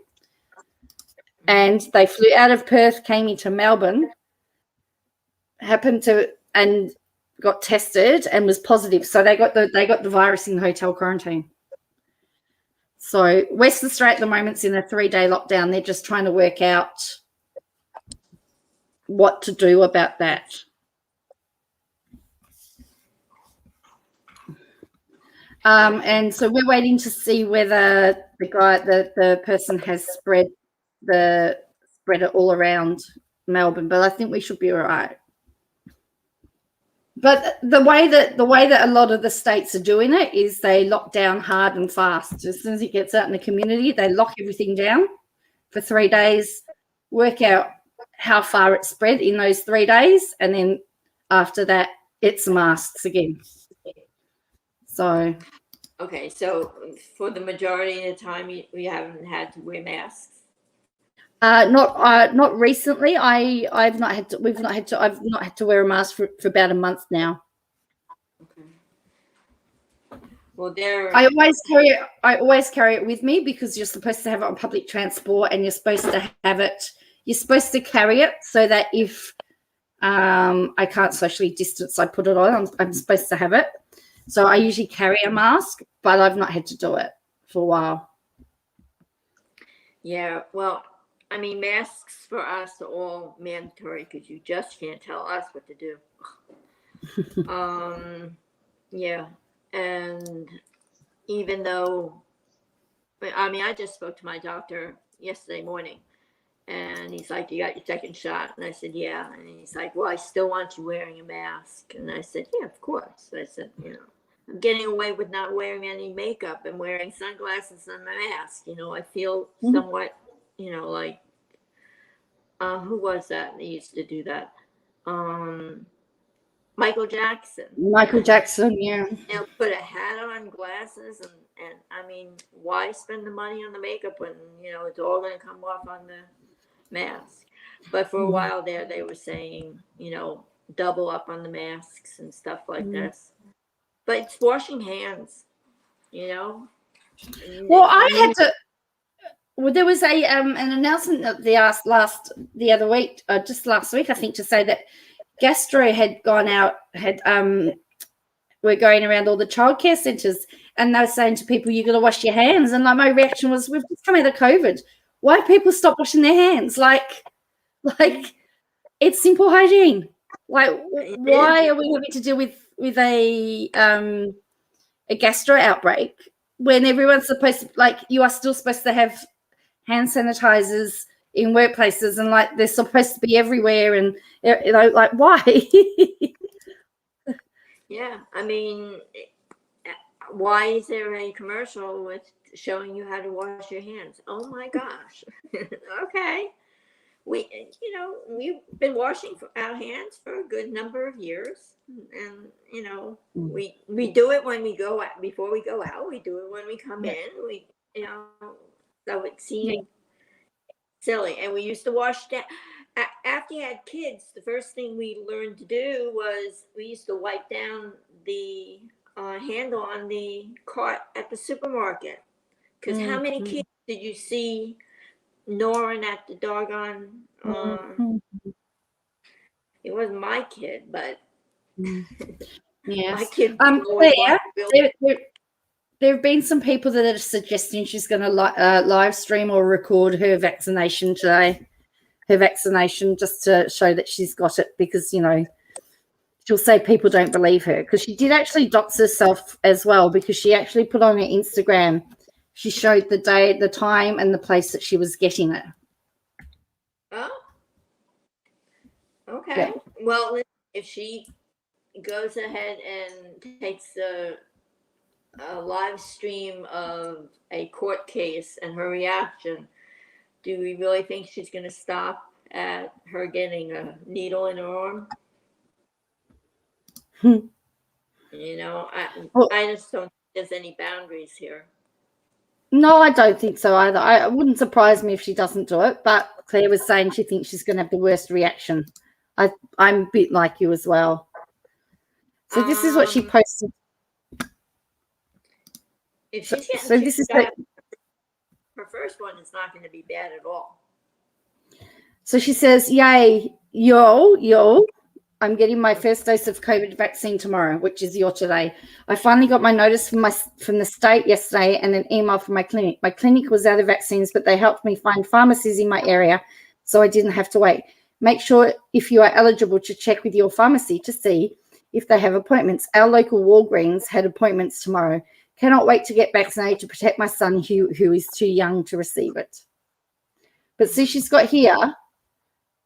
And they flew out of Perth, came into Melbourne, and got tested and was positive. So they got the virus in hotel quarantine. So Western Australia at the moment's in a 3-day lockdown. They're just trying to work out what to do about that. And so we're waiting to see whether the person has spread it all around Melbourne, but I think we should be all right. But the way that a lot of the states are doing it is they lock down hard and fast. As soon as it gets out in the community, they lock everything down for 3 days, work out how far it's spread in those 3 days, and then after that, it's masks again. So. Okay, so for the majority of the time, we haven't had to wear masks. Not recently. I've not had to wear a mask for about a month now. Okay. Well, I always carry it with me because you're supposed to have it on public transport, and you're supposed to carry it so that if I can't socially distance, I put it on. I'm supposed to have it. So I usually carry a mask, but I've not had to do it for a while. Yeah, well, I mean, masks for us are all mandatory because you just can't tell us what to do. Yeah, and even though, I mean, I just spoke to my doctor yesterday morning, and he's like, "You got your second shot?" And I said, "Yeah." And he's like, "Well, I still want you wearing a mask." And I said, "Yeah, of course." I said, "You know, I'm getting away with not wearing any makeup and wearing sunglasses and a mask. You know, I feel somewhat, you know, like, who was that used to do that? Michael Jackson. Michael Jackson, yeah. You know, put a hat on, glasses, and I mean, why spend the money on the makeup when, you know, it's all going to come off on the mask? But for a while there, they were saying, you know, double up on the masks and stuff like this. But it's washing hands, you know? Well, I had to. Well, there was a an announcement that they asked the other week, just last week, I think, to say that Gastro had gone out, we're going around all the childcare centres, and they were saying to people, "You got to wash your hands." And like my reaction was, "We've just come out of COVID. Why have people stop washing their hands? Like it's simple hygiene. Like, why are we having to deal with a gastro outbreak when everyone's supposed to, like, you are still supposed to have hand sanitizers in workplaces, and like they're supposed to be everywhere, and you know, like, why?" Yeah, I mean, why is there a commercial with showing you how to wash your hands? Oh my gosh. Okay. We've been washing our hands for a good number of years, and you know, we do it when we go out, before we go out. We do it when we come in. So it seemed silly. And we used to wash down. After you had kids, the first thing we learned to do was we used to wipe down the handle on the cart at the supermarket. Because how many kids did you see gnawing at the doggone? It wasn't my kid, but yes. My kid. There have been some people that are suggesting she's going to live stream or record her vaccination today. Her vaccination, just to show that she's got it, because, you know, she'll say people don't believe her, because she did actually dox herself as well, because she actually put on her Instagram, she showed the day, the time, and the place that she was getting it. Oh, okay. Yeah. Well, if she goes ahead and takes a live stream of a court case and her reaction, do we really think she's going to stop at her getting a needle in her arm? You know, I just don't think there's any boundaries here. No, I don't think so either. It wouldn't surprise me if she doesn't do it, but Claire was saying she thinks she's going to have the worst reaction. I'm a bit like you as well. So this is what she posted. If she's getting so this is her first one is not going to be bad at all. So she says, "Yay, yo, I'm getting my first dose of COVID vaccine tomorrow," which is today. "I finally got my notice from the state yesterday and an email from my clinic. My clinic was out of vaccines, but they helped me find pharmacies in my area, so I didn't have to wait. Make sure if you are eligible to check with your pharmacy to see if they have appointments. Our local Walgreens had appointments tomorrow. Cannot wait to get vaccinated to protect my son who is too young to receive it." But see, she's got here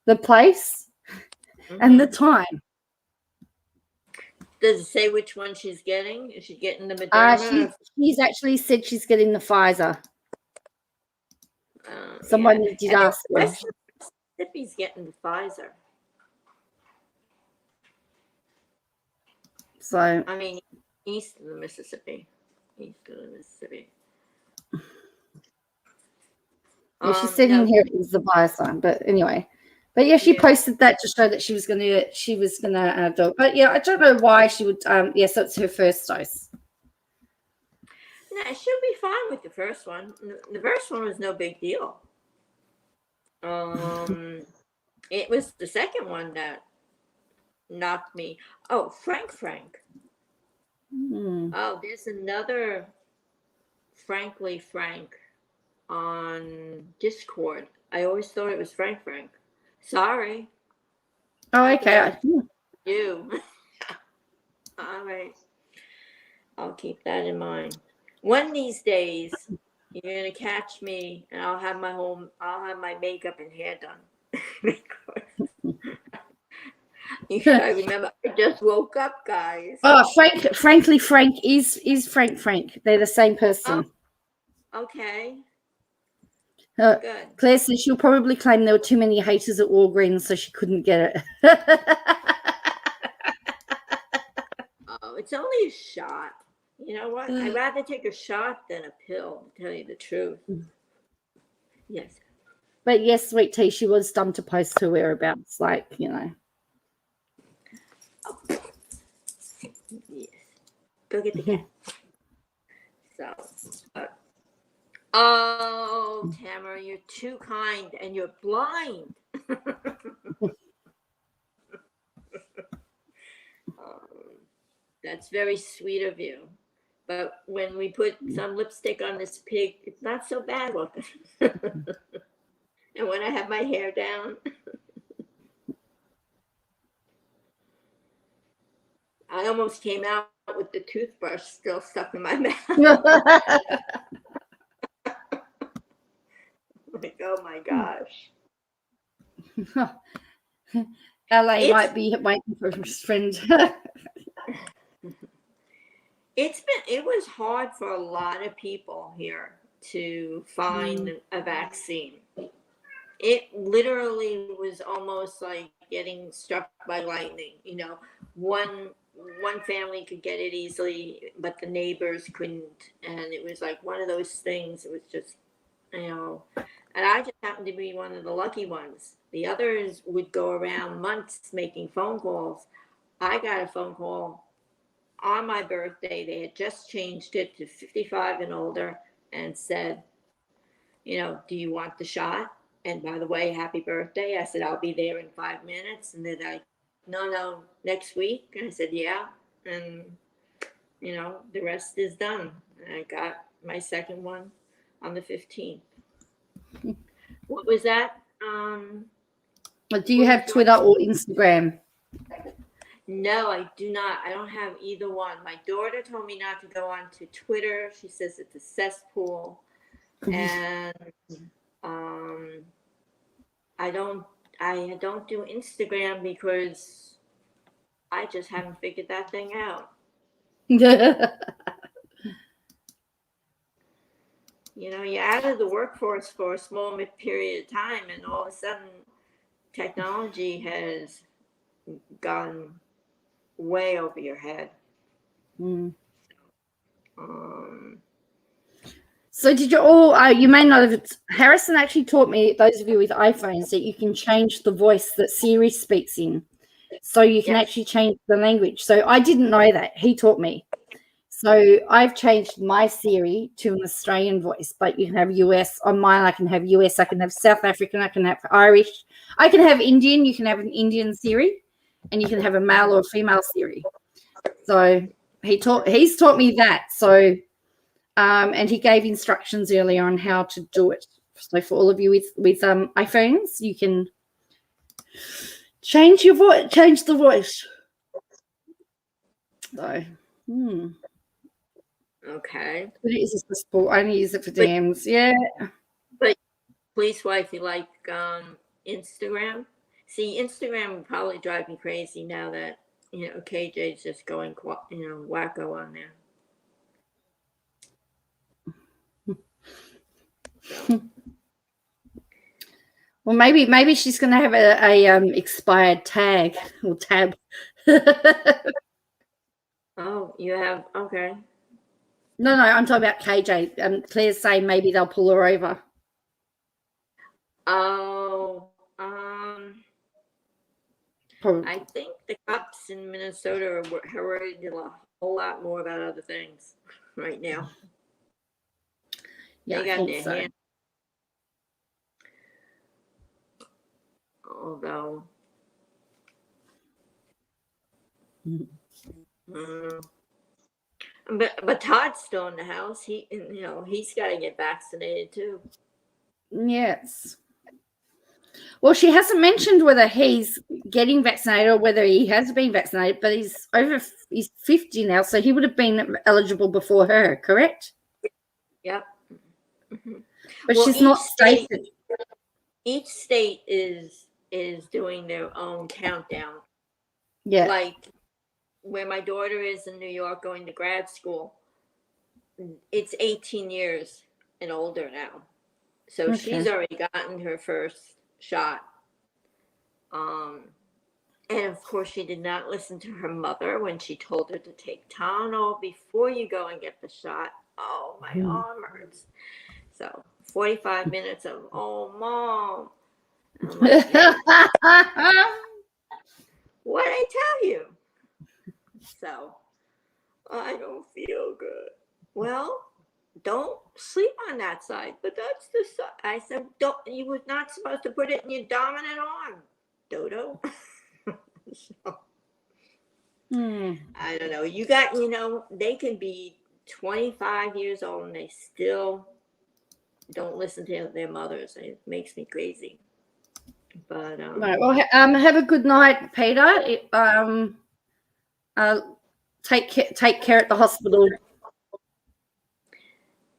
the place and the time. Does it say which one she's getting? Is she getting the Moderna? She's actually said she's getting the Pfizer. Someone did ask her. Mississippi's getting the Pfizer. So I mean, east of the Mississippi. Yeah, she said in here it was the Pfizer, but anyway. But yeah, she posted that to show that she was gonna do it. But yeah, I don't know why she would. So it's her first dose. No, she'll be fine with the first one. The first one was no big deal. It was the second one that knocked me. Oh, Frank. Oh, there's another Frankly Frank on Discord. I always thought it was Frank. Sorry. Oh, okay. You. All right. I'll keep that in mind. One of these days, you're gonna catch me, and I'll have my makeup and hair done. I remember I just woke up, guys. Oh, Frank is Frank. They're the same person. Okay. Uh, Good. Claire says she'll probably claim there were too many haters at Walgreens, so she couldn't get it. Oh, it's only a shot. You know what? I'd rather take a shot than a pill, to tell you the truth. Yes. But yes, Sweet Tea, she was dumb to post her whereabouts, like, you know. Yes. Go get the cat. So, oh, Tamara, you're too kind and you're blind. That's very sweet of you. But when we put some lipstick on this pig, it's not so bad looking. And when I have my hair down, I almost came out with the toothbrush still stuck in my mouth. Like, oh my gosh. LA might be waiting for his friend. It was hard for a lot of people here to find a vaccine. It literally was almost like getting struck by lightning. You know, one family could get it easily, but the neighbors couldn't. And it was like one of those things. It was just, you know, and I just happened to be one of the lucky ones. The others would go around months making phone calls. I got a phone call on my birthday. They had just changed it to 55 and older and said, you know, do you want the shot? And by the way, happy birthday. I said, I'll be there in 5 minutes. And they're like, no, next week. And I said, yeah. And, you know, the rest is done. And I got my second one on the 15th. What was that? Do you have Twitter or Instagram? No, I do not. I don't have either one. My daughter told me not to go on to Twitter. She says it's a cesspool. And I don't do Instagram because I just haven't figured that thing out. You know, you're out of the workforce for a small period of time, and all of a sudden, technology has gone way over your head. So did you all, you may not have, Harrison actually taught me, those of you with iPhones, that you can change the voice that Siri speaks in. So you can actually change the language. So I didn't know that. He taught me. So I've changed my Siri to an Australian voice, but you can have US. On mine, I can have US, I can have South African, I can have Irish. I can have Indian. You can have an Indian Siri, and you can have a male or a female Siri. So he's taught me that. So, and he gave instructions earlier on how to do it. So for all of you with iPhones, you can change your voice, change the voice. So, Okay. But it is a sport. I only use it for DMs. Yeah. But please, wife, you like Instagram? See, Instagram would probably drive me crazy now that, you know, KJ's just going, you know, wacko on there. So. Well, maybe she's going to have a expired tag or tab. Oh, you have, okay. No, I'm talking about KJ. Claire's saying maybe they'll pull her over. Oh, Probably. I think the cops in Minnesota are worried a whole lot more about other things right now. Yeah, they I got think their so. hand. Although, but Todd's still in the house. He's got to get vaccinated too. Yes. Well, she hasn't mentioned whether he's getting vaccinated or whether he has been vaccinated, but he's 50 now, so he would have been eligible before her, correct? Yep. But she's not stated. Each state is doing their own countdown. Yeah. Like where my daughter is in New York going to grad school, it's 18 years and older now. So she's Okay. already gotten her first shot. And of course, she did not listen to her mother when she told her to take Tylenol before you go and get the shot. Oh, my arm hurts. So 45 minutes of, oh, Mom. I'm like, yeah, what'd I tell you? So I don't feel good. Well, don't sleep on that side, but that's the side. I said, don't, you were not supposed to put it in your dominant arm, Dodo. So, I don't know. They can be 25 years old and they still don't listen to their mothers. It makes me crazy. But Right. Well, have a good night, Peter. Take care at the hospital.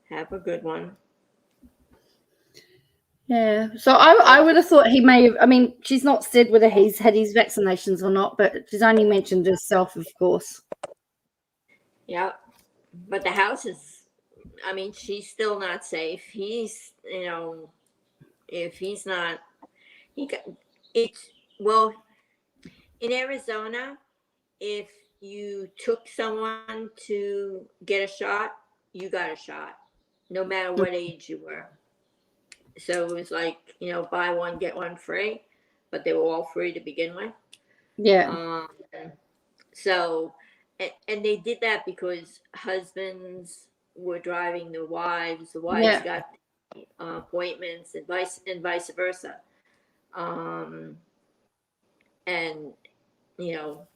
have a good one. Yeah. So I would have thought he may have. I mean, she's not said whether he's had his vaccinations or not, but she's only mentioned herself, of course. Yeah. But the house is, I mean, she's still not safe. He's, if he's not, well, in Arizona, if you took someone to get a shot, you got a shot, no matter what age you were. So it was like, buy one, get one free, but they were all free to begin with. Yeah. So, and they did that because husbands were driving the wives got appointments and vice versa. And,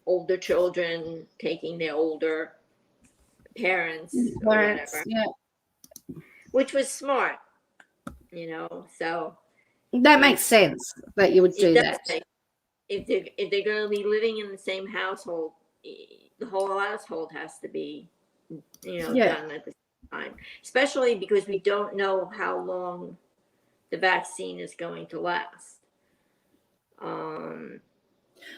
older children taking their older parents or whatever, Yeah. which was smart, so. That makes sense that you would do that. If they're going to be living in the same household, the whole household has to be, done at the same time. Especially because we don't know how long the vaccine is going to last.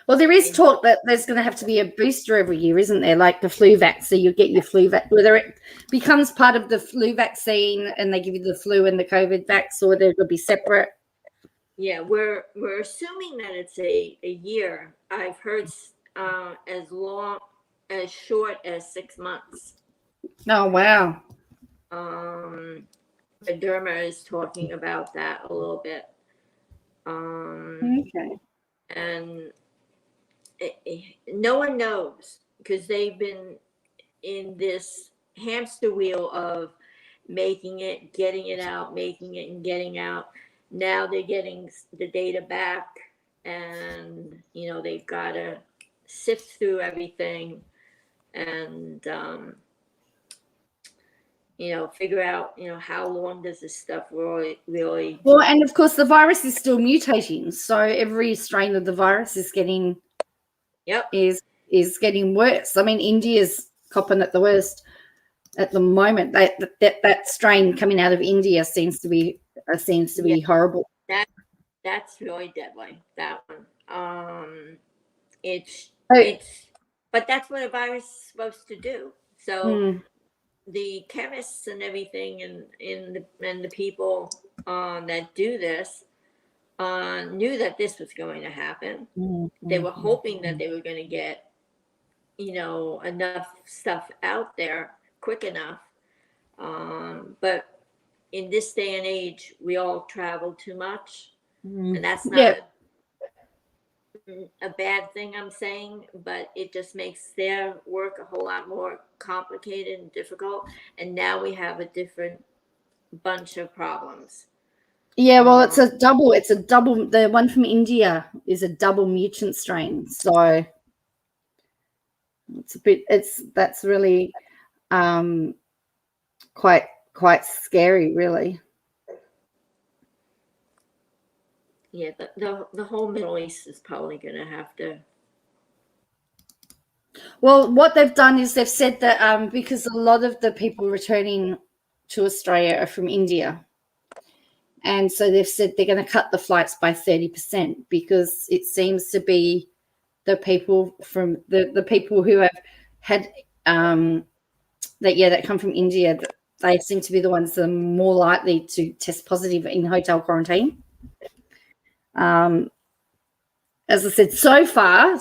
Well, there is talk that there's going to have to be a booster every year, isn't there? Like the flu vaccine, you get your flu vaccine, whether it becomes part of the flu vaccine and they give you the flu and the COVID vax, or they're going to be separate. Yeah, we're assuming that it's a year. I've heard as short as 6 months. Oh, wow. Derma is talking about that a little bit. Okay. And no one knows because they've been in this hamster wheel of making it, getting it out, making it and getting out. Now they're getting the data back and, they've got to sift through everything and, figure out, how long does this stuff really. Well, and of course the virus is still mutating. So every strain of the virus is getting, is getting worse. I mean, India's copping at the worst at the moment. That strain coming out of India seems to be horrible. That's really deadly. That one. But that's what a virus is supposed to do. So the chemists and everything and the people that do this knew that this was going to happen. They were hoping that they were going to get enough stuff out there quick enough. But in this day and age, we all travel too much, and that's not a bad thing I'm saying, but it just makes their work a whole lot more complicated and difficult. And now we have a different bunch of problems. Yeah, well, it's a double. The one from India is a double mutant strain, so that's really quite scary, really. Yeah, the whole Middle East is probably going to have to. Well, what they've done is they've said that because a lot of the people returning to Australia are from India, and so they've said they're going to cut the flights by 30% because it seems to be the people from the people who have had that come from India, they seem to be the ones that are more likely to test positive in hotel quarantine. As I said, so far,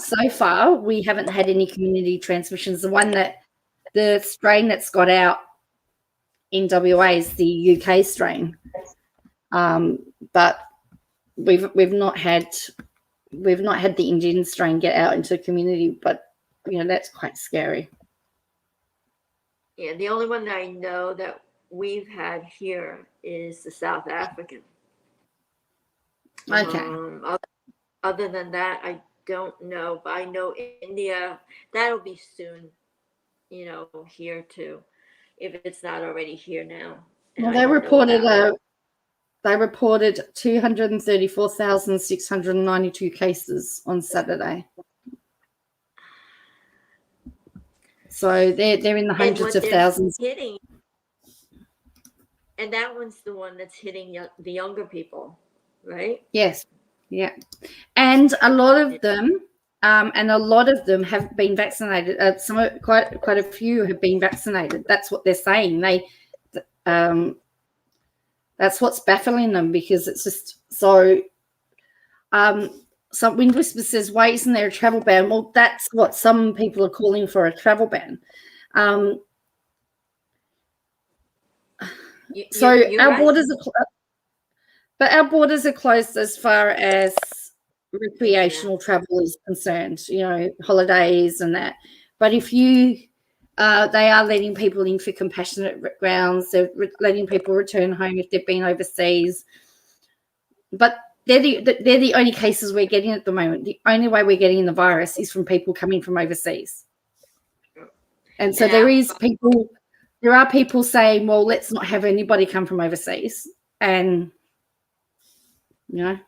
we haven't had any community transmissions. The strain that's got out in WA is the UK strain, but we've not had the Indian strain get out into the community. But that's quite scary. Yeah, the only one that I know that we've had here is the South African. Okay. Other than that, I don't know, but I know India, that'll be soon, here too, if it's not already here now. Well, they reported 234,692 cases on Saturday. So they're in the hundreds of thousands. Hitting, and that one's the one that's hitting the younger people, right? Yes. Yeah. And a lot of them have been vaccinated. Quite a few have been vaccinated. That's what they're saying. That's what's baffling them, because it's just so. Some Wind Whisper says, why isn't there a travel ban? Well, that's what some people are calling for, a travel ban. Our borders are but our borders are closed as far as recreational travel is concerned, holidays and that. But if they are letting people in for compassionate grounds, they're letting people return home if they've been overseas. But they're the only cases we're getting at the moment. The only way we're getting the virus is from people coming from overseas. And so there are people saying, well, let's not have anybody come from overseas. And, I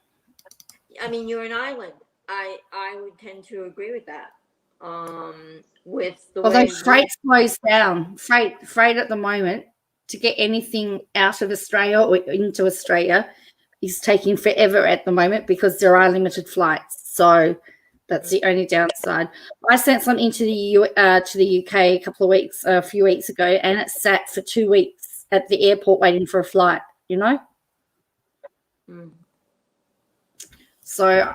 mean, you're an island. I would tend to agree with that. With the although freight's closed down, freight at the moment to get anything out of Australia or into Australia is taking forever at the moment because there are limited flights. So that's the only downside. I sent something to the UK a few weeks ago, and it sat for 2 weeks at the airport waiting for a flight. So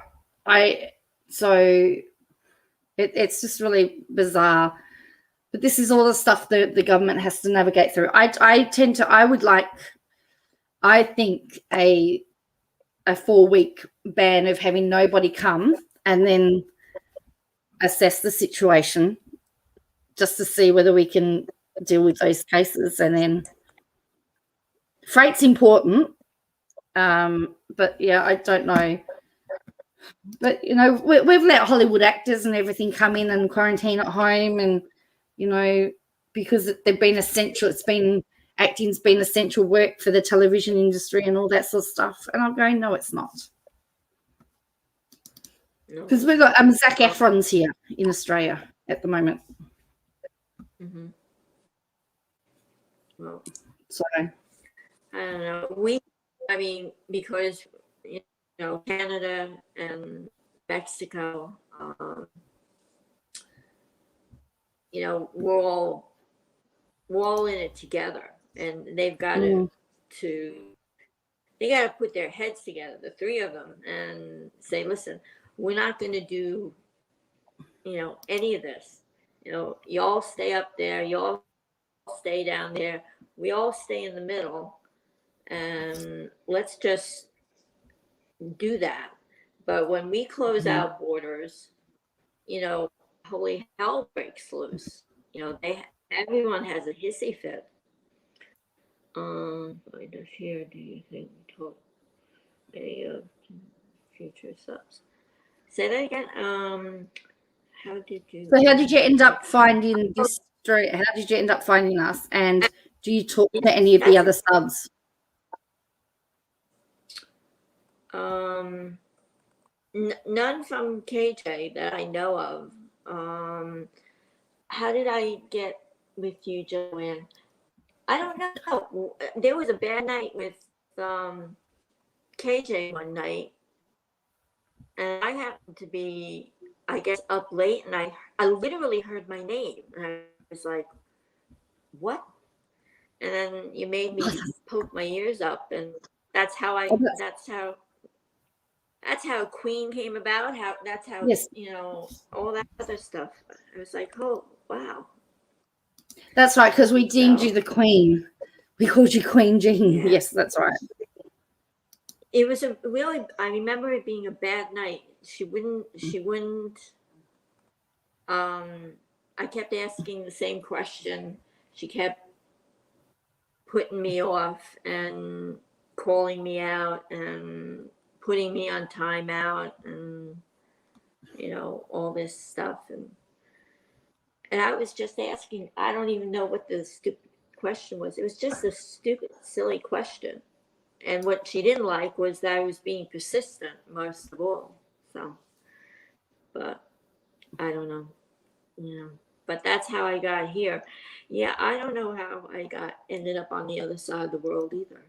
it's just really bizarre. But this is all the stuff that the government has to navigate through. I think a 4-week ban of having nobody come and then assess the situation just to see whether we can deal with those cases. And then freight's important. But yeah, I don't know. But, we've let Hollywood actors and everything come in and quarantine at home, and, because they've been essential. Acting's been essential work for the television industry and all that sort of stuff. And I'm going, no, it's not. Because we've got Zac Efron's here in Australia at the moment. Mm-hmm. Well, so I don't know. Because Canada and Mexico, we're all in it together, and they've got to put their heads together, the three of them, and say, listen, we're not going to do, any of this. Y'all stay up there, y'all stay down there, we all stay in the middle, and let's just do that. But when we close our borders, holy hell breaks loose. Everyone has a hissy fit. I just hear, do you think we talk any of future subs? Say that again. How did you end up finding this story? How did you end up finding us? And do you talk to any of the other subs? None from KJ that I know of. How did I get with you, Joanne? I don't know. There was a bad night with KJ one night, and I happened to be I guess up late, and I literally heard my name, and I was like, "What?" And then you made me poke my ears up, and that's how Queen came about. That's how Yes. all that other stuff. I was like, "Oh, wow." That's right, because we deemed you the Queen. We called you Queen Jean. Yeah. Yes, that's right. It was I remember it being a bad night. She wouldn't, I kept asking the same question. She kept putting me off and calling me out and putting me on timeout and, all this stuff. And I was just asking, I don't even know what the stupid question was. It was just a stupid, silly question. And what she didn't like was that I was being persistent most of all. So, but I don't know, but that's how I got here. Yeah, I don't know how I ended up on the other side of the world either.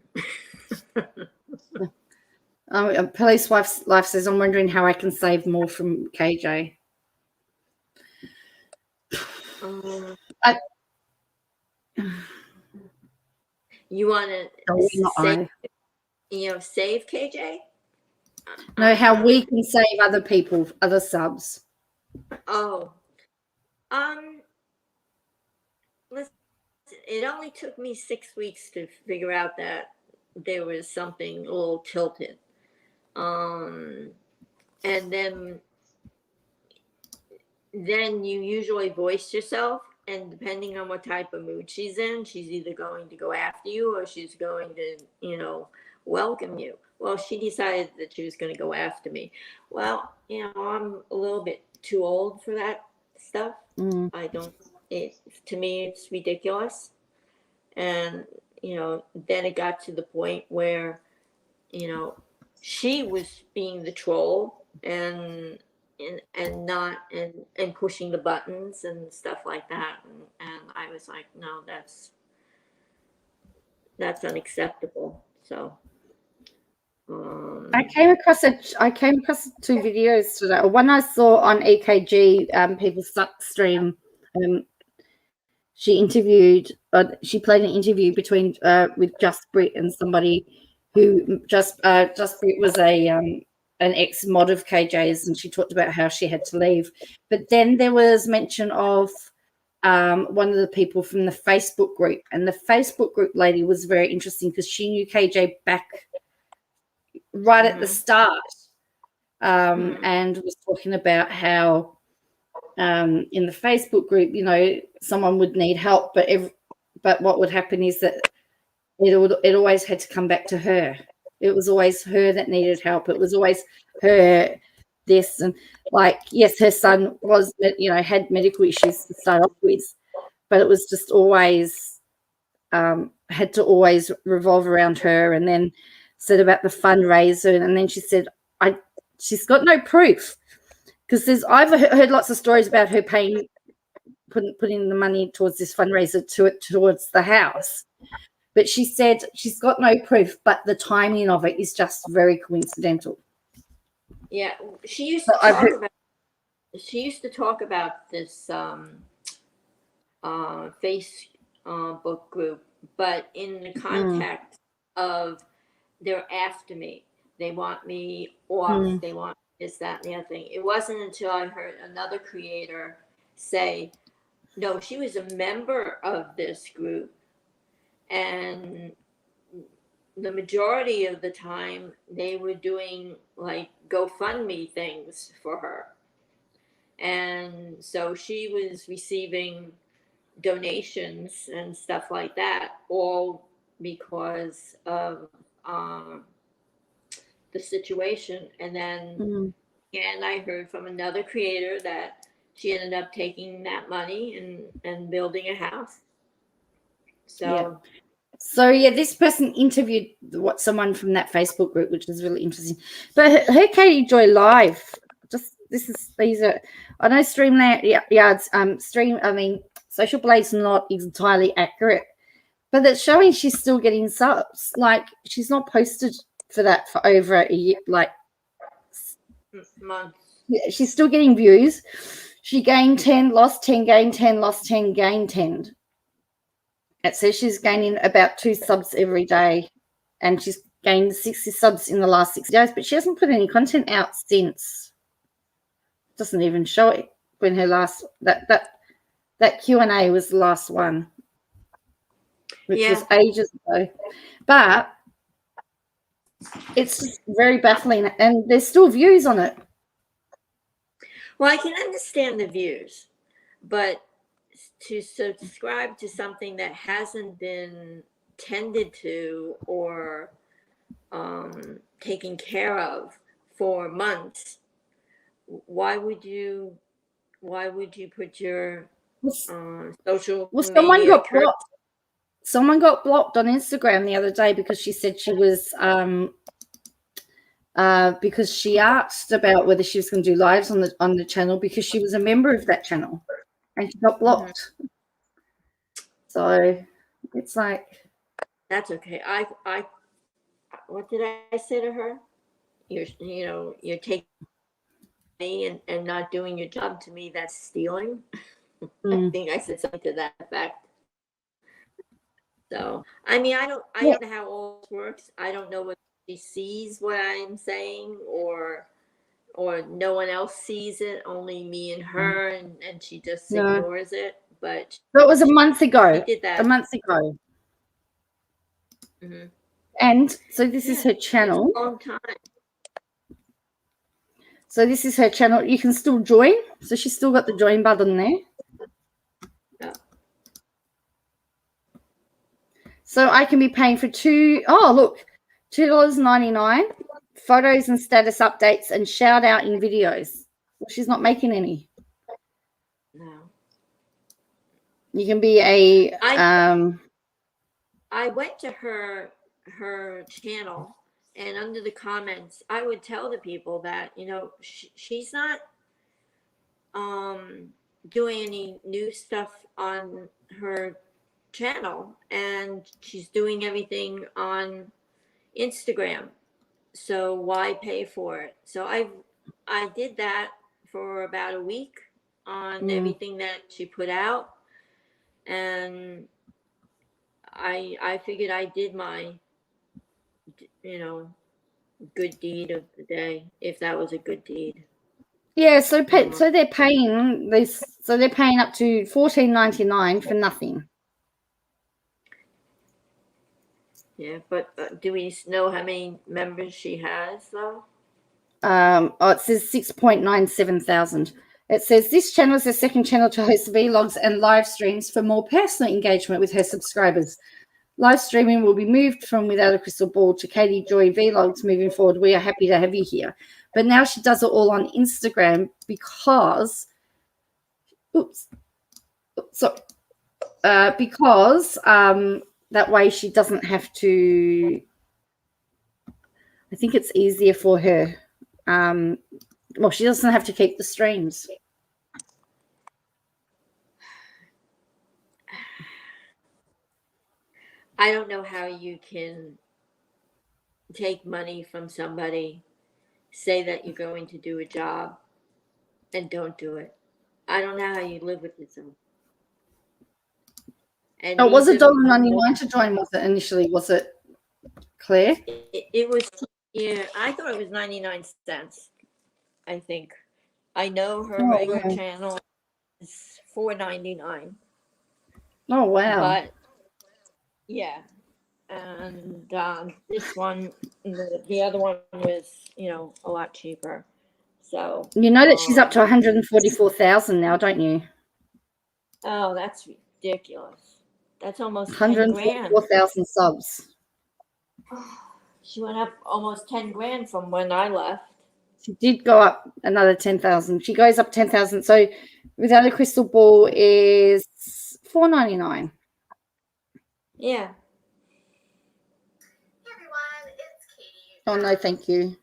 Police Life says, I'm wondering how I can save more from KJ. You want to save KJ? No, how we can save other people, other subs. Oh, listen, it only took me 6 weeks to figure out that there was something a little tilted. And then you usually voice yourself, and depending on what type of mood she's in, she's either going to go after you or she's going to, welcome you. Well, she decided that she was going to go after me. Well, I'm a little bit too old for that stuff. To me, it's ridiculous. And, then it got to the point where, she was being the troll and pushing the buttons and stuff like that. And I was like, no, that's unacceptable. So I came across two videos today. One I saw on EKG People Suck stream. She interviewed. She played an interview between with Just Brit and somebody who Just Brit was an ex-mod of KJ's, and she talked about how she had to leave. But then there was mention of one of the people from the Facebook group, and the Facebook group lady was very interesting because she knew KJ back right at the start, and was talking about how in the Facebook group, someone would need help, but what would happen is that it always had to come back to her. It was always her that needed help. It was always her this, and yes, her son was, had medical issues to start off with, but it was just always had to always revolve around her. And then said about the fundraiser, and then she said, she's got no proof, because I've heard lots of stories about her putting the money towards this fundraiser towards the house, but she said she's got no proof, but the timing of it is just very coincidental. Yeah, she used to talk about this Facebook group, but in the context of they're after me, they want me off, they want this, that, and the other thing. It wasn't until I heard another creator say, no, she was a member of this group, and the majority of the time they were doing GoFundMe things for her. And so she was receiving donations and stuff like that, all because of the situation. And then and I heard from another creator that she ended up taking that money and building a house. So this person interviewed someone from that Facebook group, which is really interesting. But her Katie Joy Live, I know Social Blade's not entirely accurate, but it's showing she's still getting subs. She's not posted for that for over a year, months. she's still getting views. She gained 10, lost 10, gained 10, lost 10, gained 10. It says she's gaining about 2 subs every day, and she's gained 60 subs in the last 6 days, but she hasn't put any content out since. Doesn't even show it when her last that Q&A was the last one, which was ages ago. But it's just very baffling, and there's still views on it. Well, I can understand the views, but to subscribe to something that hasn't been tended to or taken care of for months, why would you put your social someone media got blocked. Someone got blocked on Instagram the other day because she said she was because she asked about whether she was going to do lives on the channel because she was a member of that channel, and she got blocked. So it's like, that's okay. I what did I say to her? You're taking money and not doing your job. To me, that's stealing. I think I said something to that effect. So I mean, I don't know how all this works. I don't know what she sees what I'm saying, or no one else sees it, only me and her, and she just ignores it. But so it was a month ago. She did that a month ago. Mm-hmm. And so this is her channel. A long time. So this is her channel. You can still join. So she's still got the join button there. Yeah. So I can be paying for $2.99, photos and status updates and shout out in videos. Well, she's not making any. No. You can be a I went to her channel, and under the comments, I would tell the people that, she's not doing any new stuff on her channel, and she's doing everything on Instagram. So why pay for it? So I did that for about a week on everything that she put out, and I figured I did my, good deed of the day, if that was a good deed. Yeah, so they're paying this. So they're paying up to $14.99 for nothing. Yeah, but do we know how many members she has though? It says 6.97 thousand. It says this channel is the second channel to host vlogs and live streams for more personal engagement with her subscribers. Live streaming will be moved from Without a Crystal Ball to Katie Joy Vlogs moving forward. We are happy to have you here. But now she does it all on Instagram because that way she doesn't have to. I think it's easier for her. Well, she doesn't have to keep the streams. I don't know how you can take money from somebody, say that you're going to do a job, and don't do it. I don't know how you live with yourself. And it was $1.99 to join, was it initially? Was it, Claire? It was, yeah, I thought it was 99 cents, I think. I know her regular channel is $4.99. Oh, wow. But, yeah. And this one, the other one was, a lot cheaper. So you know that she's up to 144,000 now, don't you? Oh, that's ridiculous. That's almost 10 grand. 144,000 subs. She went up almost 10 grand from when I left. She did go up another 10,000. She goes up 10,000. So Without a Crystal Ball is $4.99. Yeah. Hey everyone, it's Katie. Oh no, thank you.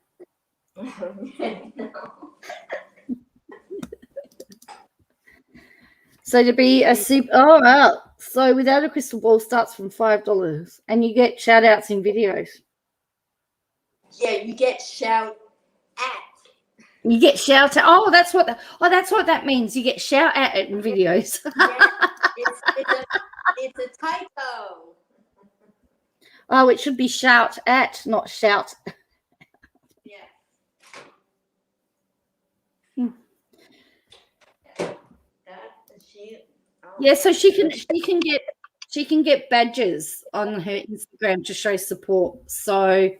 So to be a super, so Without a Crystal Ball starts from $5, and you get shout outs in videos. Yeah, you get shout at. You get shout out. Oh, that's what that means. You get shout out in videos. It's a typo. Oh, it should be shout at, not shout. Yeah. Yeah, so she can get badges on her Instagram to show support. So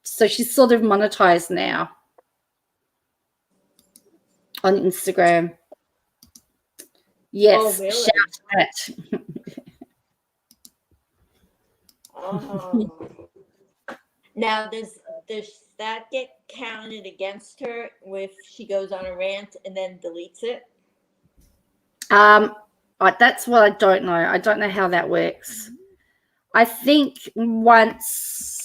so she's sort of monetized now on Instagram. Yes, Oh, really? shout at. Oh. Now, does that get counted against her if she goes on a rant and then deletes it? That's what I don't know. I don't know how that works. I think once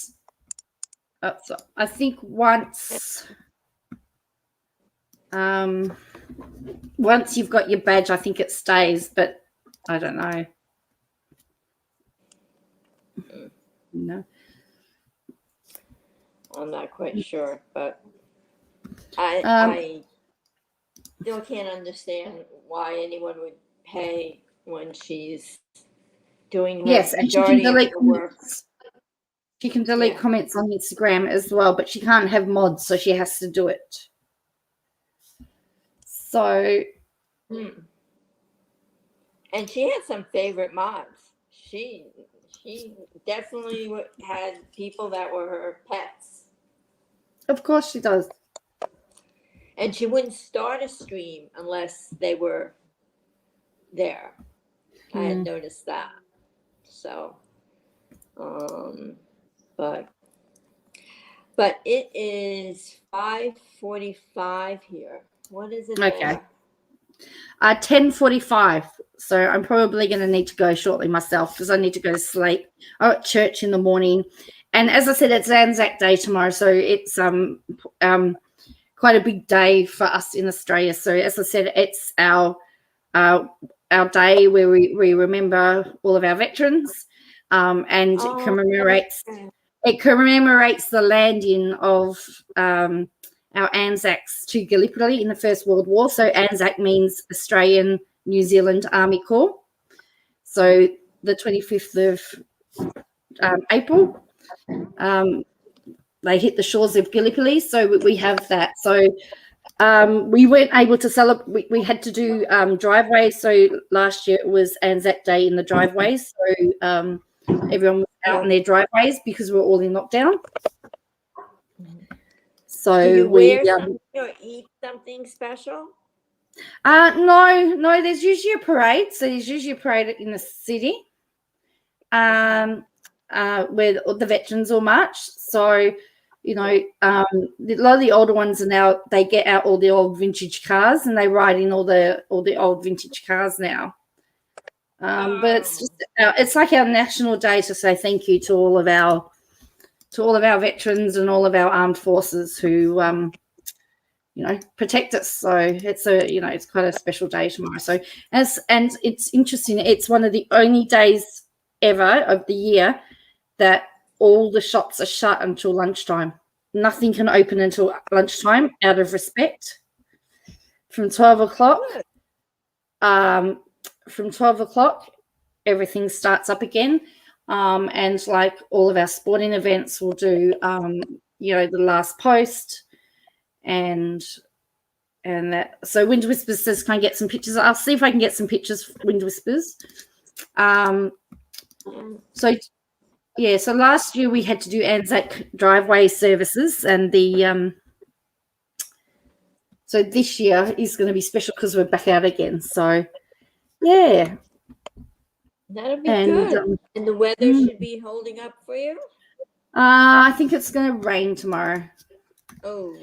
once you've got your badge, I think it stays, but I don't know. No. I'm not quite sure, but I still can't understand why anyone would pay when she's doing her Yes, and she can majority of delete the work. comments. She can delete comments on Instagram as well, but she can't have mods, so she has to do it. So, And she had some favorite mods. She definitely had people that were her pets. of course she does. And she wouldn't start a stream unless they were there. I had noticed that. So, but it is 5:45 here. What is it? Okay. 10:45. So I'm probably going to need to go shortly myself because I need to go to sleep. I'm at church in the morning, and as I said, it's Anzac Day tomorrow, so it's quite a big day for us in Australia. So as I said, it's our day where we remember all of our veterans, and it commemorates the landing of our Anzacs to Gallipoli in the First World War. So Anzac means Australian New Zealand Army Corps. So the 25th of April, they hit the shores of Gallipoli. So we have that. So we weren't able to celebrate. We had to do driveways. So last year it was Anzac Day in the driveways. So everyone was out in their driveways because we're all in lockdown. So do you wear something or eat something special? No, there's usually a parade. So there's usually a parade in the city where the veterans all march. So, you know, a lot of the older ones are now, they get out all the old vintage cars and they ride in all the old vintage cars now. But it's just it's like our national day to say thank you to all of our veterans and all of our armed forces who protect us. So it's it's quite a special day tomorrow. So and it's interesting, it's one of the only days ever of the year that all the shops are shut until lunchtime. Nothing can open until lunchtime out of respect. From 12 o'clock, everything starts up again. And like all of our sporting events will do, the last post and that. So Wind Whispers says, can I get some pictures? I'll see if I can get some pictures, Wind Whispers. So last year we had to do Anzac driveway services, and so this year is going to be special because we're back out again. So yeah. That'll be good. And the weather should be holding up for you? I think it's going to rain tomorrow. Oh.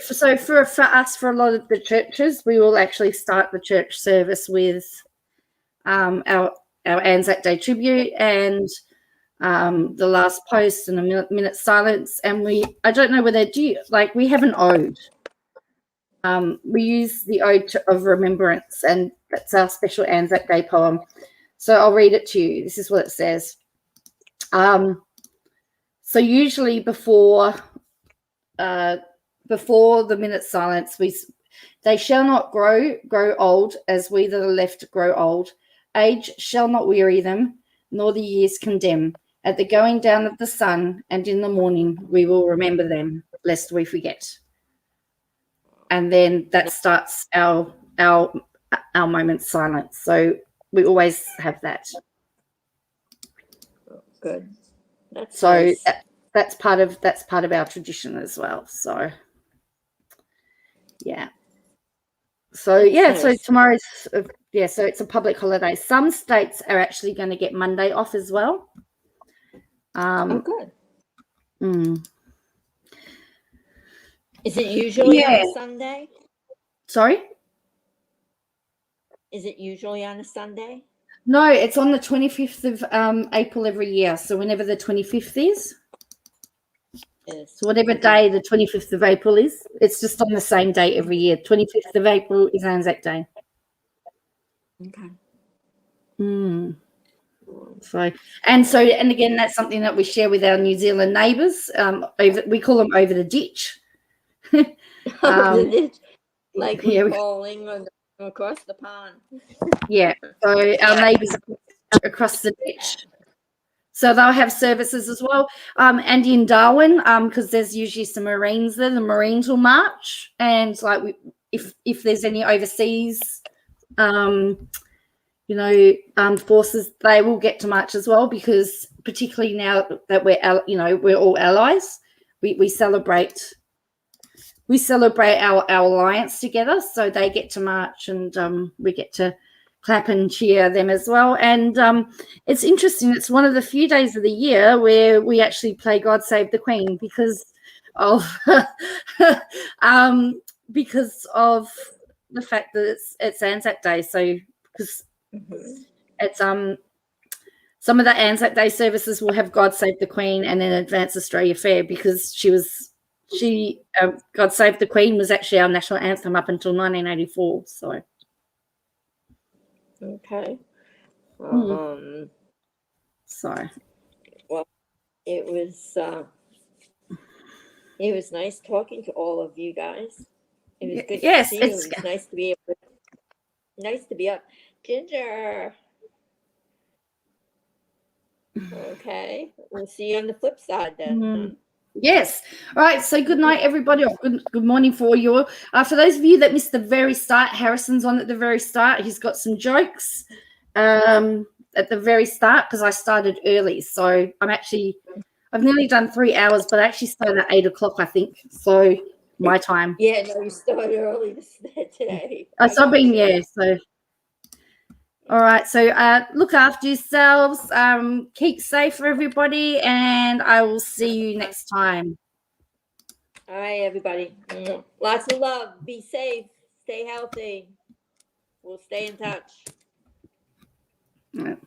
So for us, for a lot of the churches, we will actually start the church service with our Anzac Day tribute and the last post and a minute silence. And I don't know whether we have an ode. We use the Ode of Remembrance, and that's our special Anzac Day poem. So I'll read it to you. This is what it says. So usually before before the minute silence, they shall not grow old as we that are left grow old. Age shall not weary them, nor the years condemn. At the going down of the sun and in the morning, we will remember them, lest we forget. And then that starts our moment silence. So we always have that. Good. That's So nice. that's part of our tradition as well. So yeah. So yeah, so nice. tomorrow's so it's a public holiday. Some states are actually going to get Monday off as well. Oh, good. Is it usually on a Sunday? Sorry? Is it usually on a Sunday? No, it's on the 25th of April every year. So whenever the 25th is. Yes. So whatever day the 25th of April is, it's just on the same day every year. 25th of April is Anzac Day. Okay. So again, that's something that we share with our New Zealand neighbours. We call them over the ditch. The ditch. Like we're yeah, calling across the pond. Yeah. So our neighbours across the ditch. So they'll have services as well. And in Darwin, because there's usually some Marines there, the Marines will march. And like if there's any overseas forces, they will get to march as well, because particularly now that we're all allies, we celebrate our alliance together. So they get to march, and we get to clap and cheer them as well. And it's interesting. It's one of the few days of the year where we actually play God Save the Queen because of the fact that it's Anzac Day. So because it's some of the Anzac Day services will have God Save the Queen and then Advance Australia Fair, because God Save the Queen was actually our national anthem up until 1984. So okay. So well, it was nice talking to all of you guys. It was good to see you. It was nice to be up. Ginger. Okay. We'll see you on the flip side then. Yes. All right. So good night, everybody. Or good morning for you. For those of you that missed the very start, Harrison's on at the very start. He's got some jokes at the very start because I started early. So I've nearly done 3 hours, but I actually started at 8 o'clock, I think. So my time. Yeah, no, you started early today. So all right. So look after yourselves. Keep safe, everybody, and I will see you next time. All right, everybody. Lots of love. Be safe. Stay healthy. We'll stay in touch. All right.